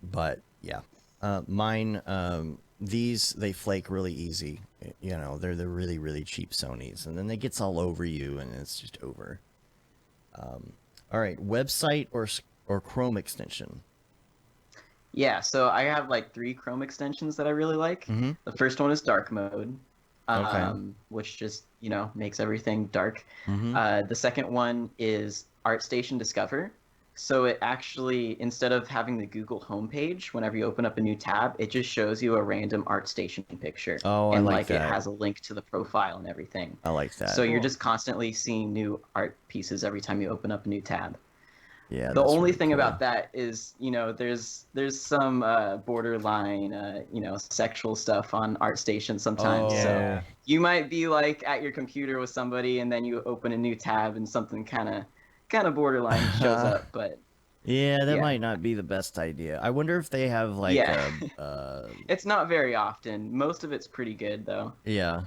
but yeah. Mine these they flake really easy. They're the really really cheap Sonys and then it gets all over you and it's just over. All right, website or Chrome extension. Yeah, so I have like 3 Chrome extensions that I really like. Mhm. The first one is dark mode, Okay. which just makes everything dark. Mhm. The second one is ArtStation Discover. So it actually, instead of having the Google homepage, whenever you open up a new tab, it just shows you a random ArtStation picture. Oh, I And like it that. has a link to the profile and everything. I like that. So you're Cool. just constantly seeing new art pieces every time you open up a new tab. Yeah. The that's only really thing cool. about that is, there's some borderline, sexual stuff on ArtStation sometimes. Oh. So Yeah. you might be like at your computer with somebody, and then you open a new tab, and something kind of borderline shows up. But Yeah, that yeah. might not be the best idea. I wonder if they have like Yeah. a It's not very often. Most of it's pretty good though. yeah.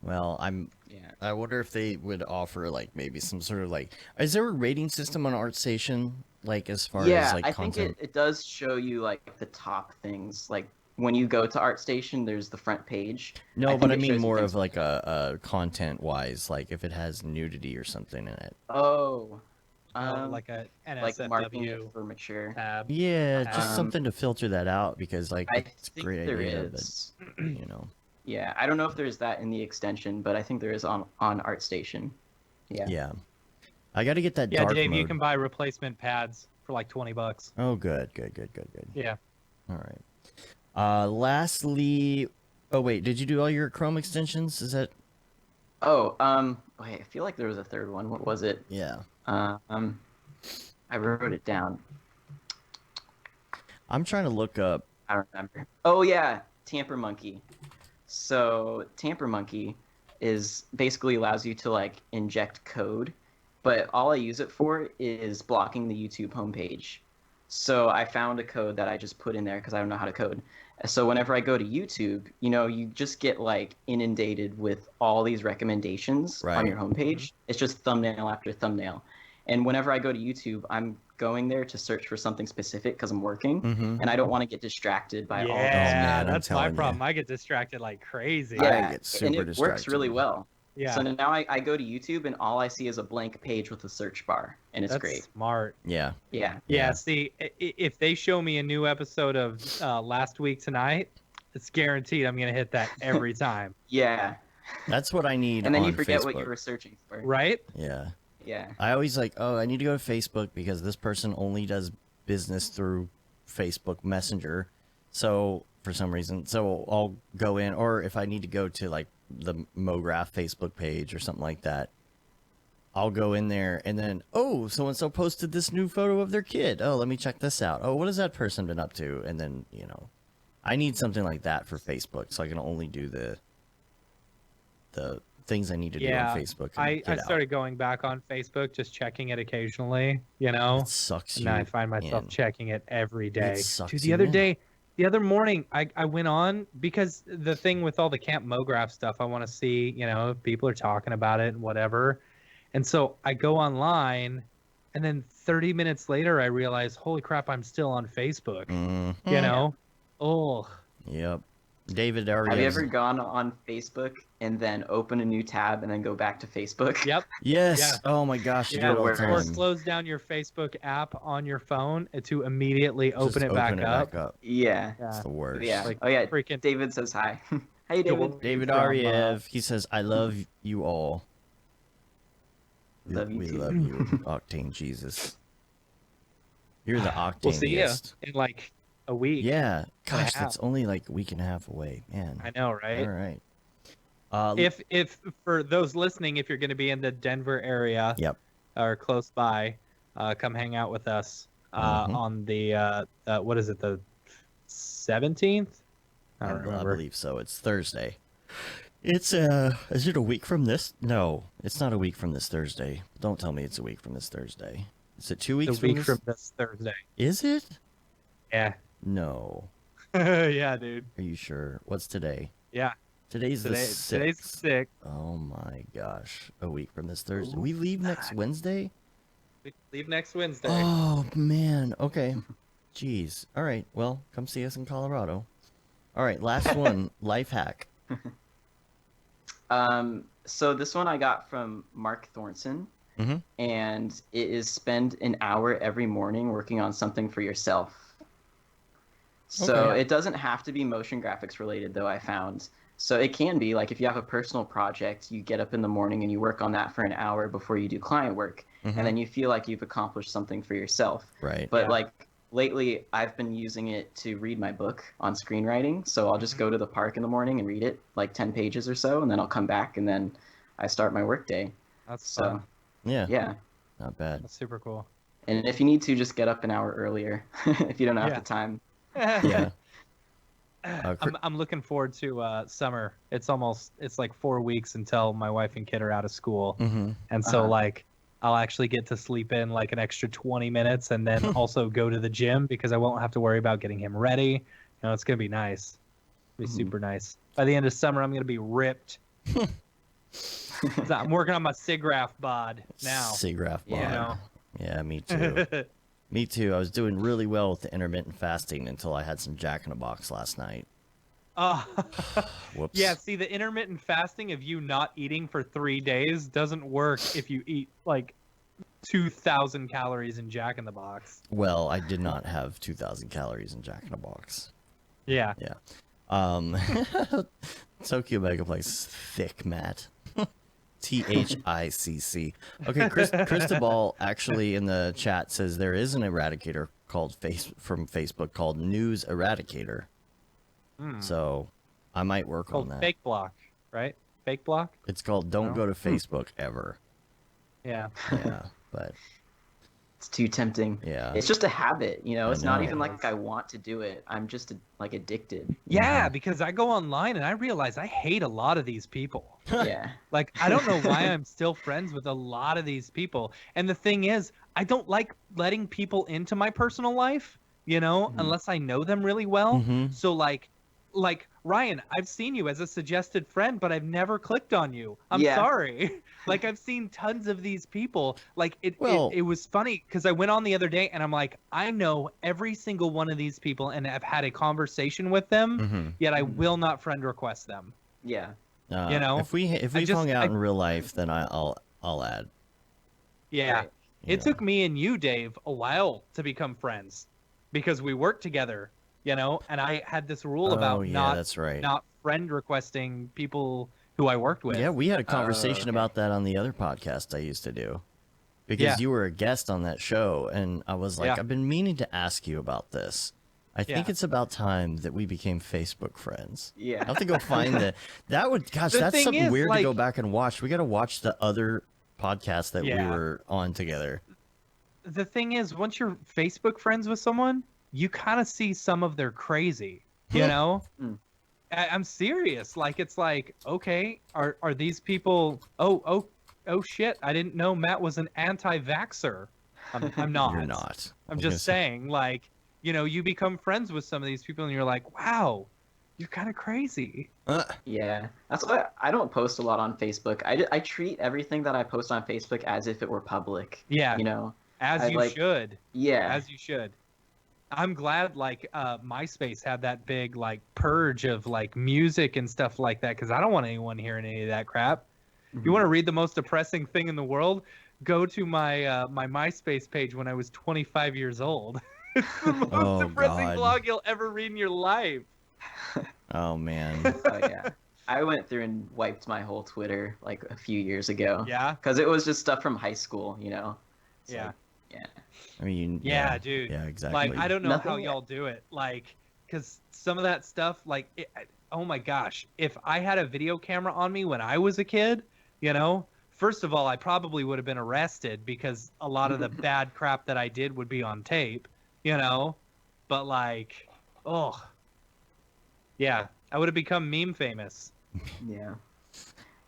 Well, Yeah. I wonder if they would offer like maybe some sort of like is there a rating system on ArtStation like as far Yeah, as like I think content? it does show you like the top things. Like when you go to ArtStation, there's the front page. No, think but I it mean shows you more things of like a content wise, like if it has nudity or something in it. Oh, Like a like marking it NSFW for mature. tab. Yeah, just Um, something to filter that out because like I it's a think great there idea, is. but. Yeah, I don't know if there's that in the extension, but I think there is on ArtStation. Yeah. Yeah. I got to get that Yeah, dark Dave, mode. you can buy replacement pads for like $20. Oh, good. Yeah. All right. Lastly, oh wait, did you do all your Chrome extensions? Is that? Oh, wait, I feel like there was a third one. What was it? Yeah. I wrote it down. I'm trying to look up. I don't remember. Oh yeah, Tamper Monkey. So Tamper Monkey is basically allows you to like inject code, but all I use it for is blocking the YouTube homepage. So I found a code that I just put in there because I don't know how to code. So whenever I go to YouTube, you just get like inundated with all these recommendations on Right. your homepage. It's just thumbnail after thumbnail. And whenever I go to YouTube, I'm going there to search for something specific because I'm working, Mm-hmm. and I don't want to get distracted by all those. Yeah, man, I'm that's my telling you. problem. I get distracted like crazy. I Yeah, get and super it works distracted. really well. Yeah. So now I go to YouTube and all I see is a blank page with a search bar, and it's That's great. smart. Yeah. Yeah. Yeah, see, if they show me a new episode of Last Week Tonight, it's guaranteed I'm going to hit that every time. Yeah. That's what I need And then you on forget Facebook. what you were searching for. Right? Yeah. Yeah. I always like, oh, I need to go to Facebook because this person only does business through Facebook Messenger. So for some reason, so I'll go in, or if I need to go to like the Mograph Facebook page or something like that, I'll go in there and then, oh, so and so posted this new photo of their kid. Oh, let me check this out. Oh, what has that person been up to? And then, I need something like that for Facebook so I can only do the things I need to do Yeah, on Facebook. And I get out. started going back on Facebook, just checking it occasionally, you know? It sucks And you now I find myself in. checking it every day. sucks Dude, you in. the other morning, I went on because the thing with all the Camp Mograph stuff, I want to see, if people are talking about it and whatever. And so I go online, and then 30 minutes later, I realize, holy crap, I'm still on Facebook. Mhm. You know? Oh, Yep. David already. Have you ever gone on Facebook and then open a new tab and then go back to Facebook? Yep. Yes. Yeah. Oh my gosh, you do Yeah. it all the Or Or time. close down your Facebook app on your phone to immediately Just open it back up. Yeah. It's the worst. Yeah. Like, Oh yeah. freaking David says hi. Hey David. David from, Ariev, he says, "I love you all. Love you we too." love you, Octane Jesus. You're the Octane. We'll see you in like a week. Yeah. and a Gosh, half. that's only like a week and a half away, man. I know, right? All right. If for those listening, if you're going to be in the Denver area, Yep. or close by, come hang out with us Mhm. on the what is it, the 17th? I don't I remember. believe so. It's Thursday. It's is it a week from this? No, it's not a week from this Thursday. Don't tell me it's a week from this Thursday. Is it 2 weeks The week from from this? this Thursday. Is it? Yeah. No. Yeah, dude. Are you sure? What's today? Yeah. Today's the Today's 6th. 6th. Oh my gosh. A week from this Thursday. We leave next Wednesday? We leave next Wednesday. Oh man. Okay. Jeez. All right. Well, come see us in Colorado. All right. Last one. Life hack. So this one I got from Mark Thornton, Mhm. and it is spend an hour every morning working on something for yourself. So Okay. it doesn't have to be motion graphics related, though, I found. So it can be like if you have a personal project, you get up in the morning and you work on that for an hour before you do client work, Mhm. and then you feel like you've accomplished something for yourself. Right. But Yeah. like lately, I've been using it to read my book on screenwriting. So I'll just go to the park in the morning and read it, like 10 pages or so, and then I'll come back and then I start my work day. That's So fun. Yeah. yeah. Not bad. That's super cool. And if you need to, just get up an hour earlier if you don't have Yeah. the time. Yeah. I'm looking forward to summer. It's like 4 weeks until my wife and kid are out of school, Mm-hmm. and so Uh-huh. like I'll actually get to sleep in like an extra 20 minutes, and then also go to the gym because I won't have to worry about getting him ready. You know, it's gonna be nice. It'll be Mhm. super nice. By the end of summer, I'm gonna be ripped. So I'm working on my SIGGRAPH bod now. Graph Yeah. You bar. know. Yeah, me too. Me too. I was doing really well with the intermittent fasting until I had some Jack in the Box last night. Oh, Whoops. yeah. See, the intermittent fasting of you not eating for 3 days doesn't work if you eat like 2,000 calories in Jack in the Box. Well, I did not have 2,000 calories in Jack in the Box. Yeah. Tokyo Megaplex is thick, Matt. THICC. Okay, Cristobal actually in the chat says there is an eradicator called from Facebook called News Eradicator. So I might work Called on that. Fake Block, right? Fake Block. It's called Don't No? Go to Facebook Ever. Yeah. Yeah, but It's too tempting. yeah. It's just a habit, you know. I It's not know. even like I want to do it. I'm just like addicted. Yeah, because I go online and I realize I hate a lot of these people. Yeah. Like, I don't know why I'm still friends with a lot of these people. And the thing is, I don't like letting people into my personal life, you know, unless I know them really well. Mhm. So like Ryan, I've seen you as a suggested friend, but I've never clicked on you. I'm Yeah. sorry. Like, I've seen tons of these people. Like, Well- it was funny because I went on the other day and I'm like, I know every single one of these people and I've had a conversation with them, Mhm. yet I will not friend request them. Yeah. You know, if we've just- hung out I- in real life, then I'll add. Yeah. Right. you It know. took me and you, Dave, a while to become friends because we worked together, you know, and I had this rule about Oh, yeah, not that's right. not friend requesting people who I worked with. Yeah, we had a conversation okay. about that on the other podcast I used to do. Because Yeah. you were a guest on that show, and I was like, Yeah. I've been meaning to ask you about this. I think Yeah. it's about time that we became Facebook friends. I Yeah. have to go find that would, gosh, The that's thing something is, weird to go like- back and watch. We got to watch the other podcast that we Yeah. were on together. The thing is, once you're Facebook friends with someone, you kind of see some of their crazy, you know? Mm. I'm serious. Like, it's like, okay, are these people, oh shit, I didn't know Matt was an anti-vaxxer. I'm not. You're not. I I'm was gonna just say- saying, like, you know, you become friends with some of these people and you're like, wow, you're kind of crazy. Yeah. That's why I don't post a lot on Facebook. I treat everything that I post on Facebook as if it were public. Yeah, You know? as I you like- should. Yeah. As you should. I'm glad like MySpace had that big like purge of like music and stuff like that because I don't want anyone hearing any of that crap. You want to read the most depressing thing in the world? Go to my my MySpace page when I was 25 years old. It's the most Oh, depressing God. blog you'll ever read in your life. Oh man. Oh yeah. I went through and wiped my whole Twitter like a few years ago. Yeah. Because it was just stuff from high school, you know. It's Yeah. like, yeah. I mean, Yeah, dude. Yeah, exactly. Like I don't know how Nothing- y'all do it. Like, cause some of that stuff, like, oh my gosh, if I had a video camera on me when I was a kid, you know, first of all, I probably would have been arrested because a lot of the bad crap that I did would be on tape, you know. But like, oh, yeah, I would have become meme famous. Yeah.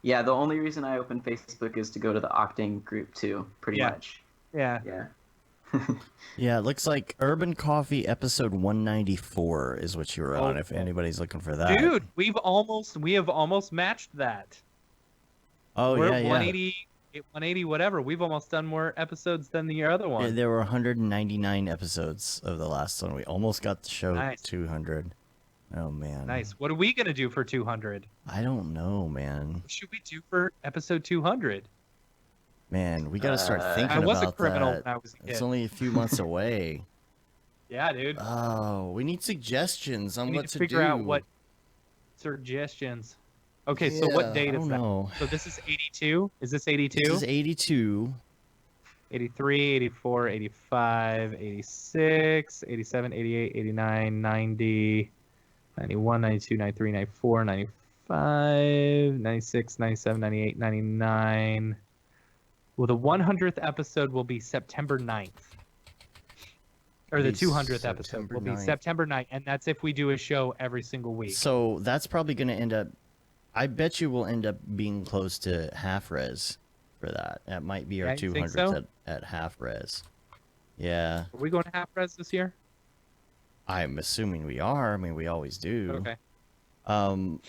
Yeah, the only reason I open Facebook is to go to the Octane group too, pretty Yeah. much. Yeah. Yeah. Yeah, it looks like Urban Coffee episode 194 is what you were on. If anybody's looking for that, Dude, we have almost matched that. Oh We're yeah, at yeah. 180 whatever. We've almost done more episodes than the other one. Yeah, there were 199 episodes of the last one. We almost got the show Nice. 200. Oh man. Nice. What are we gonna do for 200? I don't know, man. What should we do for episode 200? Man, we got to start thinking I was about a criminal that. when I was a kid. It's only a few months away. Yeah, dude. Oh, we need suggestions on We need what to to figure do. out what suggestions. Okay, so Yeah, what date I is don't that? know. So this is 82? Is this 82? This is 82. 83, 84, 85, 86, 87, 88, 89, 90, 91, 92, 93, 94, 95, 96, 97, 98, 99. Well, the 100th episode will be September 9th. Or the It's 200th episode September will be 9th. September 9th, and that's if we do a show every single week. So that's probably going to end up. I bet you we'll end up being close to half res for that. That might be our Yeah, you think 200th so? at half res. Yeah, Are we going to half res this year? I'm assuming we are. I mean, we always do. Okay.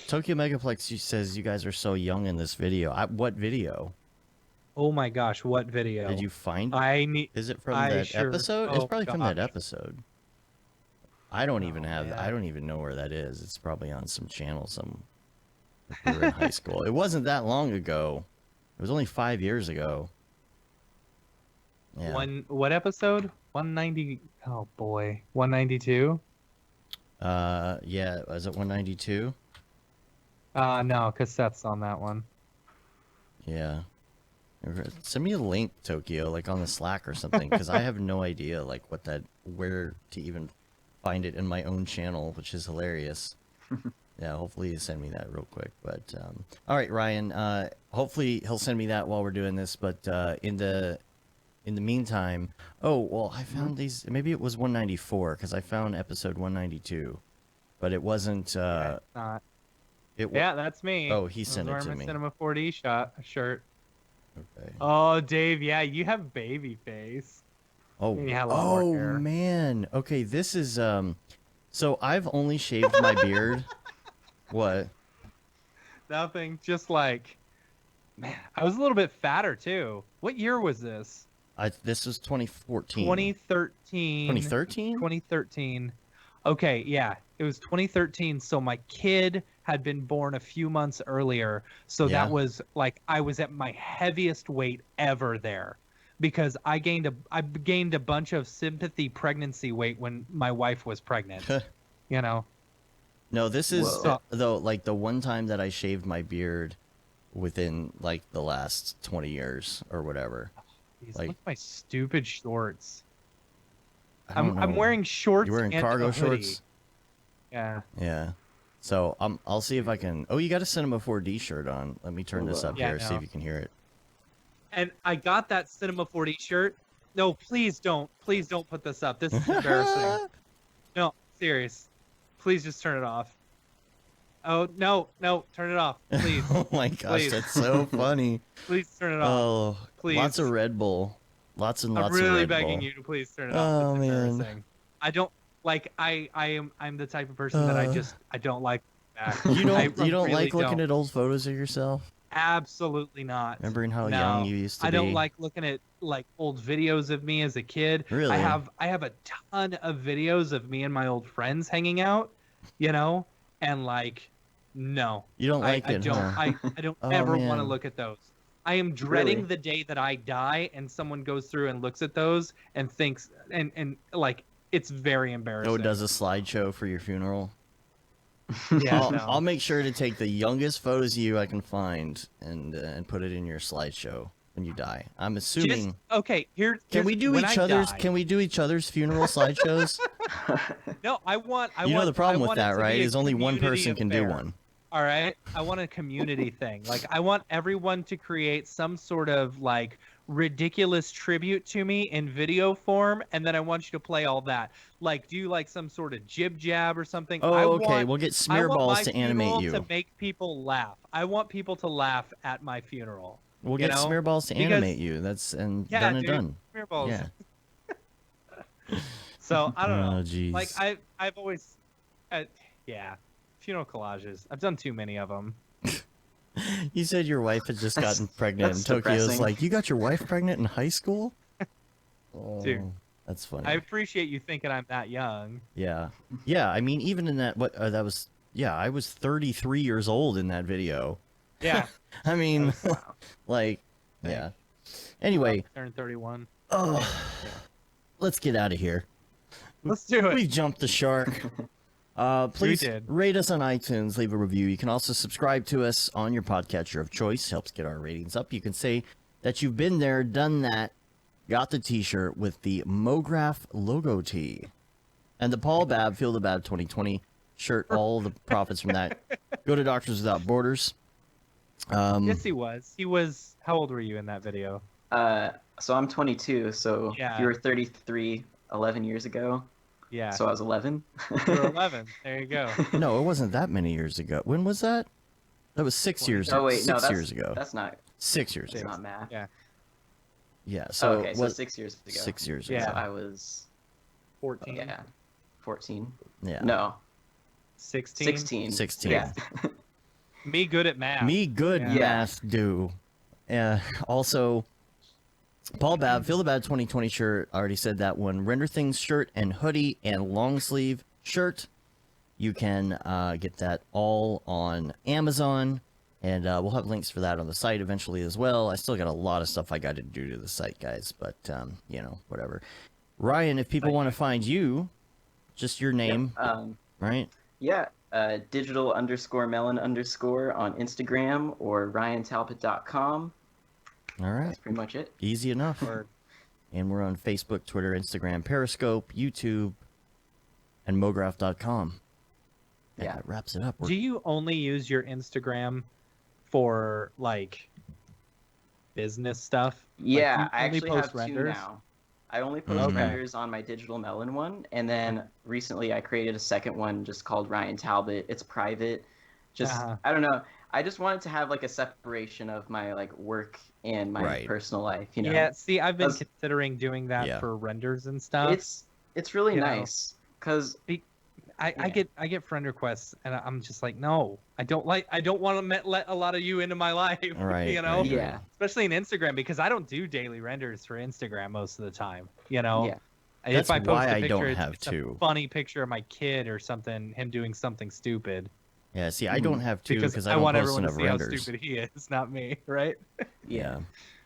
Tokyo Megaplex says you guys are so young in this video. What video? Oh my gosh, what video? Did you find? I need. Is it from I that sure- episode? It's oh, probably from that gosh. episode. I don't even have. man. I don't even know where that is. It's probably on some channel. We were in high school. It wasn't that long ago. It was only 5 years ago. Yeah. What episode? 190. Oh boy, 192. Yeah. Was it 192? No, cassette's on that one. Yeah. Send me a link, Tokyo, like on the Slack or something, because I have no idea like where to even find it in my own channel, which is hilarious. Yeah, hopefully you send me that real quick. But all right, Ryan. Hopefully he'll send me that while we're doing this. But in the meantime, oh well, I found these. Maybe it was 194 because I found episode 192, but it wasn't. Not. It Yeah, that's me. Oh, he I was sent it wearing to my me. Cinema 4D shirt. Okay. Oh, Dave, yeah, you have baby face. Oh, You have a lot more oh hair. man. Okay, this is so I've only shaved my beard. What? Nothing. Just like, man, I was a little bit fatter too. What year was this? This was 2014. 2013. 2013? 2013. Okay, yeah, it was 2013. So my kid had been born a few months earlier. So Yeah. that was like I was at my heaviest weight ever there, because I gained a bunch of sympathy pregnancy weight when my wife was pregnant. You know. No, this is Whoa. though like the one time that I shaved my beard within like the last 20 years or whatever. Jeez, Like- look at my stupid shorts. I don't I'm know. wearing shorts. You wearing and cargo a hoodie. shorts? Yeah. Yeah. So I'll see if I can. Oh, you got a Cinema 4D shirt on. Let me turn this up Yeah, here. See no. if you can hear it. And I got that Cinema 4D shirt. No, please don't put this up. This is embarrassing. No, serious. Please just turn it off. Oh no, turn it off, please. Oh my gosh, Please. that's so funny. Please turn it off. Oh, Please. lots of Red Bull. Lots and lots I'm of really Red begging Bull. you to please turn it off. Oh, It's man. embarrassing. I don't like. I'm the type of person that I don't like. Back. You don't I you don't really like looking at old photos of yourself? Absolutely not. Remembering how No. young you used to be? I don't like looking at like old videos of me as a kid. Really? I have a ton of videos of me and my old friends hanging out, and like no. You don't like I it, don't huh? I don't Oh, ever want to man. look at those. I am dreading Really? the day that I die and someone goes through and looks at those and thinks and like it's very embarrassing. Oh, it does a slideshow for your funeral. Yeah, I'll, no. I'll make sure to take the youngest photos of you I can find and put it in your slideshow when you die. I'm assuming. Just, okay, Can we do when each I other's? die- Can we do each other's funeral slideshows? No, I want. You know the problem I with want it that, to be right? a Is only one community person can do affair. one. All right, I want a community thing. Like I want everyone to create some sort of like ridiculous tribute to me in video form, and then I want you to play all that. Like do like some sort of jib jab or something. Oh, I okay. want, We'll get I smear want balls my to animate funeral you. to make people laugh. I want people to laugh at my funeral. We'll you get know? smear balls to Because- animate you. That's done and dude, done. Smear balls. Yeah. So I don't know. Oh, jeez. Like I've always, yeah, funeral collages. I've done too many of them. You said your wife had just gotten pregnant, and that's Tokyo's depressing. like, "You got your wife pregnant in high school?" Dude. Oh, that's funny. I appreciate you thinking I'm that young. Yeah, yeah. I mean, even in that, that was. Yeah, I was 33 years old in that video. Yeah. I mean, Wow. like, yeah. Anyway, Turned 31. oh, let's get out of here. Let's do it. We jumped the shark. Please did. rate us on iTunes, leave a review. You can also subscribe to us on your podcatcher of choice. Helps get our ratings up. You can say that you've been there, done that, got the t-shirt with the Mograph logo tee. And the Paul Babb Feel the Bad 2020 shirt, all the profits from that go to Doctors Without Borders. Yes, he was. He was. How old were you in that video? So I'm 22. So Yeah. you were 33 11 years ago. Yeah. So I was 11. You were 11. There you go. No, it wasn't that many years ago. When was that? That was 6 years ago. Oh wait, no, 6 that's years ago. That's not. 6 years It's ago. not math. Yeah. Yeah. Oh, So okay, so what? 6 years ago. 6 years Yeah. ago. So I was 14. yeah, 14. Yeah. No, 16. 16. 16. Yeah. Me good at math. Me good Yeah. math do. Also, Paul Babb, Feel the Bad 2020 shirt. I already said that one. Render Things shirt and hoodie and long sleeve shirt. You can get that all on Amazon. And we'll have links for that on the site eventually as well. I still got a lot of stuff I got to do to the site, guys. But, whatever. Ryan, if people want to find you, just your name, right? Yeah, digital _melon_ on Instagram or ryantalbot.com. All right. That's pretty much it. Easy enough. Or And we're on Facebook, Twitter, Instagram, Periscope, YouTube, and Mograph.com. And Yeah. that wraps it up. do you only use your Instagram for like business stuff? Like, Yeah, you I only actually post have two renders? now. I only post Okay. renders on my digital melon one, and then recently I created a second one just called Ryan Talbot. It's private. Just Uh-huh. I don't know. I just wanted to have like a separation of my like work and my Right. personal life. You know, Yeah, see, I've been That's- considering doing that Yeah. for renders and stuff. it's really You know. nice because I yeah. get friend requests, and I'm just like, no, I don't want to let a lot of you into my life. Right, You know, right, Yeah. especially in Instagram because I don't do daily renders for Instagram most of the time. You know, Yeah. That's if I post why a I picture, don't have it's two. a funny picture of my kid or something, him doing something stupid. Yeah, see, I don't have two Because because I I don't want post everyone to enough see how renders. stupid he is, not me, right? Yeah.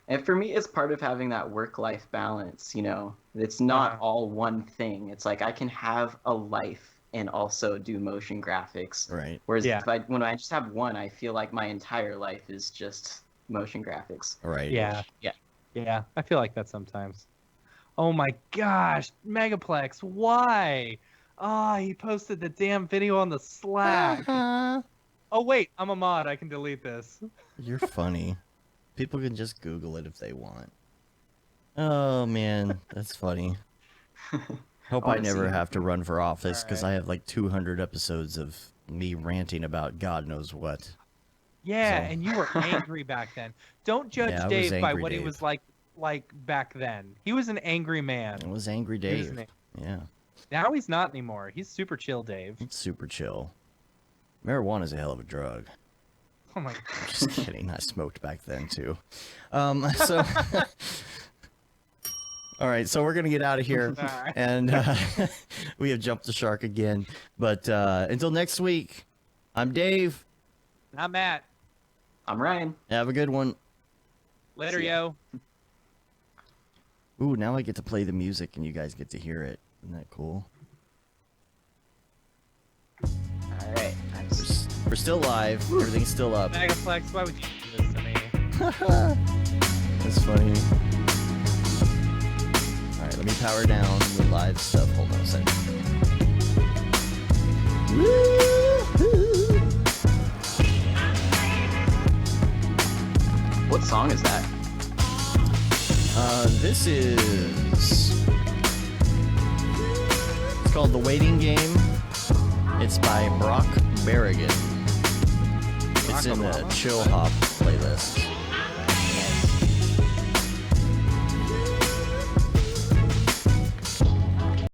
And for me, it's part of having that work-life balance. You know, it's not Uh-huh. all one thing. It's like I can have a life and also do motion graphics. Right. Whereas Yeah. when I just have one, I feel like my entire life is just motion graphics. Right. Yeah. Yeah. Yeah, I feel like that sometimes. Oh my gosh, Megaplex, why? Oh, he posted the damn video on the Slack. Oh wait, I'm a mod. I can delete this. You're funny. People can just Google it if they want. Oh man, that's funny. Hope I wanna never see it. have to run for office because I Alright. have like 200 episodes of me ranting about God knows what. Yeah, So- and you were angry back then. Don't judge Yeah, I was Dave by angry what he Dave. was like back then. He was an angry man. It was Angry He was Dave. an- Yeah, Now he's not anymore. He's super chill, Dave. it's super chill. Marijuana's a hell of a drug. Oh my. Just kidding. I smoked back then too. So. All right, so we're gonna get out of here, Alright. and we have jumped the shark again. But until next week, I'm Dave. I'm Matt. I'm Ryan. Have a good one. Later, See ya. yo. Ooh, now I get to play the music, and you guys get to hear it. Isn't that cool? All right. Nice. We're still live. Everything's still up. Megaplex, why would you do this to me? That's funny. All right, let me power down the live stuff. Hold on a second. Woo-hoo. What song is that? This is. It's called The Waiting Game. It's by Brock Berrigan. It's in the Obama? Chill Hop playlist.